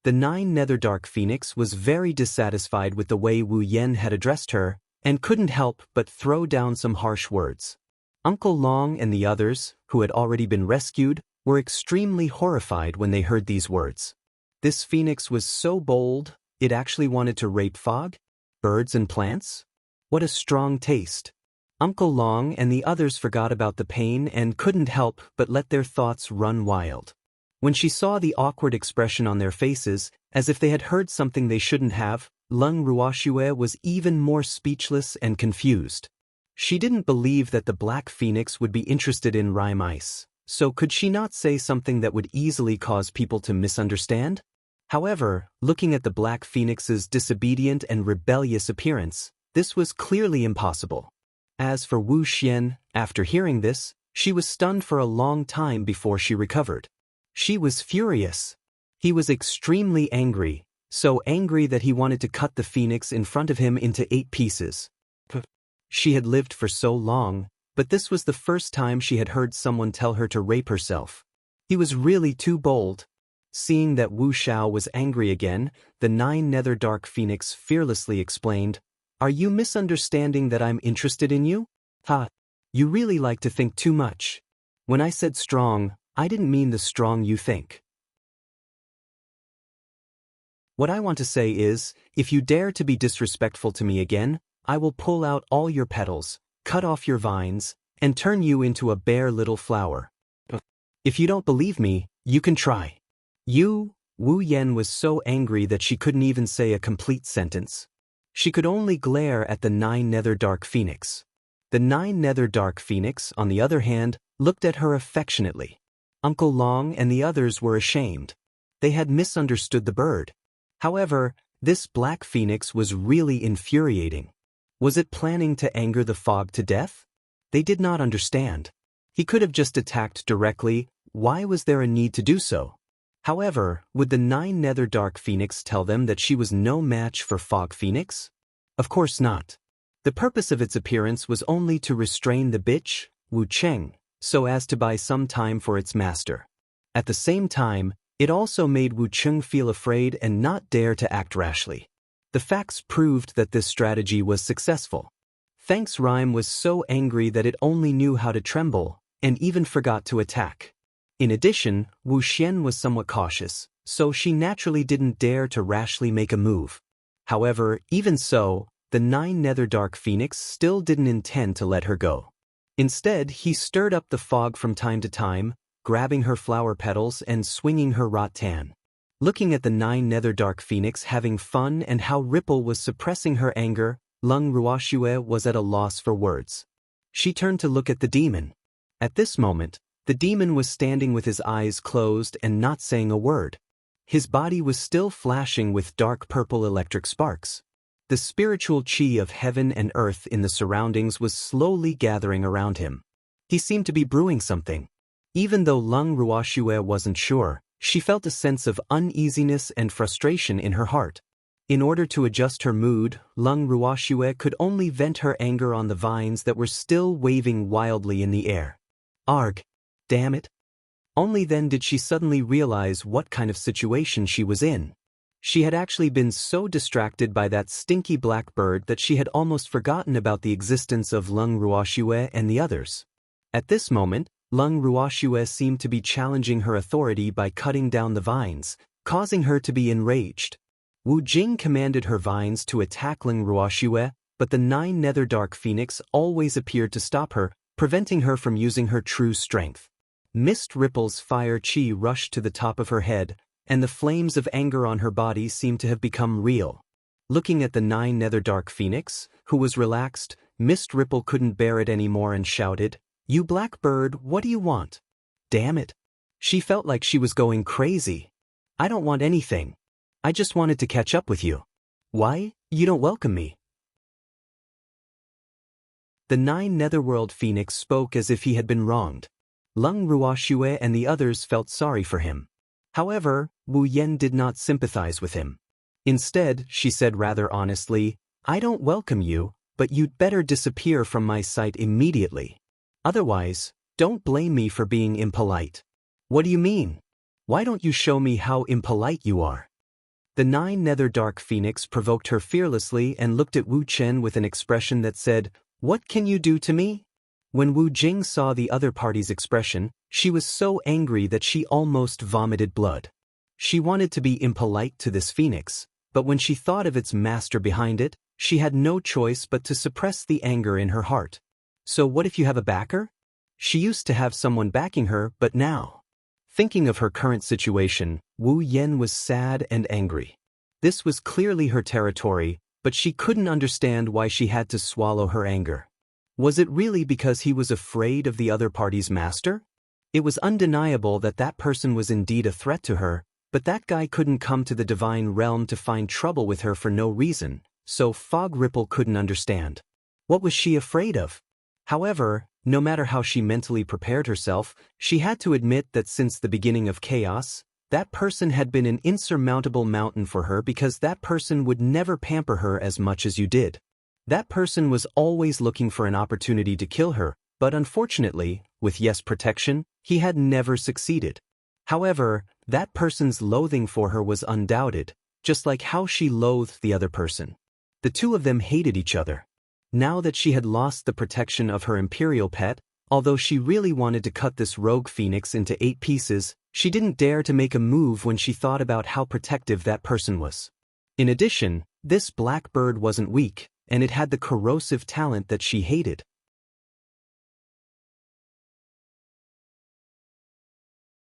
The 9 Nether Dark Phoenix was very dissatisfied with the way Wu Yen had addressed her, and couldn't help but throw down some harsh words. Uncle Long and the others, who had already been rescued, were extremely horrified when they heard these words. This phoenix was so bold, it actually wanted to rape fog, birds and plants? What a strong taste. Uncle Long and the others forgot about the pain and couldn't help but let their thoughts run wild. When she saw the awkward expression on their faces, as if they had heard something they shouldn't have, Lung Ruoxue was even more speechless and confused. She didn't believe that the Black Phoenix would be interested in Rime Ice, so could she not say something that would easily cause people to misunderstand? However, looking at the Black Phoenix's disobedient and rebellious appearance, this was clearly impossible. As for Wu Xian, after hearing this, she was stunned for a long time before she recovered. She was furious. He was extremely angry, so angry that he wanted to cut the phoenix in front of him into 8 pieces. She had lived for so long, but this was the first time she had heard someone tell her to rape herself. He was really too bold. Seeing that Wu Xiao was angry again, the 9 Nether Dark Phoenix fearlessly explained, "Are you misunderstanding that I'm interested in you? Ha! You really like to think too much. When I said strong, I didn't mean the strong you think. What I want to say is, if you dare to be disrespectful to me again, I will pull out all your petals, cut off your vines, and turn you into a bare little flower. If you don't believe me, you can try." Wu Yan was so angry that she couldn't even say a complete sentence. She could only glare at the 9 Nether Dark Phoenix. The 9 Nether Dark Phoenix, on the other hand, looked at her affectionately. Uncle Long and the others were ashamed. They had misunderstood the bird. However, this Black Phoenix was really infuriating. Was it planning to anger the fog to death? They did not understand. He could have just attacked directly. Why was there a need to do so? However, would the 9 Nether Dark Phoenix tell them that she was no match for Fog Phoenix? Of course not. The purpose of its appearance was only to restrain the bitch, Wu Cheng, so as to buy some time for its master. At the same time, it also made Wu Cheng feel afraid and not dare to act rashly. The facts proved that this strategy was successful. Thanks Rhyme was so angry that it only knew how to tremble, and even forgot to attack. In addition, Wu Xian was somewhat cautious, so she naturally didn't dare to rashly make a move. However, even so, the 9 Nether Dark Phoenix still didn't intend to let her go. Instead, he stirred up the fog from time to time, grabbing her flower petals and swinging her rattan. Looking at the 9 Nether Dark Phoenix having fun and how Ripple was suppressing her anger, Lung Ruoxue was at a loss for words. She turned to look at the demon. At this moment, the demon was standing with his eyes closed and not saying a word. His body was still flashing with dark purple electric sparks. The spiritual chi of heaven and earth in the surroundings was slowly gathering around him. He seemed to be brewing something. Even though Lung Ruoxue wasn't sure, she felt a sense of uneasiness and frustration in her heart. In order to adjust her mood, Lung Ruoxue could only vent her anger on the vines that were still waving wildly in the air. Arg! Damn it! Only then did she suddenly realize what kind of situation she was in. She had actually been so distracted by that stinky black bird that she had almost forgotten about the existence of Lung Ruoxue and the others. At this moment, Lung Ruoxue seemed to be challenging her authority by cutting down the vines, causing her to be enraged. Wu Jing commanded her vines to attack Lung Ruoxue, but the 9 Nether Dark Phoenix always appeared to stop her, preventing her from using her true strength. Mist Ripple's fire chi rushed to the top of her head, and the flames of anger on her body seemed to have become real. Looking at the 9 Nether Dark Phoenix, who was relaxed, Mist Ripple couldn't bear it anymore and shouted, "You black bird, what do you want?" Damn it! She felt like she was going crazy. "I don't want anything. I just wanted to catch up with you. Why? You don't welcome me." The 9 Netherworld Phoenix spoke as if he had been wronged. Lung Ruoxue and the others felt sorry for him. However, Wu Yan did not sympathize with him. Instead, she said rather honestly, "I don't welcome you, but you'd better disappear from my sight immediately. Otherwise, don't blame me for being impolite." "What do you mean? Why don't you show me how impolite you are?" The 9 Nether Dark Phoenix provoked her fearlessly and looked at Wu Chen with an expression that said, "What can you do to me?" When Wu Jing saw the other party's expression, she was so angry that she almost vomited blood. She wanted to be impolite to this phoenix, but when she thought of its master behind it, she had no choice but to suppress the anger in her heart. So what if you have a backer? She used to have someone backing her, but now. Thinking of her current situation, Wu Yan was sad and angry. This was clearly her territory, but she couldn't understand why she had to swallow her anger. Was it really because he was afraid of the other party's master? It was undeniable that that person was indeed a threat to her, But that guy couldn't come to the divine realm to find trouble with her for no reason, so Fog Ripple couldn't understand. What was she afraid of? However, no matter how she mentally prepared herself, she had to admit that since the beginning of chaos, that person had been an insurmountable mountain for her because that person would never pamper her as much as you did. That person was always looking for an opportunity to kill her, but unfortunately, with Yes protection, he had never succeeded. However, that person's loathing for her was undoubted, just like how she loathed the other person. The two of them hated each other. Now that she had lost the protection of her imperial pet, although she really wanted to cut this rogue phoenix into 8 pieces, she didn't dare to make a move when she thought about how protective that person was. In addition, this black bird wasn't weak, and it had the corrosive talent that she hated.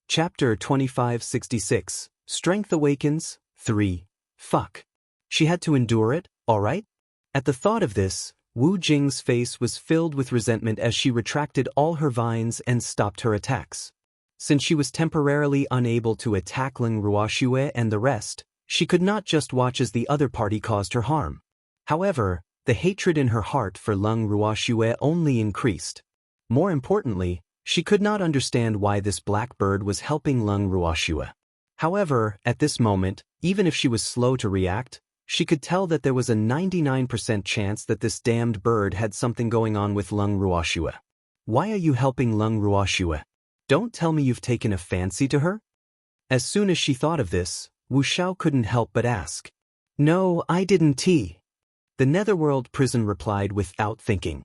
Chapter 2566, Strength Awakens, 3. Fuck. She had to endure it, alright? At the thought of this, Wu Jing's face was filled with resentment as she retracted all her vines and stopped her attacks. Since she was temporarily unable to attack Leng Ruoxue and the rest, she could not just watch as the other party caused her harm. However, the hatred in her heart for Leng Ruoxue only increased. More importantly, she could not understand why this black bird was helping Leng Ruoxue. However, at this moment, even if she was slow to react, she could tell that there was a 99% chance that this damned bird had something going on with Leng Ruoxue. Why are you helping Leng Ruoxue? Don't tell me you've taken a fancy to her? As soon as she thought of this, Wu Xiao couldn't help but ask. No, I didn't. The Netherworld prison replied without thinking.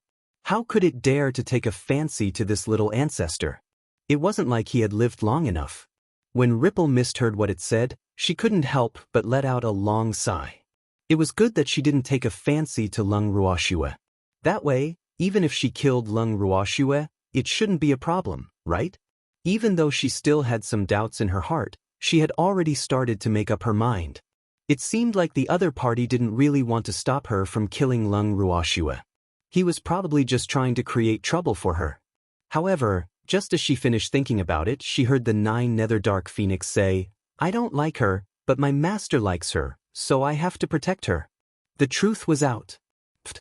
How could it dare to take a fancy to this little ancestor? It wasn't like he had lived long enough. When Ripple misheard what it said, she couldn't help but let out a long sigh. It was good that she didn't take a fancy to Leng Ruoxue. That way, even if she killed Leng Ruoxue, it shouldn't be a problem, right? Even though she still had some doubts in her heart, she had already started to make up her mind. It seemed like the other party didn't really want to stop her from killing Leng Ruoxue. He was probably just trying to create trouble for her. However, just as she finished thinking about it, she heard the 9 Nether Dark Phoenix say, I don't like her, but my master likes her, so I have to protect her. The truth was out. Pfft.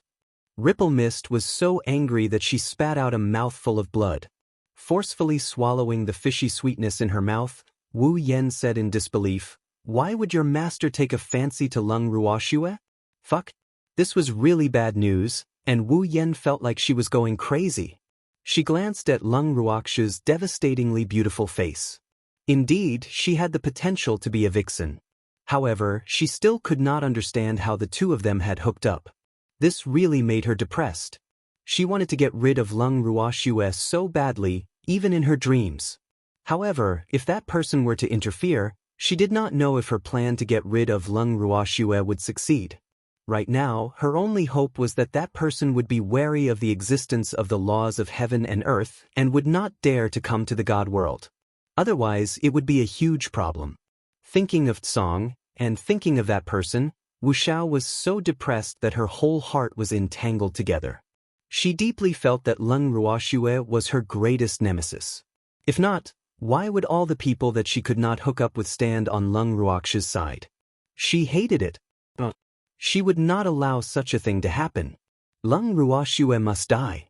Ripple Mist was so angry that she spat out a mouthful of blood. Forcefully swallowing the fishy sweetness in her mouth, Wu Yen said in disbelief, Why would your master take a fancy to Leng Ruoxue? Fuck. This was really bad news, and Wu Yen felt like she was going crazy. She glanced at Leng Ruoxue's devastatingly beautiful face. Indeed, she had the potential to be a vixen. However, she still could not understand how the two of them had hooked up. This really made her depressed. She wanted to get rid of Leng Ruoxue so badly, even in her dreams. However, if that person were to interfere, she did not know if her plan to get rid of Leng Ruoxue would succeed. Right now, her only hope was that that person would be wary of the existence of the laws of heaven and earth and would not dare to come to the God world. Otherwise, it would be a huge problem. Thinking of Tsong, and thinking of that person, Wu Xiao was so depressed that her whole heart was entangled together. She deeply felt that Leng Ruoxue was her greatest nemesis. If not, why would all the people that she could not hook up with stand on Leng Ruoxue's side? She hated it. She would not allow such a thing to happen. Leng Ruoxue must die.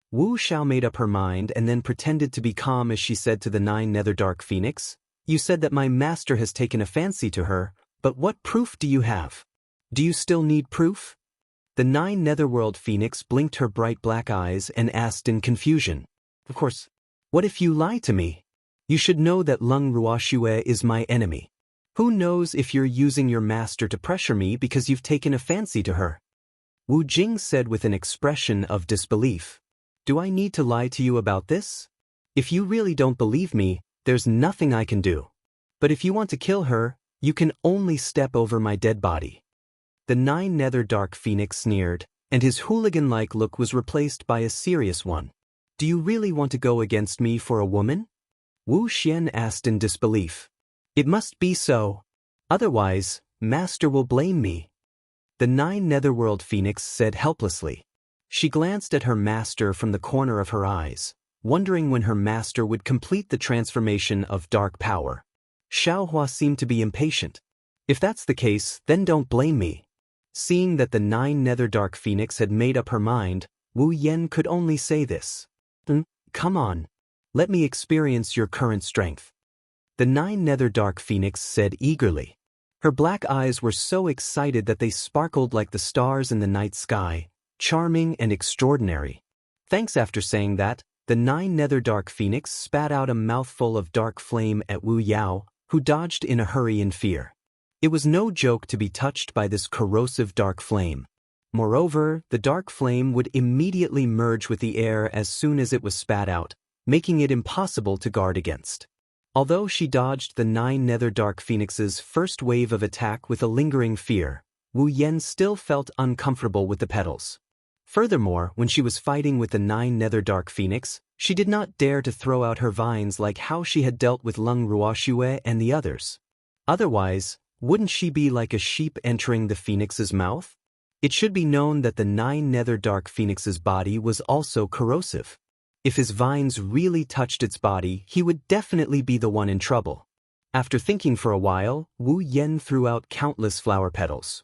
Wu Xiao made up her mind and then pretended to be calm as she said to the 9 Nether Dark Phoenix, You said that my master has taken a fancy to her, but what proof do you have? Do you still need proof? The 9 Netherworld Phoenix blinked her bright black eyes and asked in confusion. Of course. What if you lie to me? You should know that Leng Ruoxue is my enemy. Who knows if you're using your master to pressure me because you've taken a fancy to her? Wu Jing said with an expression of disbelief. Do I need to lie to you about this? If you really don't believe me, there's nothing I can do. But if you want to kill her, you can only step over my dead body. The 9 Nether Dark Phoenix sneered, and his hooligan-like look was replaced by a serious one. Do you really want to go against me for a woman? Wu Xian asked in disbelief. It must be so. Otherwise, Master will blame me. The 9 Netherworld Phoenix said helplessly. She glanced at her master from the corner of her eyes. wondering when her master would complete the transformation of dark power. Xiaohua seemed to be impatient. If that's the case, then don't blame me. Seeing that the 9 Nether Dark Phoenix had made up her mind, Wu Yen could only say this. Come on. Let me experience your current strength. The 9 Nether Dark Phoenix said eagerly. Her black eyes were so excited that they sparkled like the stars in the night sky, charming and extraordinary. Thanks. After saying that, the 9 Nether Dark Phoenix spat out a mouthful of dark flame at Wu Yao, who dodged in a hurry in fear. It was no joke to be touched by this corrosive dark flame. Moreover, the dark flame would immediately merge with the air as soon as it was spat out, making it impossible to guard against. Although she dodged the 9 Nether Dark Phoenix's first wave of attack with a lingering fear, Wu Yen still felt uncomfortable with the petals. Furthermore, when she was fighting with the 9 Nether Dark Phoenix, she did not dare to throw out her vines like how she had dealt with Leng Ruoxue and the others. Otherwise, wouldn't she be like a sheep entering the phoenix's mouth? It should be known that the 9 Nether Dark Phoenix's body was also corrosive. If his vines really touched its body, he would definitely be the one in trouble. After thinking for a while, Wu Yen threw out countless flower petals.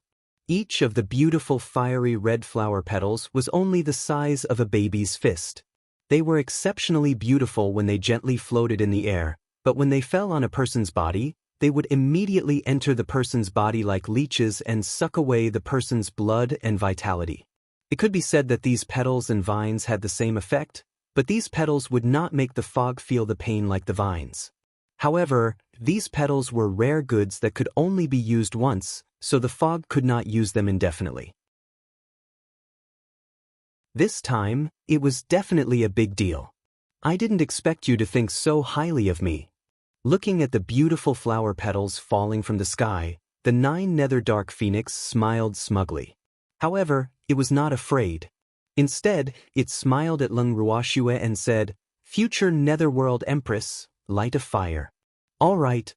Each of the beautiful fiery red flower petals was only the size of a baby's fist. They were exceptionally beautiful when they gently floated in the air, but when they fell on a person's body, they would immediately enter the person's body like leeches and suck away the person's blood and vitality. It could be said that these petals and vines had the same effect, but these petals would not make the fog feel the pain like the vines. However, these petals were rare goods that could only be used once, so the fog could not use them indefinitely. This time, it was definitely a big deal. I didn't expect you to think so highly of me. Looking at the beautiful flower petals falling from the sky, the 9 Nether Dark Phoenix smiled smugly. However, it was not afraid. Instead, it smiled at Leng Ruoxue and said, "Future Netherworld Empress, light a fire." "All right."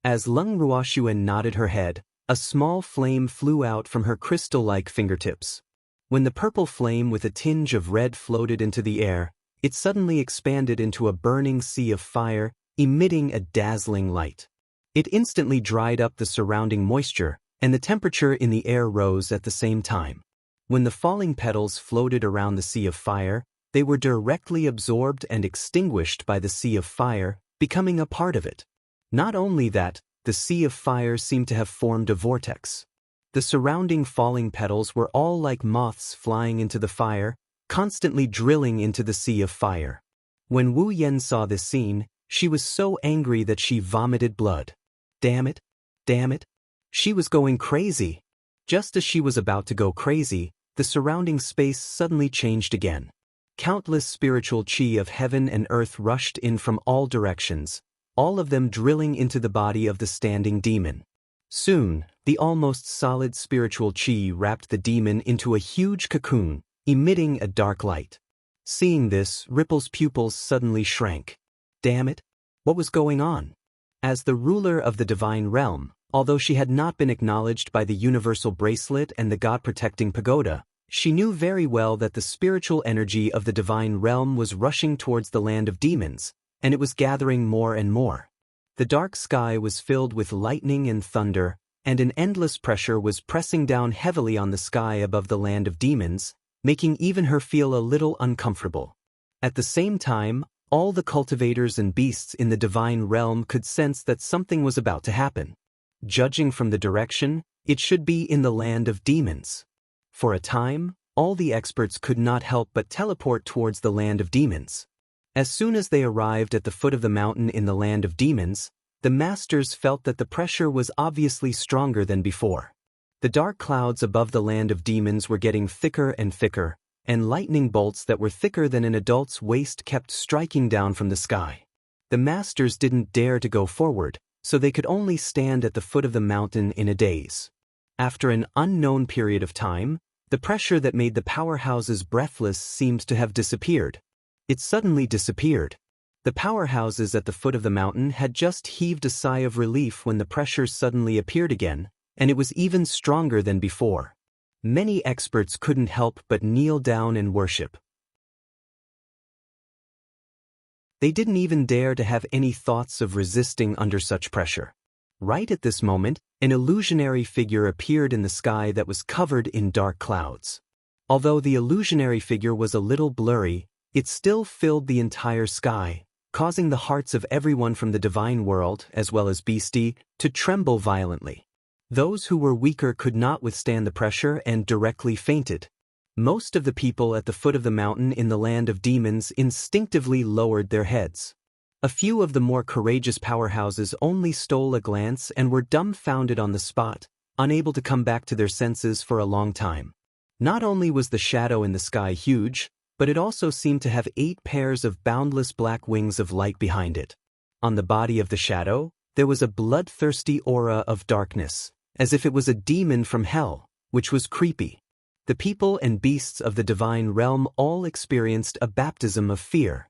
As Leng Ruoxue nodded her head, a small flame flew out from her crystal-like fingertips. When the purple flame with a tinge of red floated into the air, it suddenly expanded into a burning sea of fire, emitting a dazzling light. It instantly dried up the surrounding moisture, and the temperature in the air rose at the same time. When the falling petals floated around the sea of fire, they were directly absorbed and extinguished by the sea of fire, becoming a part of it. Not only that, the sea of fire seemed to have formed a vortex. The surrounding falling petals were all like moths flying into the fire, constantly drilling into the sea of fire. When Wu Yen saw this scene, she was so angry that she vomited blood. Damn it! Damn it! She was going crazy. Just as she was about to go crazy, the surrounding space suddenly changed again. Countless spiritual chi of heaven and earth rushed in from all directions, all of them drilling into the body of the standing demon. Soon, the almost solid spiritual chi wrapped the demon into a huge cocoon, emitting a dark light. Seeing this, Ripple's pupils suddenly shrank. Damn it! What was going on? As the ruler of the divine realm, although she had not been acknowledged by the universal bracelet and the god-protecting pagoda, she knew very well that the spiritual energy of the divine realm was rushing towards the land of demons, and it was gathering more and more. The dark sky was filled with lightning and thunder, and an endless pressure was pressing down heavily on the sky above the land of demons, making even her feel a little uncomfortable. At the same time, all the cultivators and beasts in the divine realm could sense that something was about to happen. Judging from the direction, it should be in the land of demons. For a time, all the experts could not help but teleport towards the land of demons. As soon as they arrived at the foot of the mountain in the land of demons, the masters felt that the pressure was obviously stronger than before. The dark clouds above the land of demons were getting thicker and thicker, and lightning bolts that were thicker than an adult's waist kept striking down from the sky. The masters didn't dare to go forward, so they could only stand at the foot of the mountain in a daze. After an unknown period of time, the pressure that made the powerhouses breathless seemed to have disappeared. It suddenly disappeared. The powerhouses at the foot of the mountain had just heaved a sigh of relief when the pressure suddenly appeared again, and it was even stronger than before. Many experts couldn't help but kneel down and worship. They didn't even dare to have any thoughts of resisting under such pressure. Right at this moment, an illusionary figure appeared in the sky that was covered in dark clouds. Although the illusionary figure was a little blurry, it still filled the entire sky, causing the hearts of everyone from the divine world, as well as beastie, to tremble violently. Those who were weaker could not withstand the pressure and directly fainted. Most of the people at the foot of the mountain in the land of demons instinctively lowered their heads. A few of the more courageous powerhouses only stole a glance and were dumbfounded on the spot, unable to come back to their senses for a long time. Not only was the shadow in the sky huge, but it also seemed to have 8 pairs of boundless black wings of light behind it. On the body of the shadow, there was a bloodthirsty aura of darkness, as if it was a demon from hell, which was creepy. The people and beasts of the divine realm all experienced a baptism of fear.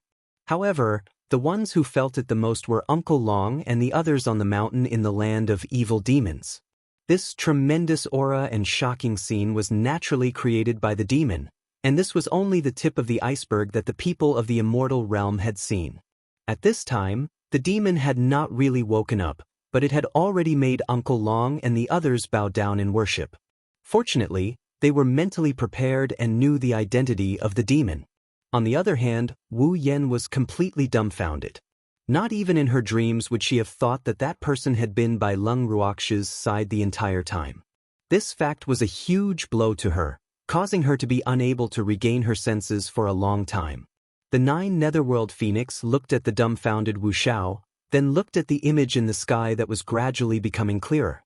However, the ones who felt it the most were Uncle Long and the others on the mountain in the land of evil demons. This tremendous aura and shocking scene was naturally created by the demon, and this was only the tip of the iceberg that the people of the immortal realm had seen. At this time, the demon had not really woken up, but it had already made Uncle Long and the others bow down in worship. Fortunately, they were mentally prepared and knew the identity of the demon. On the other hand, Wu Yan was completely dumbfounded. Not even in her dreams would she have thought that that person had been by Lung Ruox's side the entire time. This fact was a huge blow to her, causing her to be unable to regain her senses for a long time. The 9 Netherworld Phoenix looked at the dumbfounded Wu Xiao, then looked at the image in the sky that was gradually becoming clearer.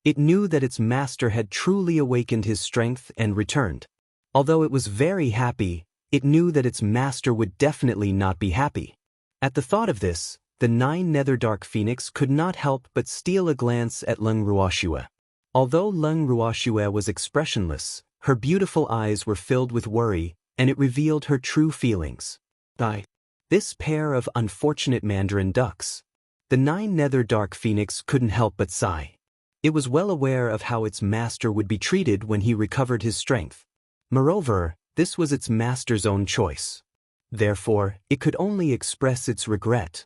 It knew that its master had truly awakened his strength and returned. Although it was very happy, it knew that its master would definitely not be happy. At the thought of this, the 9 Nether Dark Phoenix could not help but steal a glance at Lung Ruoxue. Although Lung Ruoxue was expressionless, her beautiful eyes were filled with worry, and it revealed her true feelings. This pair of unfortunate mandarin ducks. The 9 Nether Dark Phoenix couldn't help but sigh. It was well aware of how its master would be treated when he recovered his strength. Moreover, this was its master's own choice. Therefore, it could only express its regret.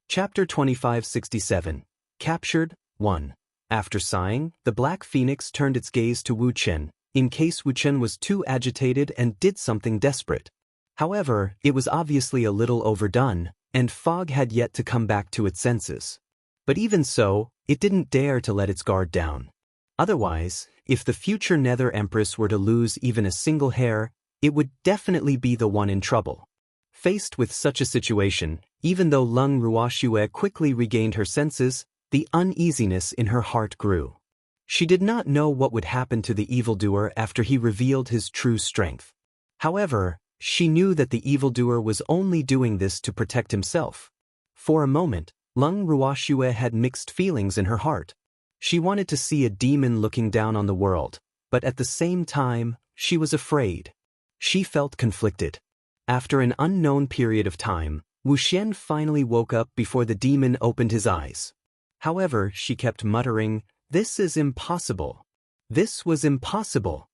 Chapter 2567. Captured. 1. After sighing, the Black Phoenix turned its gaze to Wu Chen, in case Wu Chen was too agitated and did something desperate. However, it was obviously a little overdone, and Fog had yet to come back to its senses. But even so, it didn't dare to let its guard down. Otherwise, if the future Nether Empress were to lose even a single hair, it would definitely be the one in trouble. Faced with such a situation, even though Lung Ruoxue quickly regained her senses, the uneasiness in her heart grew. She did not know what would happen to the evildoer after he revealed his true strength. However, she knew that the evildoer was only doing this to protect himself. For a moment, Lung Ruoxue had mixed feelings in her heart. She wanted to see a demon looking down on the world, but at the same time, she was afraid. She felt conflicted. After an unknown period of time, Wu Xian finally woke up before the demon opened his eyes. However, she kept muttering, "This is impossible. This was impossible.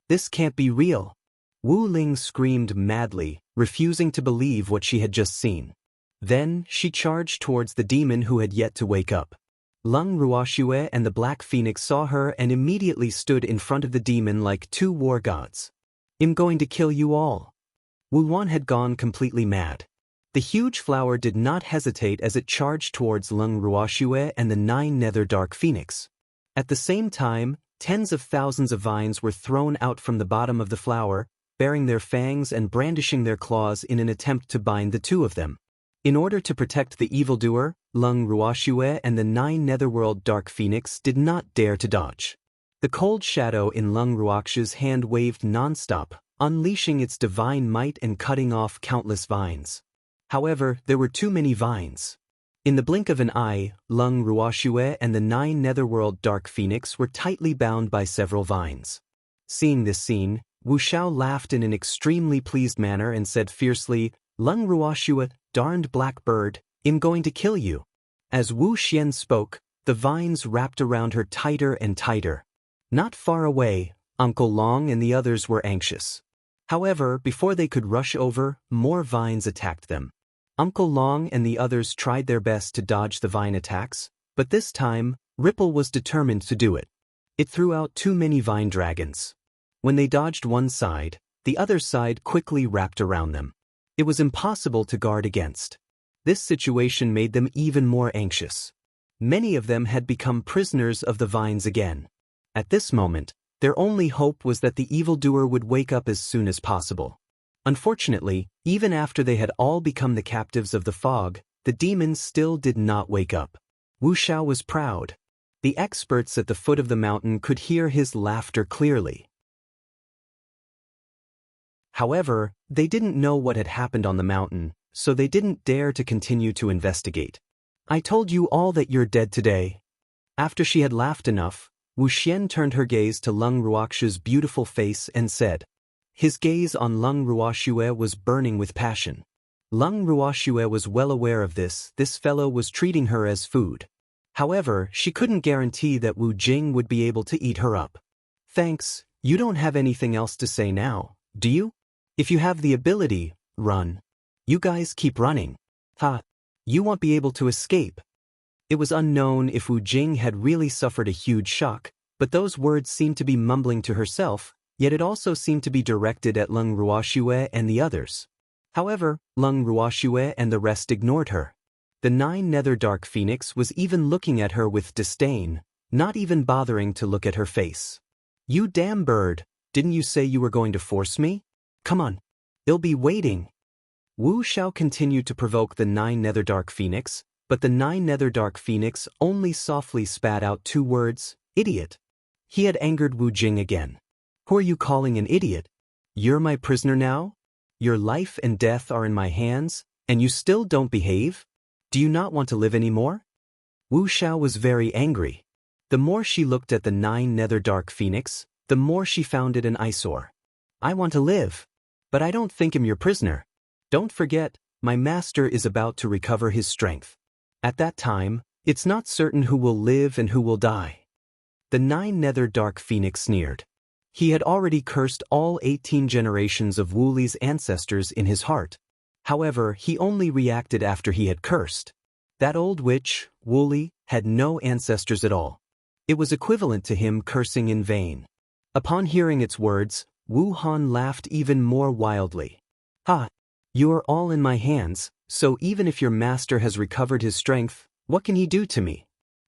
This can't be real." Wu Ling screamed madly, refusing to believe what she had just seen. Then, she charged towards the demon who had yet to wake up. Lung Ruoxue and the Black Phoenix saw her and immediately stood in front of the demon like 2 war gods. "I'm going to kill you all." Wu Wan had gone completely mad. The huge flower did not hesitate as it charged towards Lung Ruoxue and the 9 Nether Dark Phoenix. At the same time, tens of thousands of vines were thrown out from the bottom of the flower, baring their fangs and brandishing their claws in an attempt to bind the 2 of them. In order to protect the evildoer, Lung Ruoxue and the 9 Netherworld Dark Phoenix did not dare to dodge. The cold shadow in Lung Ruox's hand waved non-stop, unleashing its divine might and cutting off countless vines. However, there were too many vines. In the blink of an eye, Lung Ruoxue and the 9 Netherworld Dark Phoenix were tightly bound by several vines. Seeing this scene, Wu Xiao laughed in an extremely pleased manner and said fiercely, "Lung Ruoxue, darned black bird, I'm going to kill you." As Wu Xian spoke, the vines wrapped around her tighter and tighter. Not far away, Uncle Long and the others were anxious. However, before they could rush over, more vines attacked them. Uncle Long and the others tried their best to dodge the vine attacks, but this time, Ripple was determined to do it. It threw out too many vine dragons. When they dodged one side, the other side quickly wrapped around them. It was impossible to guard against. This situation made them even more anxious. Many of them had become prisoners of the vines again. At this moment, their only hope was that the evildoer would wake up as soon as possible. Unfortunately, even after they had all become the captives of the fog, the demons still did not wake up. Wu Xiao was proud. The experts at the foot of the mountain could hear his laughter clearly. However, they didn't know what had happened on the mountain, so they didn't dare to continue to investigate. I told you all that you're dead today. After she had laughed enough, Wu Xian turned her gaze to Leng Ruoxu's beautiful face and said. His gaze on Leng Ruoxue was burning with passion. Leng Ruoxue was well aware of this fellow was treating her as food. However, she couldn't guarantee that Wu Jing would be able to eat her up. Thanks, you don't have anything else to say now, do you? If you have the ability, run. You guys keep running. Ha! You won't be able to escape. It was unknown if Wu Jing had really suffered a huge shock, but those words seemed to be mumbling to herself, yet it also seemed to be directed at Leng Ruoxue and the others. However, Leng Ruoxue and the rest ignored her. The 9 Nether Dark Phoenix was even looking at her with disdain, not even bothering to look at her face. You damn bird, didn't you say you were going to force me? Come on. They'll be waiting. Wu Xiao continued to provoke the 9 Nether Dark Phoenix, but the 9 Nether Dark Phoenix only softly spat out 2 words, idiot. He had angered Wu Jing again. Who are you calling an idiot? You're my prisoner now? Your life and death are in my hands, and you still don't behave? Do you not want to live anymore? Wu Xiao was very angry. The more she looked at the 9 Nether Dark Phoenix, the more she found it an eyesore. I want to live. But I don't think I'm your prisoner. Don't forget, my master is about to recover his strength. At that time, it's not certain who will live and who will die. The 9 Nether Dark Phoenix sneered. He had already cursed all 18 generations of Wu Li's ancestors in his heart. However, he only reacted after he had cursed. That old witch, Wu Li, had no ancestors at all. It was equivalent to him cursing in vain. Upon hearing its words, Wu Han laughed even more wildly. Ha! You are all in my hands, so even if your master has recovered his strength, what can he do to me?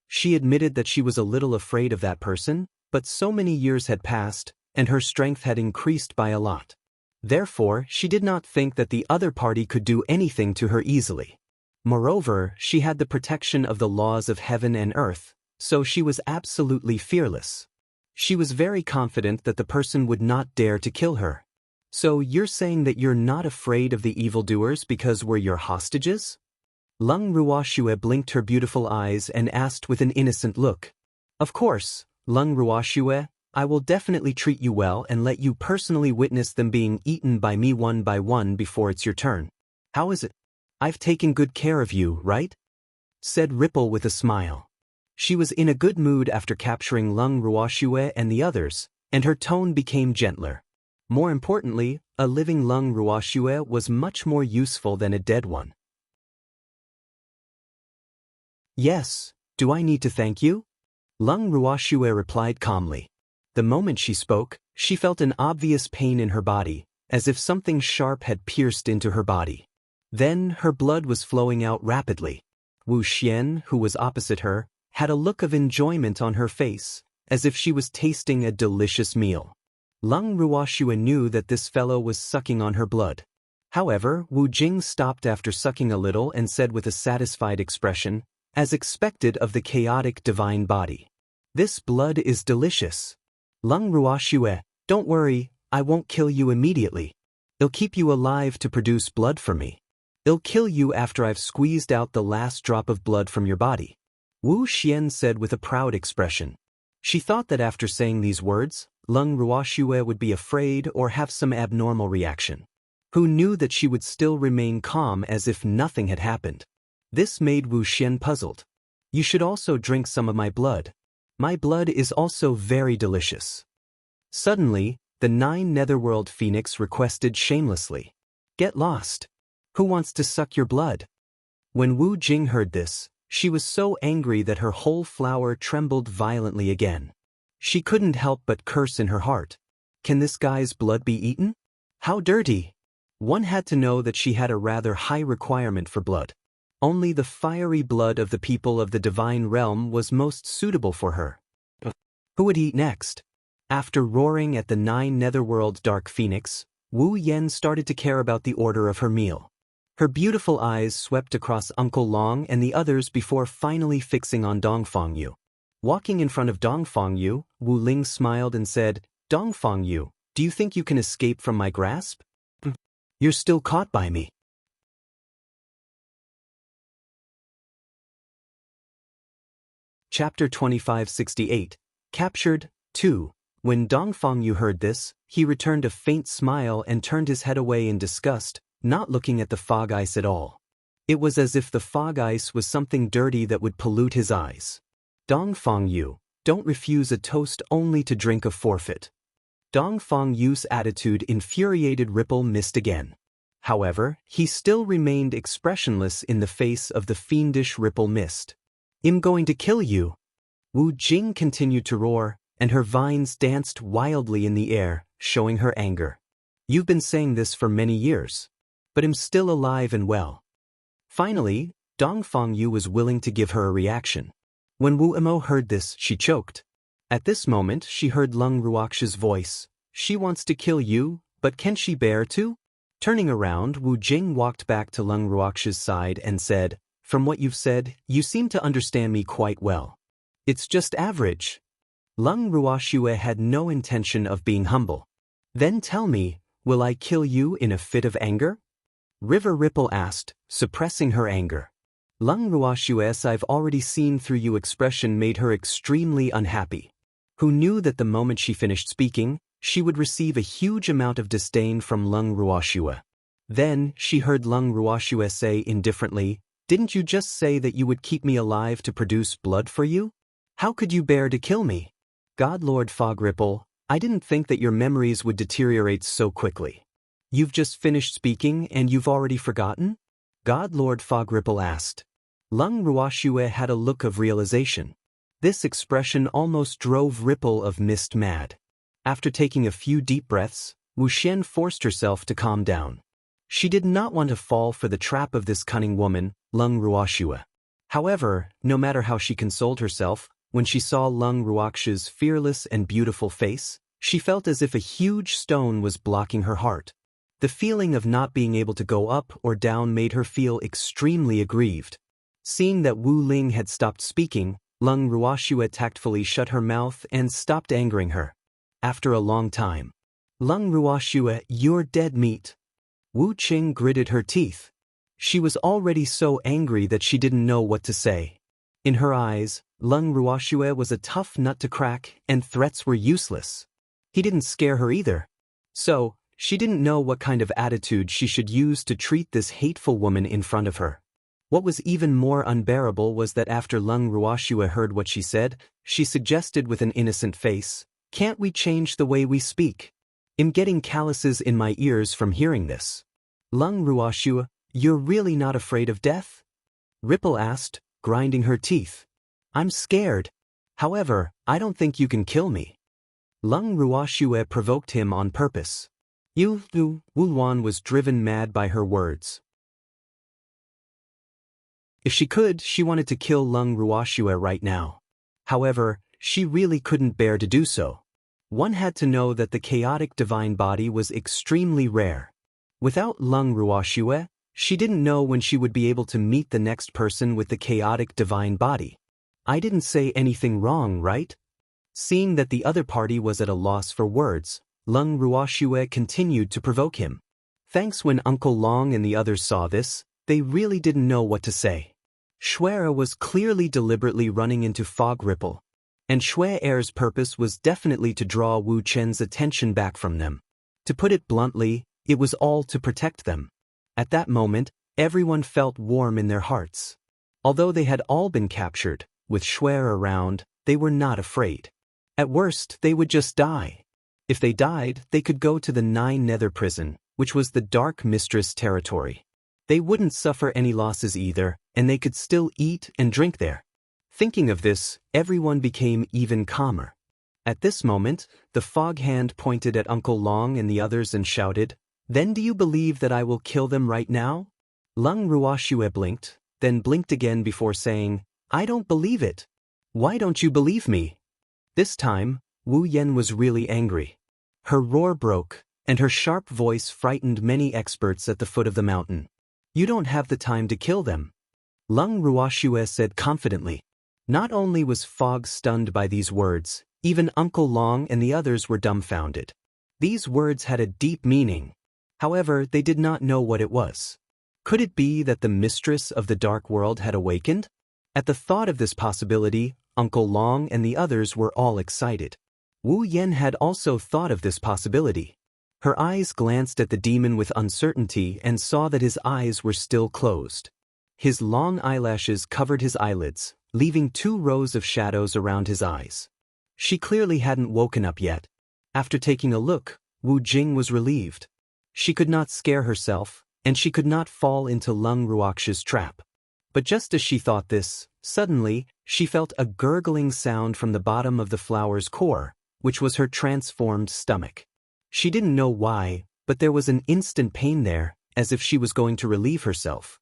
She admitted that she was a little afraid of that person, but so many years had passed, and her strength had increased by a lot. Therefore, she did not think that the other party could do anything to her easily. Moreover, she had the protection of the laws of heaven and earth, so she was absolutely fearless. She was very confident that the person would not dare to kill her. So you're saying that you're not afraid of the evildoers because we're your hostages? Leng Ruoxue blinked her beautiful eyes and asked with an innocent look. Of course, Leng Ruoxue, I will definitely treat you well and let you personally witness them being eaten by me one by one before it's your turn. How is it? I've taken good care of you, right? Said Ripple with a smile. She was in a good mood after capturing Leng Ruoxue and the others, and her tone became gentler. More importantly, a living Leng Ruoxue was much more useful than a dead one. Yes, do I need to thank you? Leng Ruoxue replied calmly. The moment she spoke, she felt an obvious pain in her body, as if something sharp had pierced into her body. Then her blood was flowing out rapidly. Wu Xian, who was opposite her, had a look of enjoyment on her face, as if she was tasting a delicious meal. Leng Ruoxue knew that this fellow was sucking on her blood. However, Wu Jing stopped after sucking a little and said with a satisfied expression, as expected of the chaotic divine body. This blood is delicious. Leng Ruoxue, don't worry, I won't kill you immediately. I'll keep you alive to produce blood for me. I'll kill you after I've squeezed out the last drop of blood from your body. Wu Xian said with a proud expression. She thought that after saying these words, Leng Ruoxue would be afraid or have some abnormal reaction. Who knew that she would still remain calm as if nothing had happened? This made Wu Xian puzzled. You should also drink some of my blood. My blood is also very delicious. Suddenly, the 9 Netherworld Phoenix requested shamelessly, "Get lost. Who wants to suck your blood?" When Wu Jing heard this, she was so angry that her whole flower trembled violently again. She couldn't help but curse in her heart. Can this guy's blood be eaten? How dirty! One had to know that she had a rather high requirement for blood. Only the fiery blood of the people of the divine realm was most suitable for her. Who would eat next? After roaring at the 9 Netherworld Dark Phoenix, Wu Yen started to care about the order of her meal. Her beautiful eyes swept across Uncle Long and the others before finally fixing on Dongfang Yu. Walking in front of Dongfang Yu, Wu Ling smiled and said, "Dongfang Yu, do you think you can escape from my grasp? You're still caught by me." Chapter 2568, Captured, 2. When Dongfang Yu heard this, he returned a faint smile and turned his head away in disgust, not looking at the fog ice at all. It was as if the fog ice was something dirty that would pollute his eyes. Dongfang Yu, don't refuse a toast only to drink a forfeit. Dongfang Yu's attitude infuriated Ripple Mist again. However, he still remained expressionless in the face of the fiendish Ripple Mist. "I'm going to kill you." Wu Jing continued to roar, and her vines danced wildly in the air, showing her anger. "You've been saying this for many years. But I'm still alive and well." Finally, Dongfang Yu was willing to give her a reaction. When Wu Emo heard this, she choked. At this moment, she heard Lung Ruox's voice. "She wants to kill you, but can she bear to?" Turning around, Wu Jing walked back to Lung Ruox's side and said, "From what you've said, you seem to understand me quite well. It's just average." Lung Ruoxue had no intention of being humble. "Then tell me, will I kill you in a fit of anger?" River Ripple asked, suppressing her anger. Lung Ruoxue's "I've already seen through you" expression made her extremely unhappy. Who knew that the moment she finished speaking, she would receive a huge amount of disdain from Lung Ruoxue. Then, she heard Lung Ruoxue say indifferently, "Didn't you just say that you would keep me alive to produce blood for you? How could you bear to kill me?" "God Lord Fog Ripple, I didn't think that your memories would deteriorate so quickly. You've just finished speaking and you've already forgotten?" God Lord Fog Ripple asked. Lung Ruoxue had a look of realization. This expression almost drove Ripple of Mist mad. After taking a few deep breaths, Wu Xian forced herself to calm down. She did not want to fall for the trap of this cunning woman, Lung Ruoxue. However, no matter how she consoled herself, when she saw Lung Ruox's fearless and beautiful face, she felt as if a huge stone was blocking her heart. The feeling of not being able to go up or down made her feel extremely aggrieved. Seeing that Wu Ling had stopped speaking, Lung Ruoxue tactfully shut her mouth and stopped angering her. After a long time, "Lung Ruoxue, you're dead meat." Wu Qing gritted her teeth. She was already so angry that she didn't know what to say. In her eyes, Lung Ruoxue was a tough nut to crack, and threats were useless. He didn't scare her either. So, she didn't know what kind of attitude she should use to treat this hateful woman in front of her. What was even more unbearable was that after Lung Ruoxue heard what she said, she suggested with an innocent face, "Can't we change the way we speak? I'm getting calluses in my ears from hearing this." "Lung Ruoxue, you're really not afraid of death?" Ripple asked, grinding her teeth. "I'm scared. However, I don't think you can kill me." Lung Ruoxue provoked him on purpose. Wu Luan was driven mad by her words. If she could, she wanted to kill Lung Ruoxue right now. However, she really couldn't bear to do so. One had to know that the chaotic divine body was extremely rare. Without Lung Ruoxue, she didn't know when she would be able to meet the next person with the chaotic divine body. "I didn't say anything wrong, right?" Seeing that the other party was at a loss for words, Lung Ruoxue continued to provoke him. Thanks when Uncle Long and the others saw this, they really didn't know what to say. Shuera was clearly deliberately running into Fog Ripple, and Shui Er's purpose was definitely to draw Wu Chen's attention back from them. To put it bluntly, it was all to protect them. At that moment, everyone felt warm in their hearts. Although they had all been captured, with Shuer around, they were not afraid. At worst, they would just die. If they died, they could go to the Nine Nether Prison, which was the Dark Mistress territory. They wouldn't suffer any losses either, and they could still eat and drink there. Thinking of this, everyone became even calmer. At this moment, the fog hand pointed at Uncle Long and the others and shouted, "Then do you believe that I will kill them right now?" Lung Ruoxue blinked, then blinked again before saying, "I don't believe it." "Why don't you believe me?" This time, Wu Yen was really angry. Her roar broke, and her sharp voice frightened many experts at the foot of the mountain. "You don't have the time to kill them," Lung Ruoxue said confidently. Not only was Fog stunned by these words, even Uncle Long and the others were dumbfounded. These words had a deep meaning. However, they did not know what it was. Could it be that the mistress of the dark world had awakened? At the thought of this possibility, Uncle Long and the others were all excited. Wu Yen had also thought of this possibility. Her eyes glanced at the demon with uncertainty and saw that his eyes were still closed. His long eyelashes covered his eyelids, leaving 2 rows of shadows around his eyes. She clearly hadn't woken up yet. After taking a look, Wu Jing was relieved. She could not scare herself, and she could not fall into Lung Ruoxue's trap. But just as she thought this, suddenly, she felt a gurgling sound from the bottom of the flower's core, which was her transformed stomach. She didn't know why, but there was an instant pain there, as if she was going to relieve herself.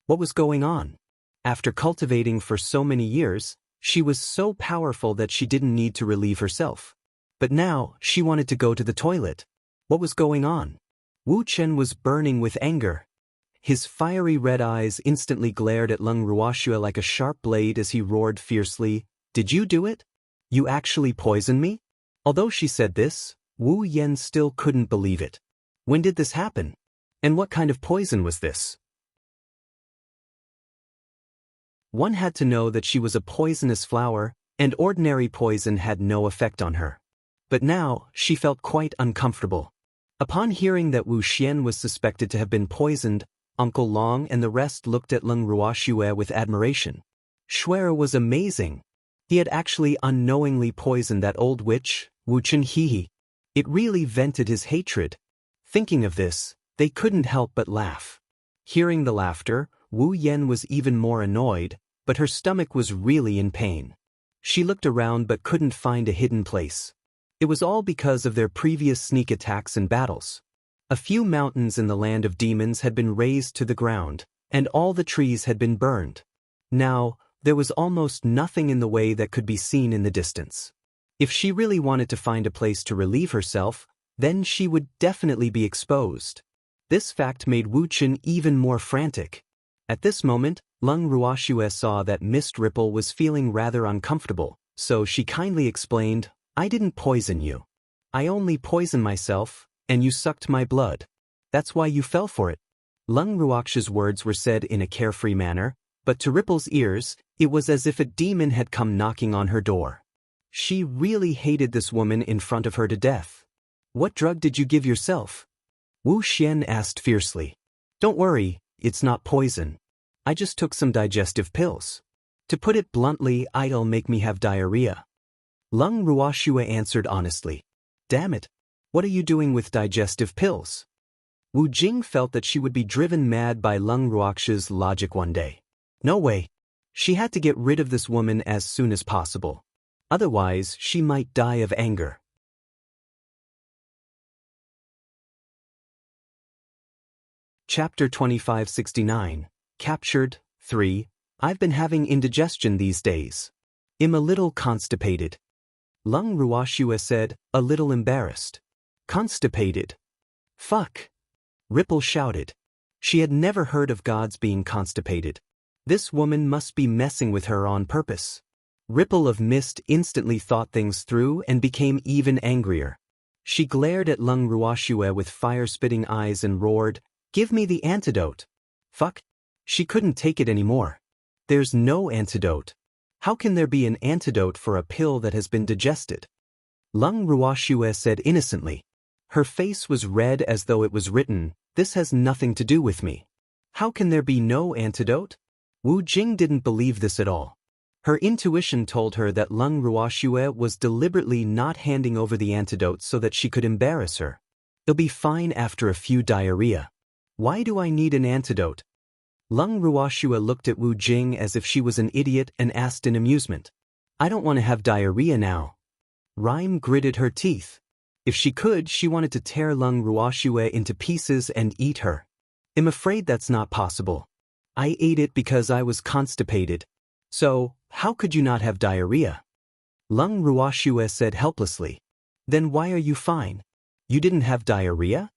What was going on? After cultivating for so many years, she was so powerful that she didn't need to relieve herself. But now, she wanted to go to the toilet. What was going on? Wu Chen was burning with anger. His fiery red eyes instantly glared at Lung Ruoxue like a sharp blade as he roared fiercely, "Did you do it? You actually poisoned me?" Although she said this, Wu Yen still couldn't believe it. When did this happen? And what kind of poison was this? One had to know that she was a poisonous flower, and ordinary poison had no effect on her. But now, she felt quite uncomfortable. Upon hearing that Wu Xian was suspected to have been poisoned, Uncle Long and the rest looked at Lung Ruoxue with admiration. Shuer was amazing. He had actually unknowingly poisoned that old witch, Wu Chenhihi. It really vented his hatred. Thinking of this, they couldn't help but laugh. Hearing the laughter, Wu Yen was even more annoyed, but her stomach was really in pain. She looked around but couldn't find a hidden place. It was all because of their previous sneak attacks and battles. A few mountains in the land of demons had been razed to the ground, and all the trees had been burned. Now, there was almost nothing in the way that could be seen in the distance. If she really wanted to find a place to relieve herself, then she would definitely be exposed. This fact made Wu Chen even more frantic. At this moment, Lung Ruoxue saw that Mist Ripple was feeling rather uncomfortable, so she kindly explained, "I didn't poison you. I only poisoned myself, and you sucked my blood. That's why you fell for it." Lung Ruoxue's words were said in a carefree manner, but to Ripple's ears, it was as if a demon had come knocking on her door. She really hated this woman in front of her to death. "What drug did you give yourself?" Wu Xian asked fiercely. "Don't worry, it's not poison. I just took some digestive pills. To put it bluntly, it'll make me have diarrhea." Lung Ruoxue answered honestly. "Damn it. What are you doing with digestive pills?" Wu Jing felt that she would be driven mad by Lung Ruoxue's logic one day. No way. She had to get rid of this woman as soon as possible. Otherwise, she might die of anger. Chapter 2569, Captured, 3. I've been having indigestion these days. I'm a little constipated. Lung Ruoxue said, a little embarrassed. Constipated? Fuck. Ripple shouted. She had never heard of gods being constipated. This woman must be messing with her on purpose. Ripple of Mist instantly thought things through and became even angrier. She glared at Lung Ruoxue with fire-spitting eyes and roared, "Give me the antidote." Fuck. She couldn't take it anymore. There's no antidote. How can there be an antidote for a pill that has been digested? Lung Ruoxue said innocently. Her face was red as though it was written, "This has nothing to do with me." How can there be no antidote? Wu Jing didn't believe this at all. Her intuition told her that Lung Ruoxue was deliberately not handing over the antidote so that she could embarrass her. It'll be fine after a few diarrhea. Why do I need an antidote? Lung Ruoxue looked at Wu Jing as if she was an idiot and asked in amusement. I don't want to have diarrhea now. Rhyme gritted her teeth. If she could, she wanted to tear Lung Ruoxue into pieces and eat her. I'm afraid that's not possible. I ate it because I was constipated. So, how could you not have diarrhea? Lung Ruoxue said helplessly. Then why are you fine? You didn't have diarrhea?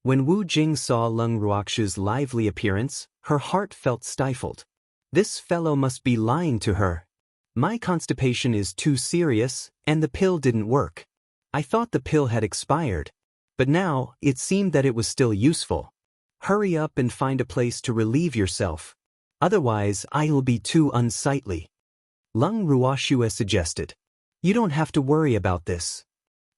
When Wu Jing saw Lung Ruoxue's lively appearance, her heart felt stifled. This fellow must be lying to her. My constipation is too serious, and the pill didn't work. I thought the pill had expired. But now, it seemed that it was still useful. Hurry up and find a place to relieve yourself. Otherwise, I'll be too unsightly. Lung Ruoxue suggested. You don't have to worry about this.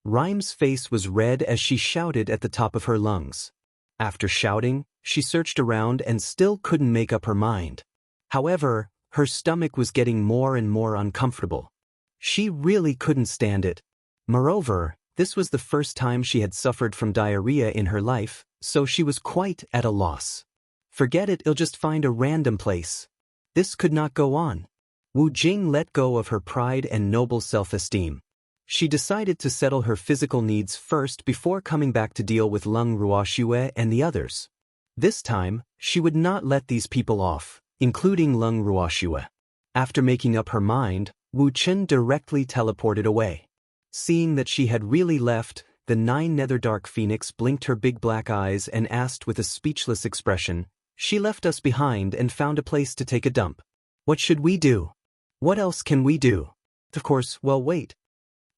Rhyme's face was red as she shouted at the top of her lungs. After shouting, she searched around and still couldn't make up her mind. However, her stomach was getting more and more uncomfortable. She really couldn't stand it. Moreover, this was the first time she had suffered from diarrhea in her life, so she was quite at a loss. Forget it, I'll just find a random place. This could not go on. Wu Jing let go of her pride and noble self-esteem. She decided to settle her physical needs first before coming back to deal with Lung Ruoxue and the others. This time, she would not let these people off, including Lung Ruoxue. After making up her mind, Wu Chen directly teleported away. Seeing that she had really left, the 9 Nether Dark Phoenix blinked her big black eyes and asked with a speechless expression, She left us behind and found a place to take a dump. What should we do? What else can we do? Of course, well wait.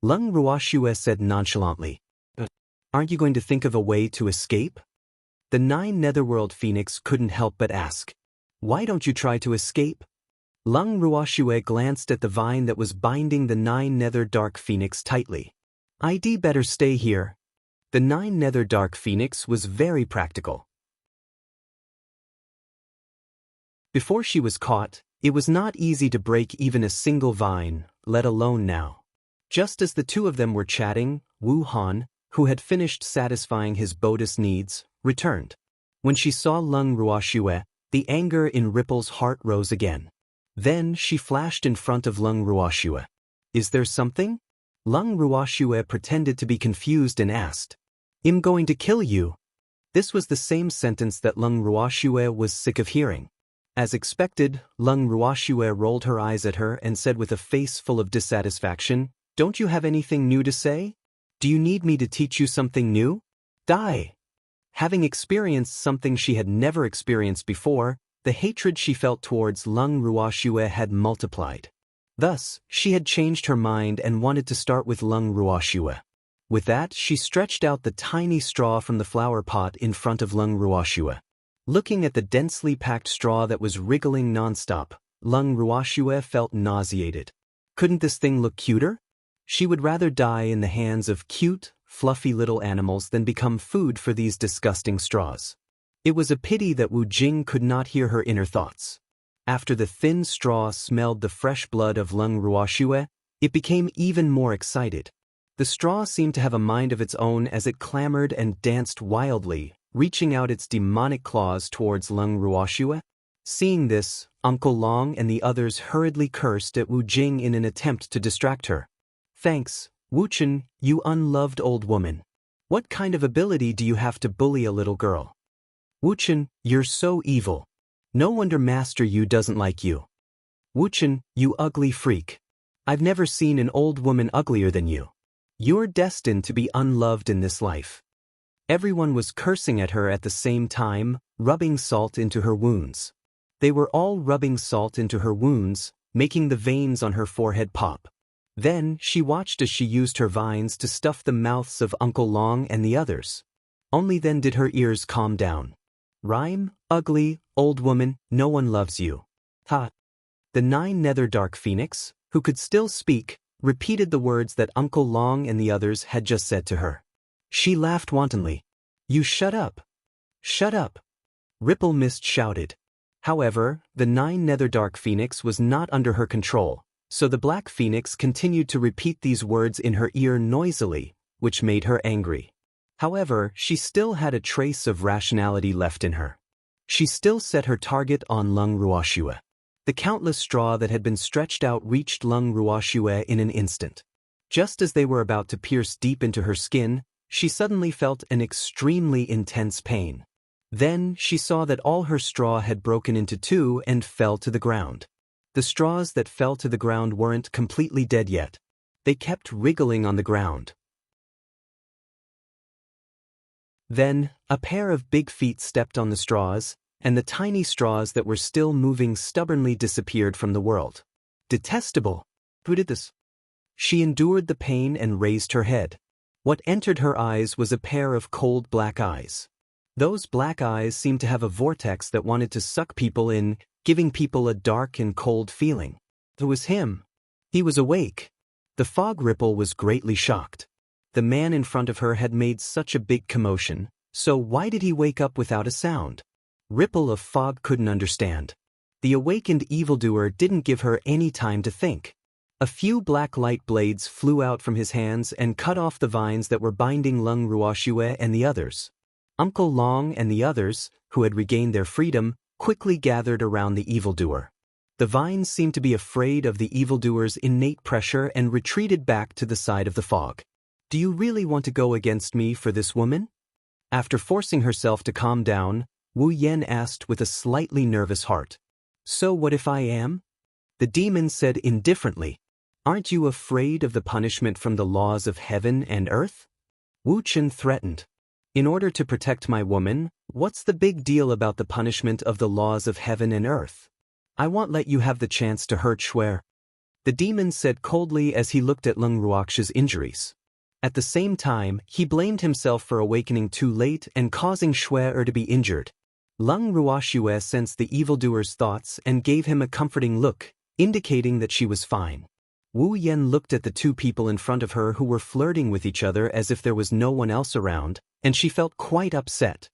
Lung Ruoxue said nonchalantly. Aren't you going to think of a way to escape? The 9 Netherworld Phoenix couldn't help but ask. Why don't you try to escape? Lung Ruoxue glanced at the vine that was binding the 9 Nether Dark Phoenix tightly. I'd better stay here. The 9 Nether Dark Phoenix was very practical. Before she was caught, it was not easy to break even a single vine, let alone now. Just as the two of them were chatting, Wu Han, who had finished satisfying his Bodis needs, returned. When she saw Lung Ruoxue, the anger in Ripple's heart rose again. Then she flashed in front of Lung Ruoxue. Is there something? Lung Ruoxue pretended to be confused and asked. I'm going to kill you. This was the same sentence that Lung Ruoxue was sick of hearing. As expected, Lung Ruoxue rolled her eyes at her and said with a face full of dissatisfaction, Don't you have anything new to say? Do you need me to teach you something new? Die! Having experienced something she had never experienced before, the hatred she felt towards Lung Ruoxue had multiplied. Thus, she had changed her mind and wanted to start with Lung Ruoxue. With that, she stretched out the tiny straw from the flower pot in front of Lung Ruoxue. Looking at the densely packed straw that was wriggling nonstop, Lung Ruoxue felt nauseated. Couldn't this thing look cuter? She would rather die in the hands of cute, fluffy little animals than become food for these disgusting straws. It was a pity that Wu Jing could not hear her inner thoughts. After the thin straw smelled the fresh blood of Lung Ruoxue, it became even more excited. The straw seemed to have a mind of its own as it clamored and danced wildly, reaching out its demonic claws towards Lung Ruoxue. Seeing this, Uncle Long and the others hurriedly cursed at Wu Jing in an attempt to distract her. Thanks, Wu Chen, you unloved old woman. What kind of ability do you have to bully a little girl? Wu Chen, you're so evil. No wonder Master Yu doesn't like you. Wu Chen, you ugly freak. I've never seen an old woman uglier than you. You're destined to be unloved in this life. Everyone was cursing at her at the same time, rubbing salt into her wounds. They were all rubbing salt into her wounds, making the veins on her forehead pop. Then she watched as she used her vines to stuff the mouths of Uncle Long and the others. Only then did her ears calm down. Rhyme, ugly, old woman, no one loves you. Ha! The 9 Nether Dark Phoenix, who could still speak, repeated the words that Uncle Long and the others had just said to her. She laughed wantonly. You shut up. Shut up. Ripple Mist shouted. However, the 9 Nether Dark Phoenix was not under her control, so the Black Phoenix continued to repeat these words in her ear noisily, which made her angry. However, she still had a trace of rationality left in her. She still set her target on Lung Ruoxue. The countless straw that had been stretched out reached Lung Ruoxue in an instant. Just as they were about to pierce deep into her skin, she suddenly felt an extremely intense pain. Then she saw that all her straw had broken into 2 and fell to the ground. The straws that fell to the ground weren't completely dead yet. They kept wriggling on the ground. Then, a pair of big feet stepped on the straws, and the tiny straws that were still moving stubbornly disappeared from the world. Detestable! Who did this? She endured the pain and raised her head. What entered her eyes was a pair of cold black eyes. Those black eyes seemed to have a vortex that wanted to suck people in, giving people a dark and cold feeling. It was him. He was awake. The fog ripple was greatly shocked. The man in front of her had made such a big commotion, so why did he wake up without a sound? Ripple of Fog couldn't understand. The awakened evildoer didn't give her any time to think. A few black light blades flew out from his hands and cut off the vines that were binding Lung Ruoxue and the others. Uncle Long and the others, who had regained their freedom, quickly gathered around the evildoer. The vines seemed to be afraid of the evildoer's innate pressure and retreated back to the side of the fog. Do you really want to go against me for this woman? After forcing herself to calm down, Wu Yan asked with a slightly nervous heart. So what if I am? The demon said indifferently. Aren't you afraid of the punishment from the laws of heaven and earth? Wu Chen threatened. In order to protect my woman, what's the big deal about the punishment of the laws of heaven and earth? I won't let you have the chance to hurt Shuer. The demon said coldly as he looked at Lung Ruoxue's injuries. At the same time, he blamed himself for awakening too late and causing Shuer to be injured. Lung Ruoxue sensed the evildoer's thoughts and gave him a comforting look, indicating that she was fine. Wu Yan looked at the 2 people in front of her who were flirting with each other as if there was no one else around, and she felt quite upset.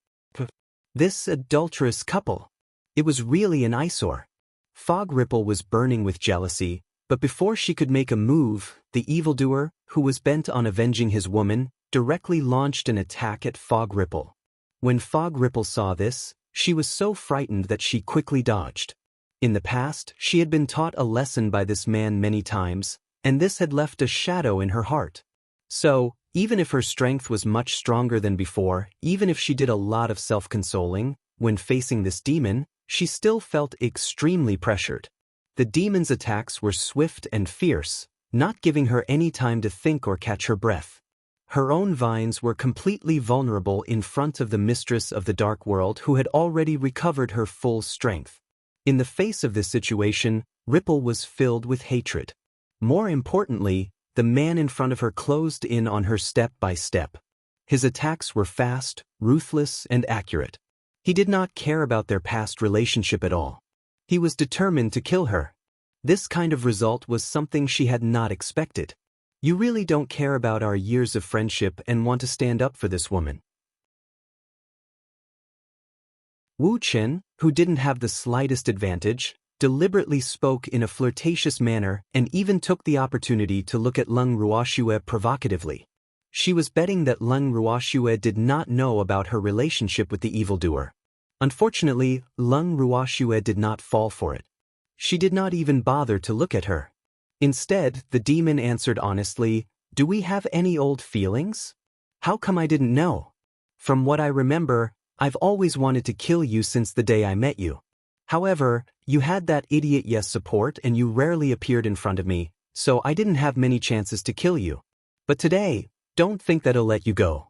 This adulterous couple. It was really an eyesore. Fog Ripple was burning with jealousy, but before she could make a move, the evildoer, who was bent on avenging his woman, directly launched an attack at Fog Ripple. When Fog Ripple saw this, she was so frightened that she quickly dodged. In the past, she had been taught a lesson by this man many times, and this had left a shadow in her heart. So, even if her strength was much stronger than before, even if she did a lot of self-consoling, when facing this demon, she still felt extremely pressured. The demon's attacks were swift and fierce, not giving her any time to think or catch her breath. Her own vines were completely vulnerable in front of the mistress of the dark world who had already recovered her full strength. In the face of this situation, Ripple was filled with hatred. More importantly, the man in front of her closed in on her step by step. His attacks were fast, ruthless, and accurate. He did not care about their past relationship at all. He was determined to kill her. This kind of result was something she had not expected. You really don't care about our years of friendship and want to stand up for this woman. Wu Chen, who didn't have the slightest advantage, deliberately spoke in a flirtatious manner and even took the opportunity to look at Lung Ruoxue provocatively. She was betting that Lung Ruoxue did not know about her relationship with the evildoer. Unfortunately, Lung Ruoxue did not fall for it. She did not even bother to look at her. Instead, the demon answered honestly, "Do we have any old feelings? How come I didn't know? From what I remember, I've always wanted to kill you since the day I met you. However, you had that idiot yes support and you rarely appeared in front of me, so I didn't have many chances to kill you. But today, don't think that I'll let you go."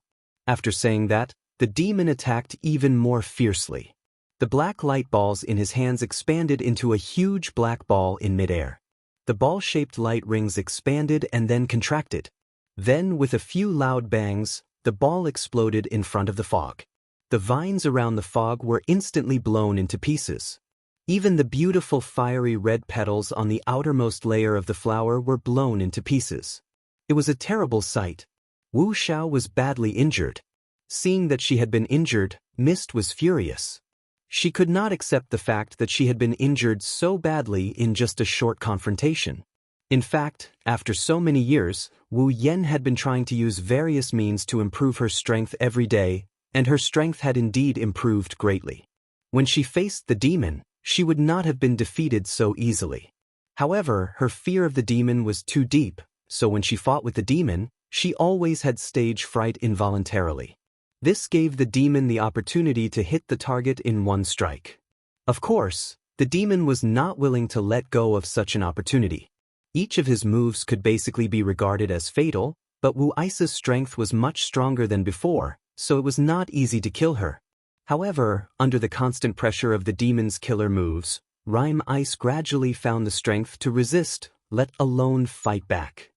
After saying that, the demon attacked even more fiercely. The black light balls in his hands expanded into a huge black ball in midair. The ball-shaped light rings expanded and then contracted. Then, with a few loud bangs, the ball exploded in front of the fog. The vines around the fog were instantly blown into pieces. Even the beautiful fiery red petals on the outermost layer of the flower were blown into pieces. It was a terrible sight. Wu Xiao was badly injured. Seeing that she had been injured, Mist was furious. She could not accept the fact that she had been injured so badly in just a short confrontation. In fact, after so many years, Wu Yen had been trying to use various means to improve her strength every day, and her strength had indeed improved greatly. When she faced the demon, she would not have been defeated so easily. However, her fear of the demon was too deep, so when she fought with the demon, she always had stage fright involuntarily. This gave the demon the opportunity to hit the target in one strike. Of course, the demon was not willing to let go of such an opportunity. Each of his moves could basically be regarded as fatal, but Wu Ai's strength was much stronger than before, so it was not easy to kill her. However, under the constant pressure of the demon's killer moves, Rime Ice gradually found the strength to resist, let alone fight back.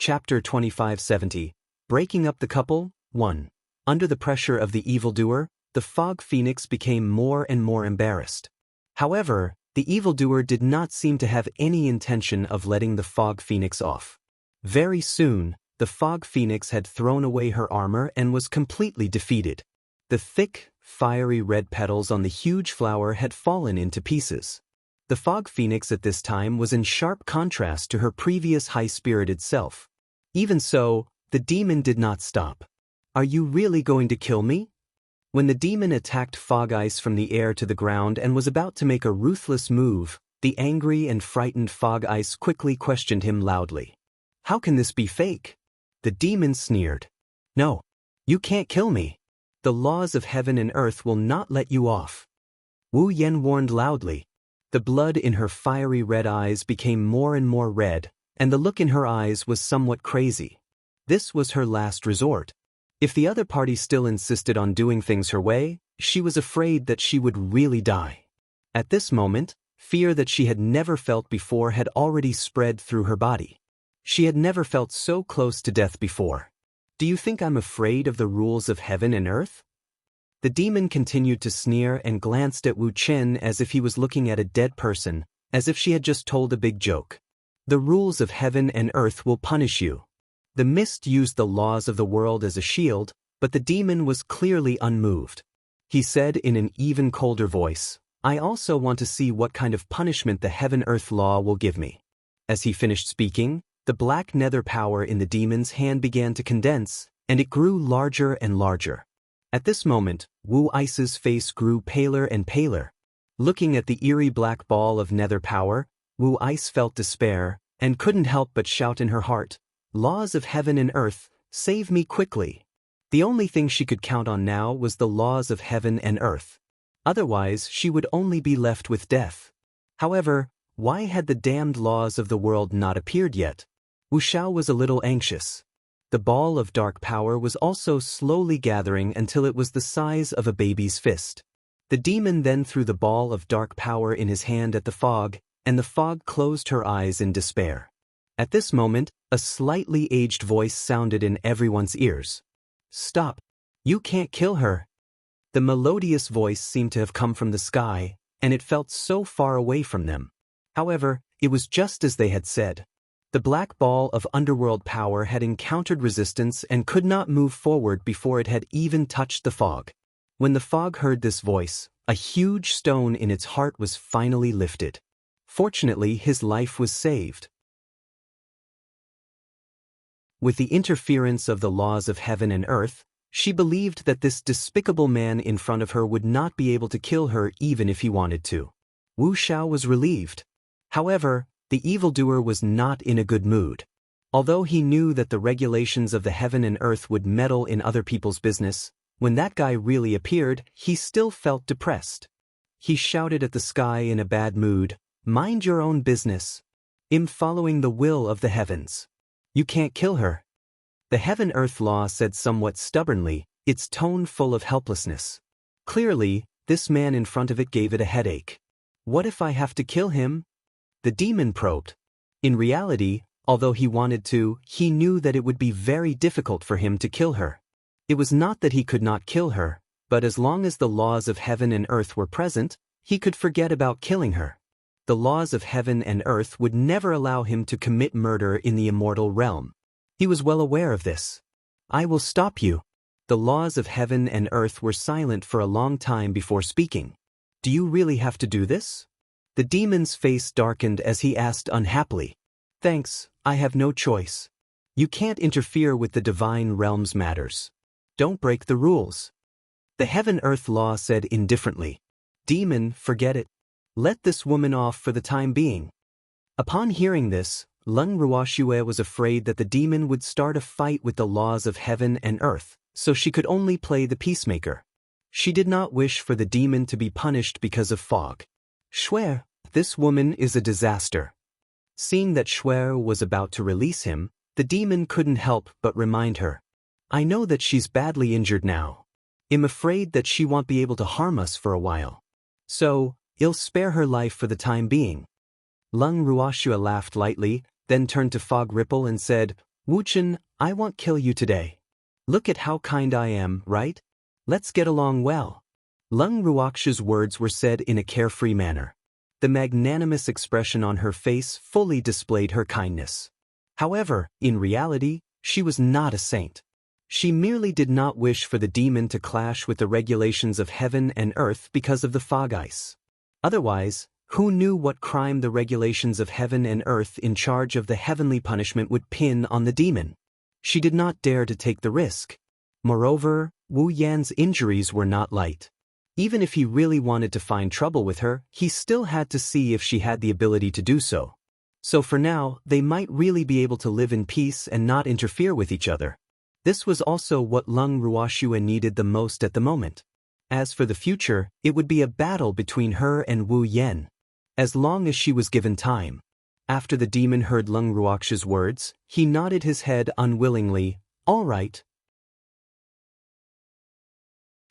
Chapter 2570. Breaking Up the Couple. 1. Under the pressure of the evildoer, the Fog Phoenix became more and more embarrassed. However, the evildoer did not seem to have any intention of letting the Fog Phoenix off. Very soon, the Fog Phoenix had thrown away her armor and was completely defeated. The thick, fiery red petals on the huge flower had fallen into pieces. The Fog Phoenix at this time was in sharp contrast to her previous high-spirited self. Even so, the demon did not stop. "Are you really going to kill me?" When the demon attacked Fog Ice from the air to the ground and was about to make a ruthless move, the angry and frightened Fog Ice quickly questioned him loudly. "How can this be fake?" The demon sneered. "No, you can't kill me. The laws of heaven and earth will not let you off." Wu Yen warned loudly. The blood in her fiery red eyes became more and more red, and the look in her eyes was somewhat crazy. This was her last resort. If the other party still insisted on doing things her way, she was afraid that she would really die. At this moment, fear that she had never felt before had already spread through her body. She had never felt so close to death before. "Do you think I'm afraid of the rules of heaven and earth?" The demon continued to sneer and glanced at Wu Chen as if he was looking at a dead person, as if she had just told a big joke. "The rules of heaven and earth will punish you." The mist used the laws of the world as a shield, but the demon was clearly unmoved. He said in an even colder voice, "I also want to see what kind of punishment the heaven-earth law will give me." As he finished speaking, the black nether power in the demon's hand began to condense, and it grew larger and larger. At this moment, Wu Ice's face grew paler and paler. Looking at the eerie black ball of nether power, Wu Ice felt despair, and couldn't help but shout in her heart, "Laws of heaven and earth, save me quickly." The only thing she could count on now was the laws of heaven and earth. Otherwise, she would only be left with death. However, why had the damned laws of the world not appeared yet? Wu Xiao was a little anxious. The ball of dark power was also slowly gathering until it was the size of a baby's fist. The demon then threw the ball of dark power in his hand at the fog, and the fog closed her eyes in despair. At this moment, a slightly aged voice sounded in everyone's ears. "Stop! You can't kill her!" The melodious voice seemed to have come from the sky, and it felt so far away from them. However, it was just as they had said. The black ball of underworld power had encountered resistance and could not move forward before it had even touched the fog. When the fog heard this voice, a huge stone in its heart was finally lifted. Fortunately, his life was saved. With the interference of the laws of heaven and earth, she believed that this despicable man in front of her would not be able to kill her even if he wanted to. Wu Xiao was relieved. However, the evildoer was not in a good mood. Although he knew that the regulations of the heaven and earth would meddle in other people's business, when that guy really appeared, he still felt depressed. He shouted at the sky in a bad mood, "Mind your own business. I'm following the will of the heavens. You can't kill her." The heaven-earth law said somewhat stubbornly, its tone full of helplessness. Clearly, this man in front of it gave it a headache. "What if I have to kill him?" The demon probed. In reality, although he wanted to, he knew that it would be very difficult for him to kill her. It was not that he could not kill her, but as long as the laws of heaven and earth were present, he could forget about killing her. The laws of heaven and earth would never allow him to commit murder in the immortal realm. He was well aware of this. I will stop you. The laws of heaven and earth were silent for a long time before speaking. Do you really have to do this? The demon's face darkened as he asked unhappily. Thanks, I have no choice. You can't interfere with the divine realm's matters. Don't break the rules. The heaven-earth law said indifferently. Demon, forget it. Let this woman off for the time being. Upon hearing this, Lung Ruoxue was afraid that the demon would start a fight with the laws of heaven and earth, so she could only play the peacemaker. She did not wish for the demon to be punished because of fog. Shuer, this woman is a disaster. Seeing that Shuer was about to release him, the demon couldn't help but remind her. I know that she's badly injured now. I'm afraid that she won't be able to harm us for a while. So, I'll spare her life for the time being. Lung Ruoxue laughed lightly, then turned to Fog Ripple and said, Wuchen, I won't kill you today. Look at how kind I am, right? Let's get along well. Lung Ruoxue's words were said in a carefree manner. The magnanimous expression on her face fully displayed her kindness. However, in reality, she was not a saint. She merely did not wish for the demon to clash with the regulations of heaven and earth because of the fog ice. Otherwise, who knew what crime the regulations of heaven and earth in charge of the heavenly punishment would pin on the demon? She did not dare to take the risk. Moreover, Wu Yan's injuries were not light. Even if he really wanted to find trouble with her, he still had to see if she had the ability to do so. So for now, they might really be able to live in peace and not interfere with each other. This was also what Lung Ruoxue needed the most at the moment. As for the future, it would be a battle between her and Wu Yan. As long as she was given time. After the demon heard Lung Ruoxue's words, he nodded his head unwillingly. All right.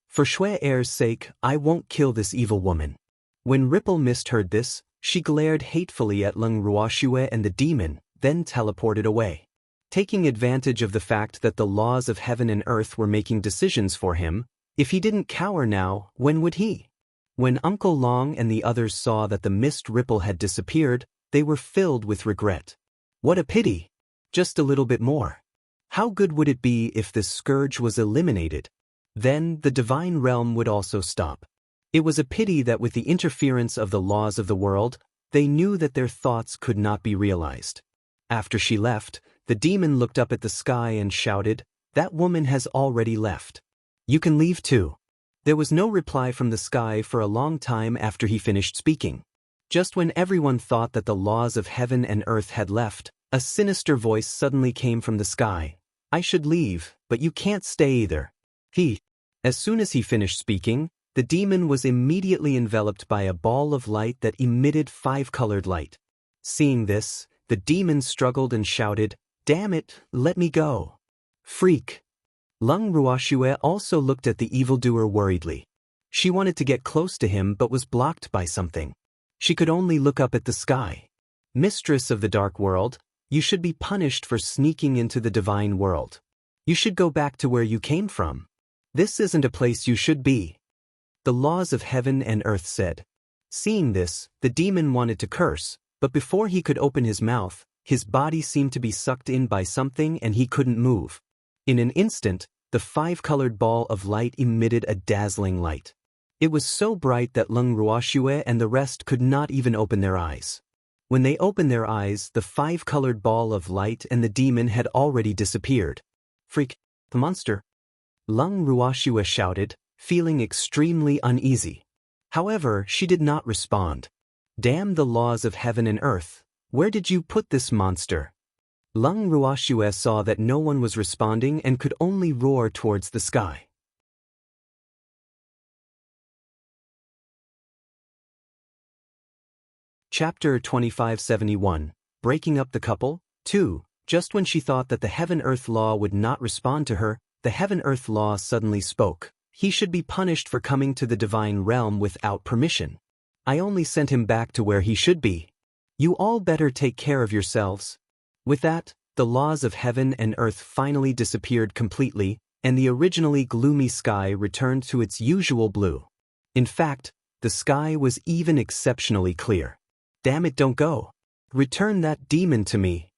For Shuer's sake, I won't kill this evil woman. When Ripple Mist heard this, she glared hatefully at Lung Ruoxue and the demon, then teleported away. Taking advantage of the fact that the laws of heaven and earth were making decisions for him, if he didn't cower now, when would he? When Uncle Long and the others saw that the mist ripple had disappeared, they were filled with regret. What a pity! Just a little bit more. How good would it be if this scourge was eliminated? Then the divine realm would also stop. It was a pity that with the interference of the laws of the world, they knew that their thoughts could not be realized. After she left, the demon looked up at the sky and shouted, That woman has already left. You can leave too. There was no reply from the sky for a long time after he finished speaking. Just when everyone thought that the laws of heaven and earth had left, a sinister voice suddenly came from the sky. I should leave, but you can't stay either. As soon as he finished speaking, the demon was immediately enveloped by a ball of light that emitted 5-colored light. Seeing this, the demon struggled and shouted, Damn it, let me go. Freak. Lung Ruoxue also looked at the evildoer worriedly. She wanted to get close to him but was blocked by something. She could only look up at the sky. Mistress of the dark world, you should be punished for sneaking into the divine world. You should go back to where you came from. This isn't a place you should be. The laws of heaven and earth said. Seeing this, the demon wanted to curse, but before he could open his mouth, his body seemed to be sucked in by something and he couldn't move. In an instant, the 5-colored ball of light emitted a dazzling light. It was so bright that Lung Ruoxue and the rest could not even open their eyes. When they opened their eyes, the 5-colored ball of light and the demon had already disappeared. Freak, the monster. Lung Ruoxue shouted, feeling extremely uneasy. However, she did not respond. Damn the laws of heaven and earth. Where did you put this monster? Lung Ruoxue saw that no one was responding and could only roar towards the sky. Chapter 2571, Breaking Up the Couple, 2. Just when she thought that the heaven-earth law would not respond to her, the heaven-earth law suddenly spoke. He should be punished for coming to the divine realm without permission. I only sent him back to where he should be. You all better take care of yourselves. With that, the laws of heaven and earth finally disappeared completely, and the originally gloomy sky returned to its usual blue. In fact, the sky was even exceptionally clear. Damn it, don't go. Return that demon to me.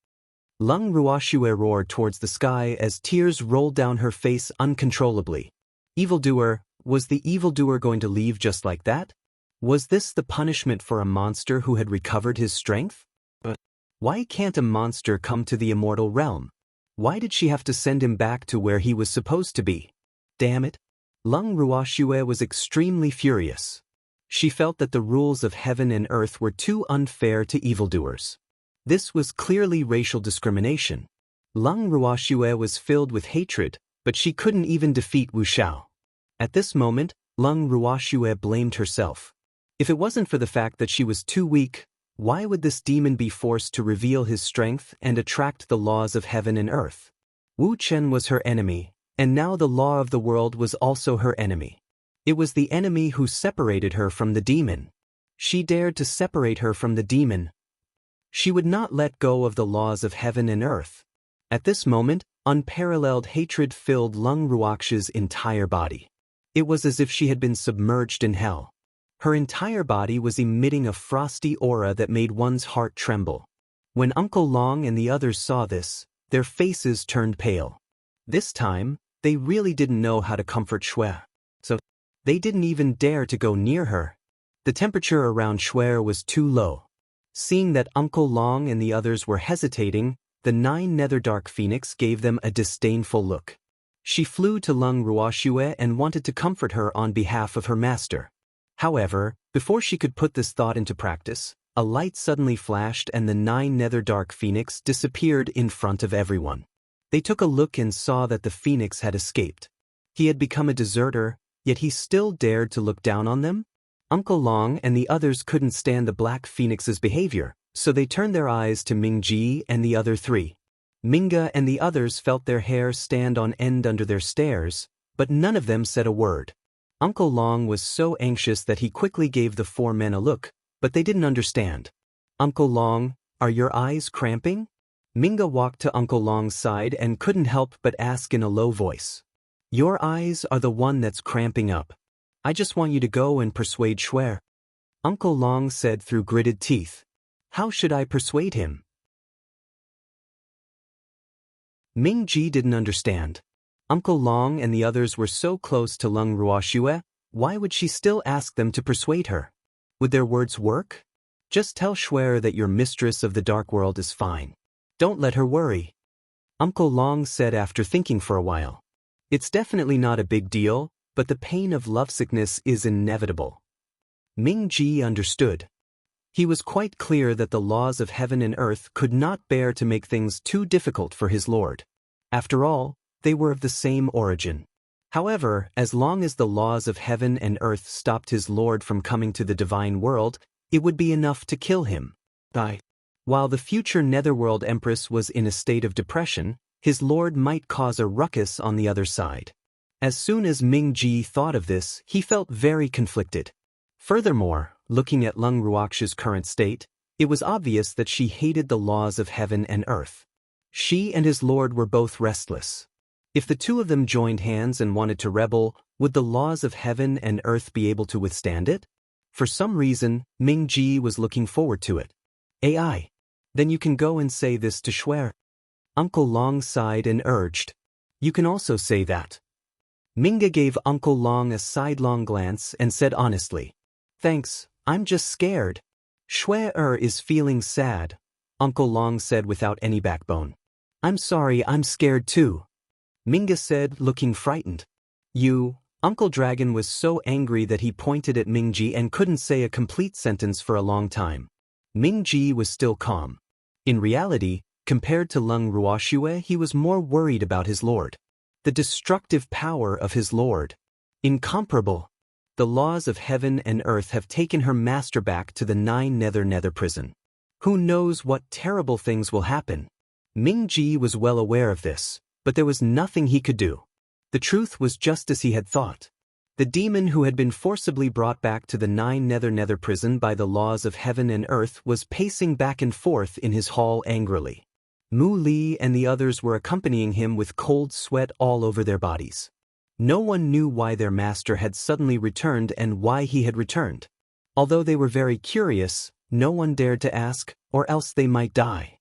Lung Ruoxue roared towards the sky as tears rolled down her face uncontrollably. Evildoer, was the evildoer going to leave just like that? Was this the punishment for a monster who had recovered his strength? But why can't a monster come to the immortal realm? Why did she have to send him back to where he was supposed to be? Damn it! Lung Ruoxue was extremely furious. She felt that the rules of heaven and earth were too unfair to evildoers. This was clearly racial discrimination. Lung Ruoxue was filled with hatred, but she couldn't even defeat Wu Xiao. At this moment, Lung Ruoxue blamed herself. If it wasn't for the fact that she was too weak, why would this demon be forced to reveal his strength and attract the laws of heaven and earth? Wu Chen was her enemy, and now the law of the world was also her enemy. It was the enemy who separated her from the demon. She dared to separate her from the demon. She would not let go of the laws of heaven and earth. At this moment, unparalleled hatred filled Lung Ruoxue's entire body. It was as if she had been submerged in hell. Her entire body was emitting a frosty aura that made one's heart tremble. When Uncle Long and the others saw this, their faces turned pale. This time, they really didn't know how to comfort Shui. So, they didn't even dare to go near her. The temperature around Shui was too low. Seeing that Uncle Long and the others were hesitating, the 9 Nether Dark Phoenix gave them a disdainful look. She flew to Lung Ruoxue and wanted to comfort her on behalf of her master. However, before she could put this thought into practice, a light suddenly flashed and the 9 Nether Dark Phoenix disappeared in front of everyone. They took a look and saw that the Phoenix had escaped. He had become a deserter, yet he still dared to look down on them? Uncle Long and the others couldn't stand the Black Phoenix's behavior, so they turned their eyes to Mingji and the other 3. Minga and the others felt their hair stand on end under their stares, but none of them said a word. Uncle Long was so anxious that he quickly gave the 4 men a look, but they didn't understand. Uncle Long, are your eyes cramping? Minga walked to Uncle Long's side and couldn't help but ask in a low voice. Your eyes are the one that's cramping up. I just want you to go and persuade Shui. Uncle Long said through gritted teeth. How should I persuade him? Mingji didn't understand. Uncle Long and the others were so close to Lung Ruoxue, why would she still ask them to persuade her? Would their words work? Just tell Shui that your mistress of the dark world is fine. Don't let her worry. Uncle Long said after thinking for a while. It's definitely not a big deal, but the pain of lovesickness is inevitable. Mingji understood. He was quite clear that the laws of heaven and earth could not bear to make things too difficult for his lord. After all, they were of the same origin. However, as long as the laws of heaven and earth stopped his lord from coming to the divine world, it would be enough to kill him. While the future Netherworld Empress was in a state of depression, his lord might cause a ruckus on the other side. As soon as Mingji thought of this, he felt very conflicted. Furthermore, looking at Lung Ruoxue's current state, it was obvious that she hated the laws of heaven and earth. She and his lord were both restless. If the two of them joined hands and wanted to rebel, would the laws of heaven and earth be able to withstand it? For some reason, Mingji was looking forward to it. AI. Then you can go and say this to Shui. Uncle Long sighed and urged. You can also say that. Minga gave Uncle Long a sidelong glance and said honestly. Thanks, I'm just scared. Shui is feeling sad, Uncle Long said without any backbone. I'm sorry, I'm scared too. Minga said, looking frightened. Uncle Dragon was so angry that he pointed at Mingji and couldn't say a complete sentence for a long time. Mingji was still calm. In reality, compared to Lung Ruoxue, he was more worried about his lord. The destructive power of his lord. Incomparable. The laws of heaven and earth have taken her master back to the 9 Nether prison. Who knows what terrible things will happen? Mingji was well aware of this, but there was nothing he could do. The truth was just as he had thought. The demon who had been forcibly brought back to the 9 Nether prison by the laws of heaven and earth was pacing back and forth in his hall angrily. Mu Li and the others were accompanying him with cold sweat all over their bodies. No one knew why their master had suddenly returned and why he had returned. Although they were very curious, no one dared to ask, or else they might die.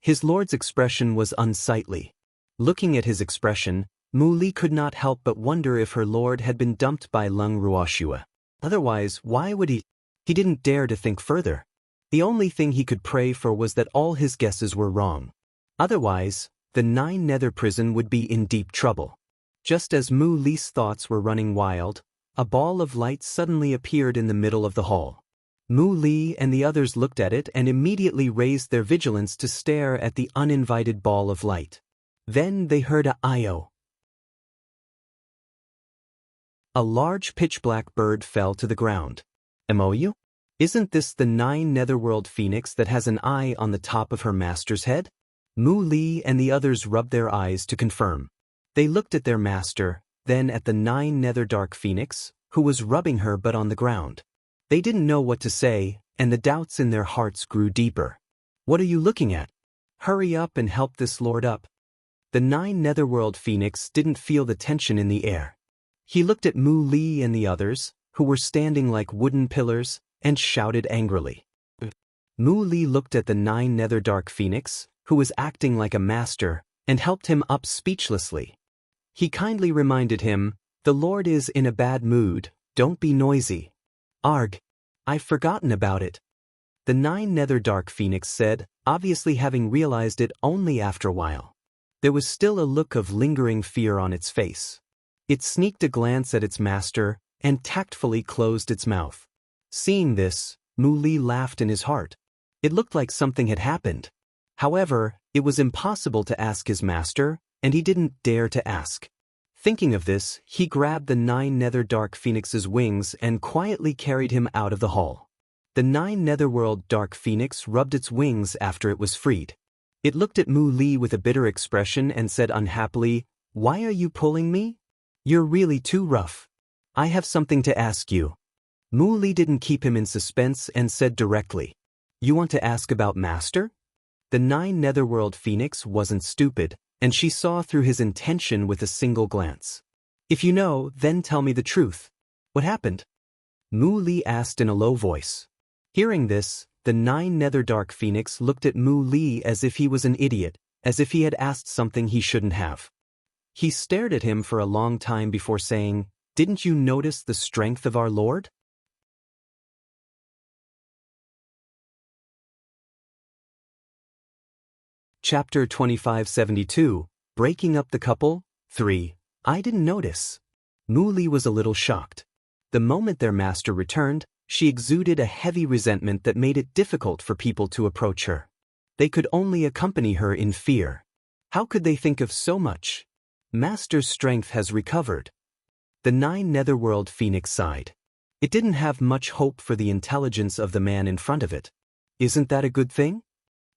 His lord's expression was unsightly. Looking at his expression, Mu Li could not help but wonder if her lord had been dumped by Lung Ruoxua. Otherwise, why would he? He didn't dare to think further. The only thing he could pray for was that all his guesses were wrong. Otherwise, the 9 Nether prison would be in deep trouble. Just as Mu Li's thoughts were running wild, a ball of light suddenly appeared in the middle of the hall. Mu Li and the others looked at it and immediately raised their vigilance to stare at the uninvited ball of light. Then they heard a "io." A large pitch-black bird fell to the ground. "Mou? Isn't this the 9 Netherworld Phoenix that has an eye on the top of her master's head?" Mu Li and the others rubbed their eyes to confirm. They looked at their master, then at the 9 Nether Dark Phoenix, who was rubbing her but on the ground. They didn't know what to say, and the doubts in their hearts grew deeper. "What are you looking at? Hurry up and help this lord up." The 9 Netherworld Phoenix didn't feel the tension in the air. He looked at Mu Li and the others, who were standing like wooden pillars, and shouted angrily. Mu Li looked at the 9 Nether Dark Phoenix, who was acting like a master, and helped him up speechlessly. He kindly reminded him, "The Lord is in a bad mood, don't be noisy." "Arg, I've forgotten about it," the 9 Nether Dark Phoenix said, obviously having realized it only after a while. There was still a look of lingering fear on its face. It sneaked a glance at its master, and tactfully closed its mouth. Seeing this, Mu Li laughed in his heart. It looked like something had happened. However, it was impossible to ask his master, and he didn't dare to ask. Thinking of this, he grabbed the 9 Nether Dark Phoenix's wings and quietly carried him out of the hall. The 9 Netherworld Dark Phoenix rubbed its wings after it was freed. It looked at Mu Li with a bitter expression and said unhappily, "Why are you pulling me? You're really too rough. I have something to ask you." Mu Li didn't keep him in suspense and said directly, "You want to ask about Master?" The 9 Netherworld Phoenix wasn't stupid, and she saw through his intention with a single glance. "If you know, then tell me the truth. What happened?" Mu Li asked in a low voice. Hearing this, the 9 Nether Dark Phoenix looked at Mu Li as if he was an idiot, as if he had asked something he shouldn't have. He stared at him for a long time before saying, "Didn't you notice the strength of our Lord?" Chapter 2572, Breaking Up the Couple, 3. I didn't notice. Mu Li was a little shocked. The moment their master returned, she exuded a heavy resentment that made it difficult for people to approach her. They could only accompany her in fear. How could they think of so much? Master's strength has recovered. The 9 Netherworld Phoenix sighed. It didn't have much hope for the intelligence of the man in front of it. "Isn't that a good thing?"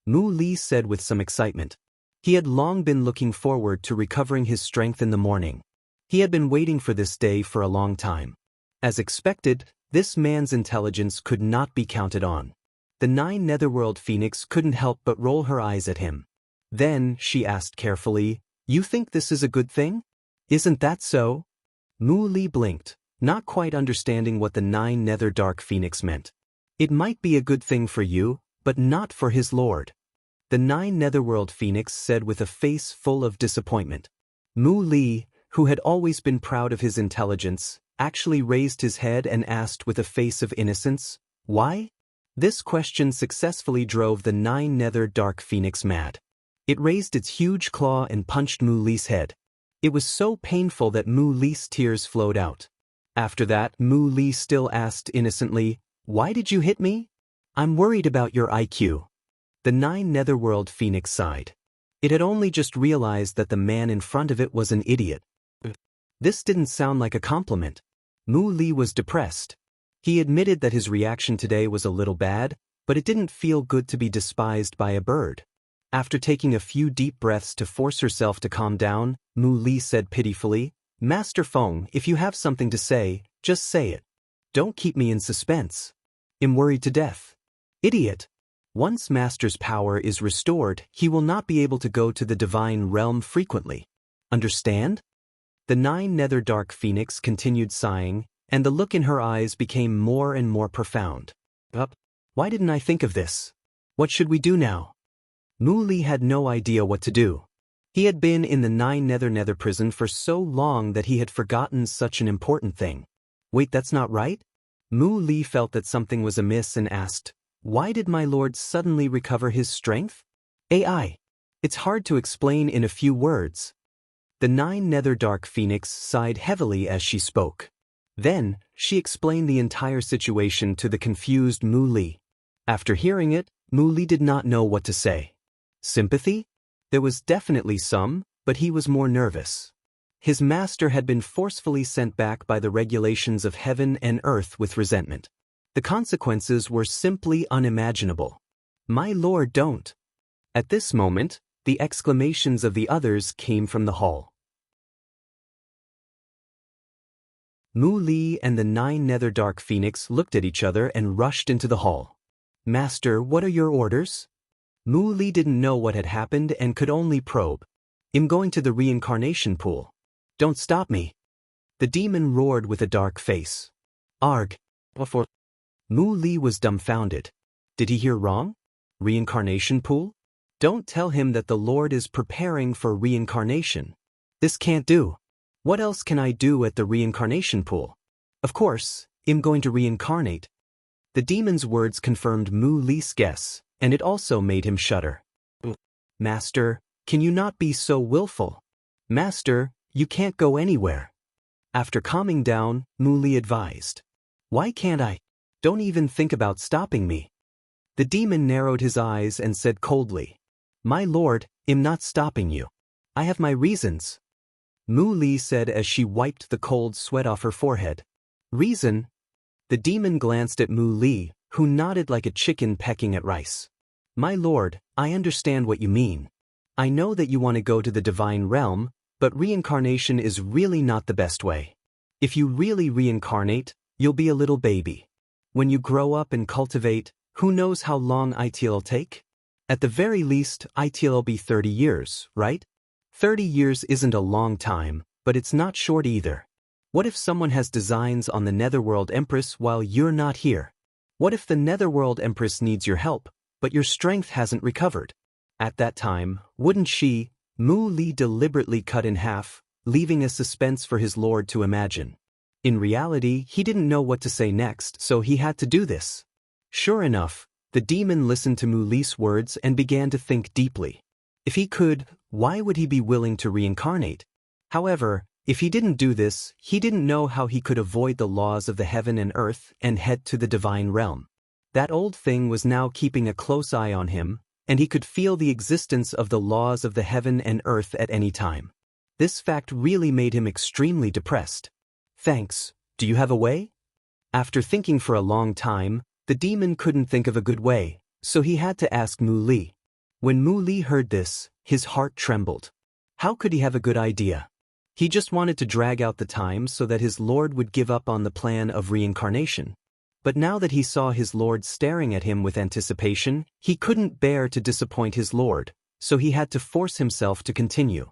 Mu Li said with some excitement. He had long been looking forward to recovering his strength in the morning. He had been waiting for this day for a long time. As expected, this man's intelligence could not be counted on. The 9 Netherworld Phoenix couldn't help but roll her eyes at him. Then, she asked carefully, "You think this is a good thing? Isn't that so?" Mu Li blinked, not quite understanding what the 9 Nether Dark Phoenix meant. "It might be a good thing for you, but not for his lord," the 9 Netherworld Phoenix said with a face full of disappointment. Mu Li, who had always been proud of his intelligence, actually raised his head and asked with a face of innocence, "Why?" This question successfully drove the 9 Nether Dark Phoenix mad. It raised its huge claw and punched Mu Li's head. It was so painful that Mu Li's tears flowed out. After that, Mu Li still asked innocently, "Why did you hit me?" "I'm worried about your IQ." The 9 Netherworld Phoenix sighed. It had only just realized that the man in front of it was an idiot. This didn't sound like a compliment. Mu Li was depressed. He admitted that his reaction today was a little bad, but it didn't feel good to be despised by a bird. After taking a few deep breaths to force herself to calm down, Mu Li said pitifully, "Master Feng, if you have something to say, just say it. Don't keep me in suspense. I'm worried to death." "Idiot. Once Master's power is restored, he will not be able to go to the divine realm frequently. Understand?" The 9 Nether Dark Phoenix continued sighing, and the look in her eyes became more and more profound. "Why didn't I think of this? What should we do now?" Mu Li had no idea what to do. He had been in the Nine Nether prison for so long that he had forgotten such an important thing. Wait, that's not right? Mu Li felt that something was amiss and asked, "Why did my lord suddenly recover his strength?" AI. It's hard to explain in a few words. The Nine Nether Dark Phoenix sighed heavily as she spoke. Then, she explained the entire situation to the confused Mu Li. After hearing it, Mu Li did not know what to say. Sympathy? There was definitely some, but he was more nervous. His master had been forcefully sent back by the regulations of heaven and earth with resentment. The consequences were simply unimaginable. "My lord, don't." At this moment, the exclamations of the others came from the hall. Mu Li and the Nine Nether Dark Phoenix looked at each other and rushed into the hall. "Master, what are your orders?" Mu Li didn't know what had happened and could only probe. "I'm going to the reincarnation pool." "Don't stop me." The demon roared with a dark face. "Arg." Mu Li was dumbfounded. Did he hear wrong? Reincarnation pool? Don't tell him that the Lord is preparing for reincarnation. This can't do. What else can I do at the reincarnation pool? Of course, I'm going to reincarnate. The demon's words confirmed Mu Li's guess, and it also made him shudder. "Master, can you not be so willful? Master, you can't go anywhere." After calming down, Mu Li advised. "Why can't I? Don't even think about stopping me." The demon narrowed his eyes and said coldly, "My lord, I'm not stopping you. I have my reasons." Mu Li said as she wiped the cold sweat off her forehead. "Reason?" The demon glanced at Mu Li, who nodded like a chicken pecking at rice. "My lord, I understand what you mean. I know that you want to go to the divine realm, but reincarnation is really not the best way. If you really reincarnate, you'll be a little baby. When you grow up and cultivate, who knows how long it'll take? At the very least, it'll be 30 years, right? 30 years isn't a long time, but it's not short either. What if someone has designs on the Netherworld Empress while you're not here? What if the Netherworld Empress needs your help, but your strength hasn't recovered? At that time, wouldn't she?" Mu Li deliberately cut in half, leaving a suspense for his lord to imagine. In reality, he didn't know what to say next, so he had to do this. Sure enough, the demon listened to Mu Li's words and began to think deeply. If he could, why would he be willing to reincarnate? However, if he didn't do this, he didn't know how he could avoid the laws of the heaven and earth and head to the divine realm. That old thing was now keeping a close eye on him, and he could feel the existence of the laws of the heaven and earth at any time. This fact really made him extremely depressed. "Thanks, do you have a way?" After thinking for a long time, the demon couldn't think of a good way, so he had to ask Mu Li. When Mu Li heard this, his heart trembled. How could he have a good idea? He just wanted to drag out the time so that his lord would give up on the plan of reincarnation. But now that he saw his lord staring at him with anticipation, he couldn't bear to disappoint his lord, so he had to force himself to continue.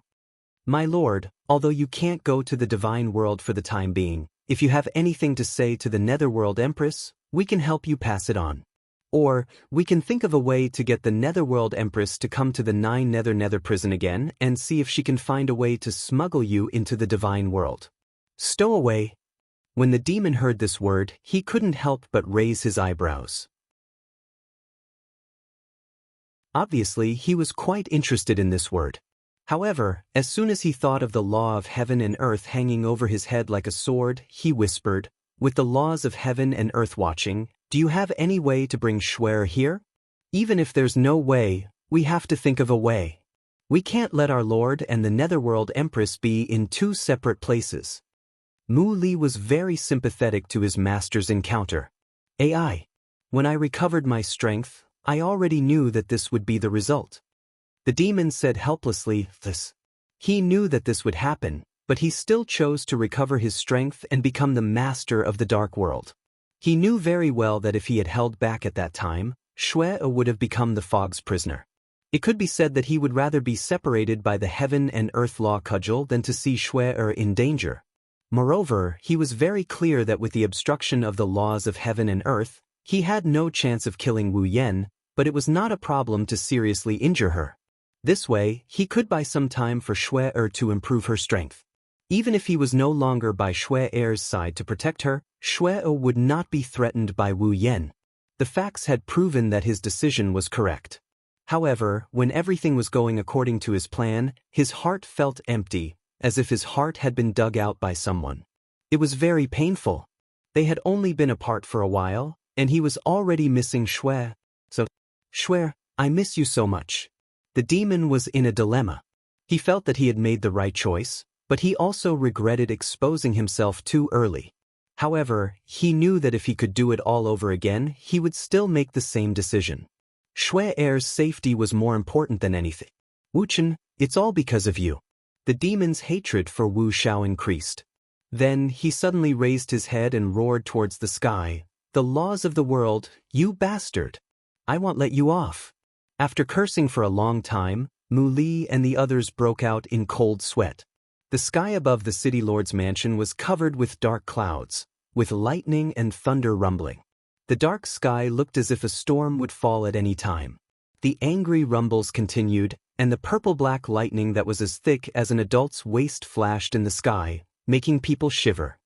"My lord, although you can't go to the divine world for the time being, if you have anything to say to the Netherworld Empress, we can help you pass it on. Or, we can think of a way to get the Netherworld Empress to come to the Nine Nether prison again and see if she can find a way to smuggle you into the divine world." "Stowaway." When the demon heard this word, he couldn't help but raise his eyebrows. Obviously, he was quite interested in this word. However, as soon as he thought of the law of heaven and earth hanging over his head like a sword, he whispered, "With the laws of heaven and earth watching, do you have any way to bring Schwer here? Even if there's no way, we have to think of a way. We can't let our lord and the Netherworld Empress be in two separate places." Mu Li was very sympathetic to his master's encounter. "AI. When I recovered my strength, I already knew that this would be the result." The demon said helplessly, "This." He knew that this would happen, but he still chose to recover his strength and become the master of the dark world. He knew very well that if he had held back at that time, Schwer would have become the fog's prisoner. It could be said that he would rather be separated by the heaven and earth law cudgel than to see Schwer in danger. Moreover, he was very clear that with the obstruction of the laws of heaven and earth, he had no chance of killing Wu Yen, but it was not a problem to seriously injure her. This way, he could buy some time for Xue to improve her strength. Even if he was no longer by Xue side to protect her, Xue would not be threatened by Wu Yan. The facts had proven that his decision was correct. However, when everything was going according to his plan, his heart felt empty, as if his heart had been dug out by someone. It was very painful. They had only been apart for a while, and he was already missing Xue. So, Xue, I miss you so much. The demon was in a dilemma. He felt that he had made the right choice, but he also regretted exposing himself too early. However, he knew that if he could do it all over again, he would still make the same decision. Xue's safety was more important than anything. Wu Chen, it's all because of you. The demon's hatred for Wu Xiao increased. Then he suddenly raised his head and roared towards the sky. The laws of the world, you bastard! I won't let you off. After cursing for a long time, Mu Li and the others broke out in cold sweat. The sky above the city lord's mansion was covered with dark clouds, with lightning and thunder rumbling. The dark sky looked as if a storm would fall at any time. The angry rumbles continued, and the purple-black lightning that was as thick as an adult's waist flashed in the sky, making people shiver.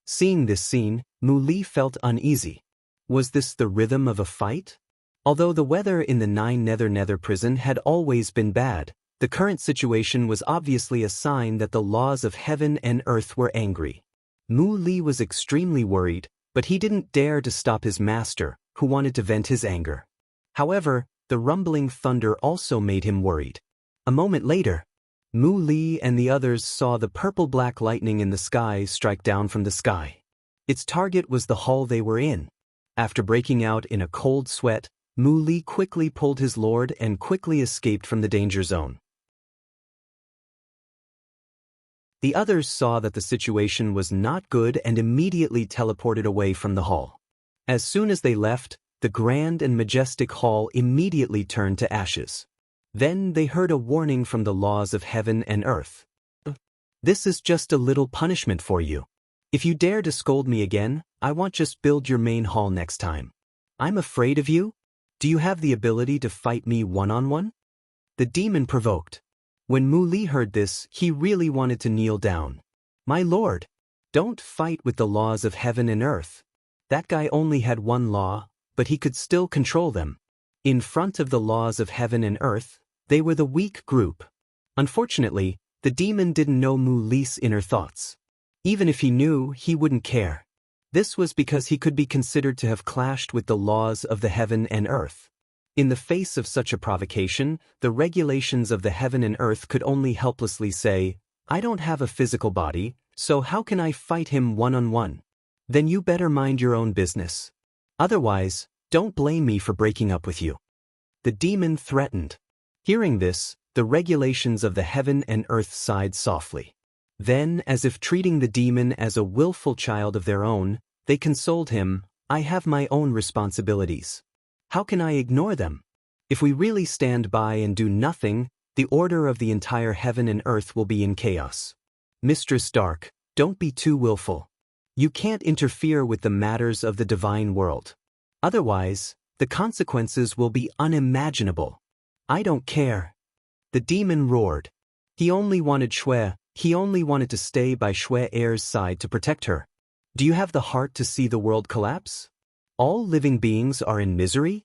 Seeing this scene, Mu Li felt uneasy. Was this the rhythm of a fight? Although the weather in the Nine Nether prison had always been bad, the current situation was obviously a sign that the laws of heaven and earth were angry. Mu Li was extremely worried, but he didn't dare to stop his master, who wanted to vent his anger. However, the rumbling thunder also made him worried. A moment later, Mu Li and the others saw the purple-black lightning in the sky strike down from the sky. Its target was the hall they were in. After breaking out in a cold sweat, Mu Li quickly pulled his lord and quickly escaped from the danger zone. The others saw that the situation was not good and immediately teleported away from the hall. As soon as they left, the grand and majestic hall immediately turned to ashes. Then they heard a warning from the laws of heaven and earth. This is just a little punishment for you. If you dare to scold me again, I won't just build your main hall next time. I'm afraid of you? Do you have the ability to fight me one-on-one? The demon provoked. When Mu Li heard this, he really wanted to kneel down. My lord, don't fight with the laws of heaven and earth. That guy only had one law, but he could still control them. In front of the laws of heaven and earth, they were the weak group. Unfortunately, the demon didn't know Mu Li's inner thoughts. Even if he knew, he wouldn't care. This was because he could be considered to have clashed with the laws of the heaven and earth. In the face of such a provocation, the regulations of the heaven and earth could only helplessly say, I don't have a physical body, so how can I fight him one-on-one? Then you better mind your own business. Otherwise, don't blame me for breaking up with you. The demon threatened. Hearing this, the regulations of the heaven and earth sighed softly. Then, as if treating the demon as a willful child of their own, they consoled him, I have my own responsibilities. How can I ignore them? If we really stand by and do nothing, the order of the entire heaven and earth will be in chaos. Mistress Dark, don't be too willful. You can't interfere with the matters of the divine world. Otherwise, the consequences will be unimaginable. I don't care. The demon roared. He only wanted Xue. He only wanted to stay by Xue's side to protect her. Do you have the heart to see the world collapse? All living beings are in misery?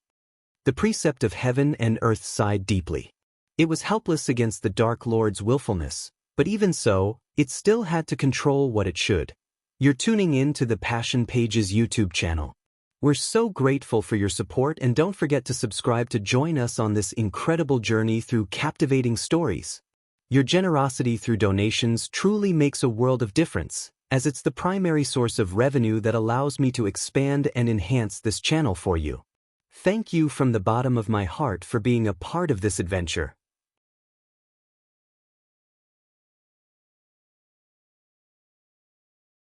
The precept of heaven and earth sighed deeply. It was helpless against the Dark Lord's willfulness, but even so, it still had to control what it should. You're tuning in to the Passion Pages YouTube channel. We're so grateful for your support, and don't forget to subscribe to join us on this incredible journey through captivating stories. Your generosity through donations truly makes a world of difference, as it's the primary source of revenue that allows me to expand and enhance this channel for you. Thank you from the bottom of my heart for being a part of this adventure.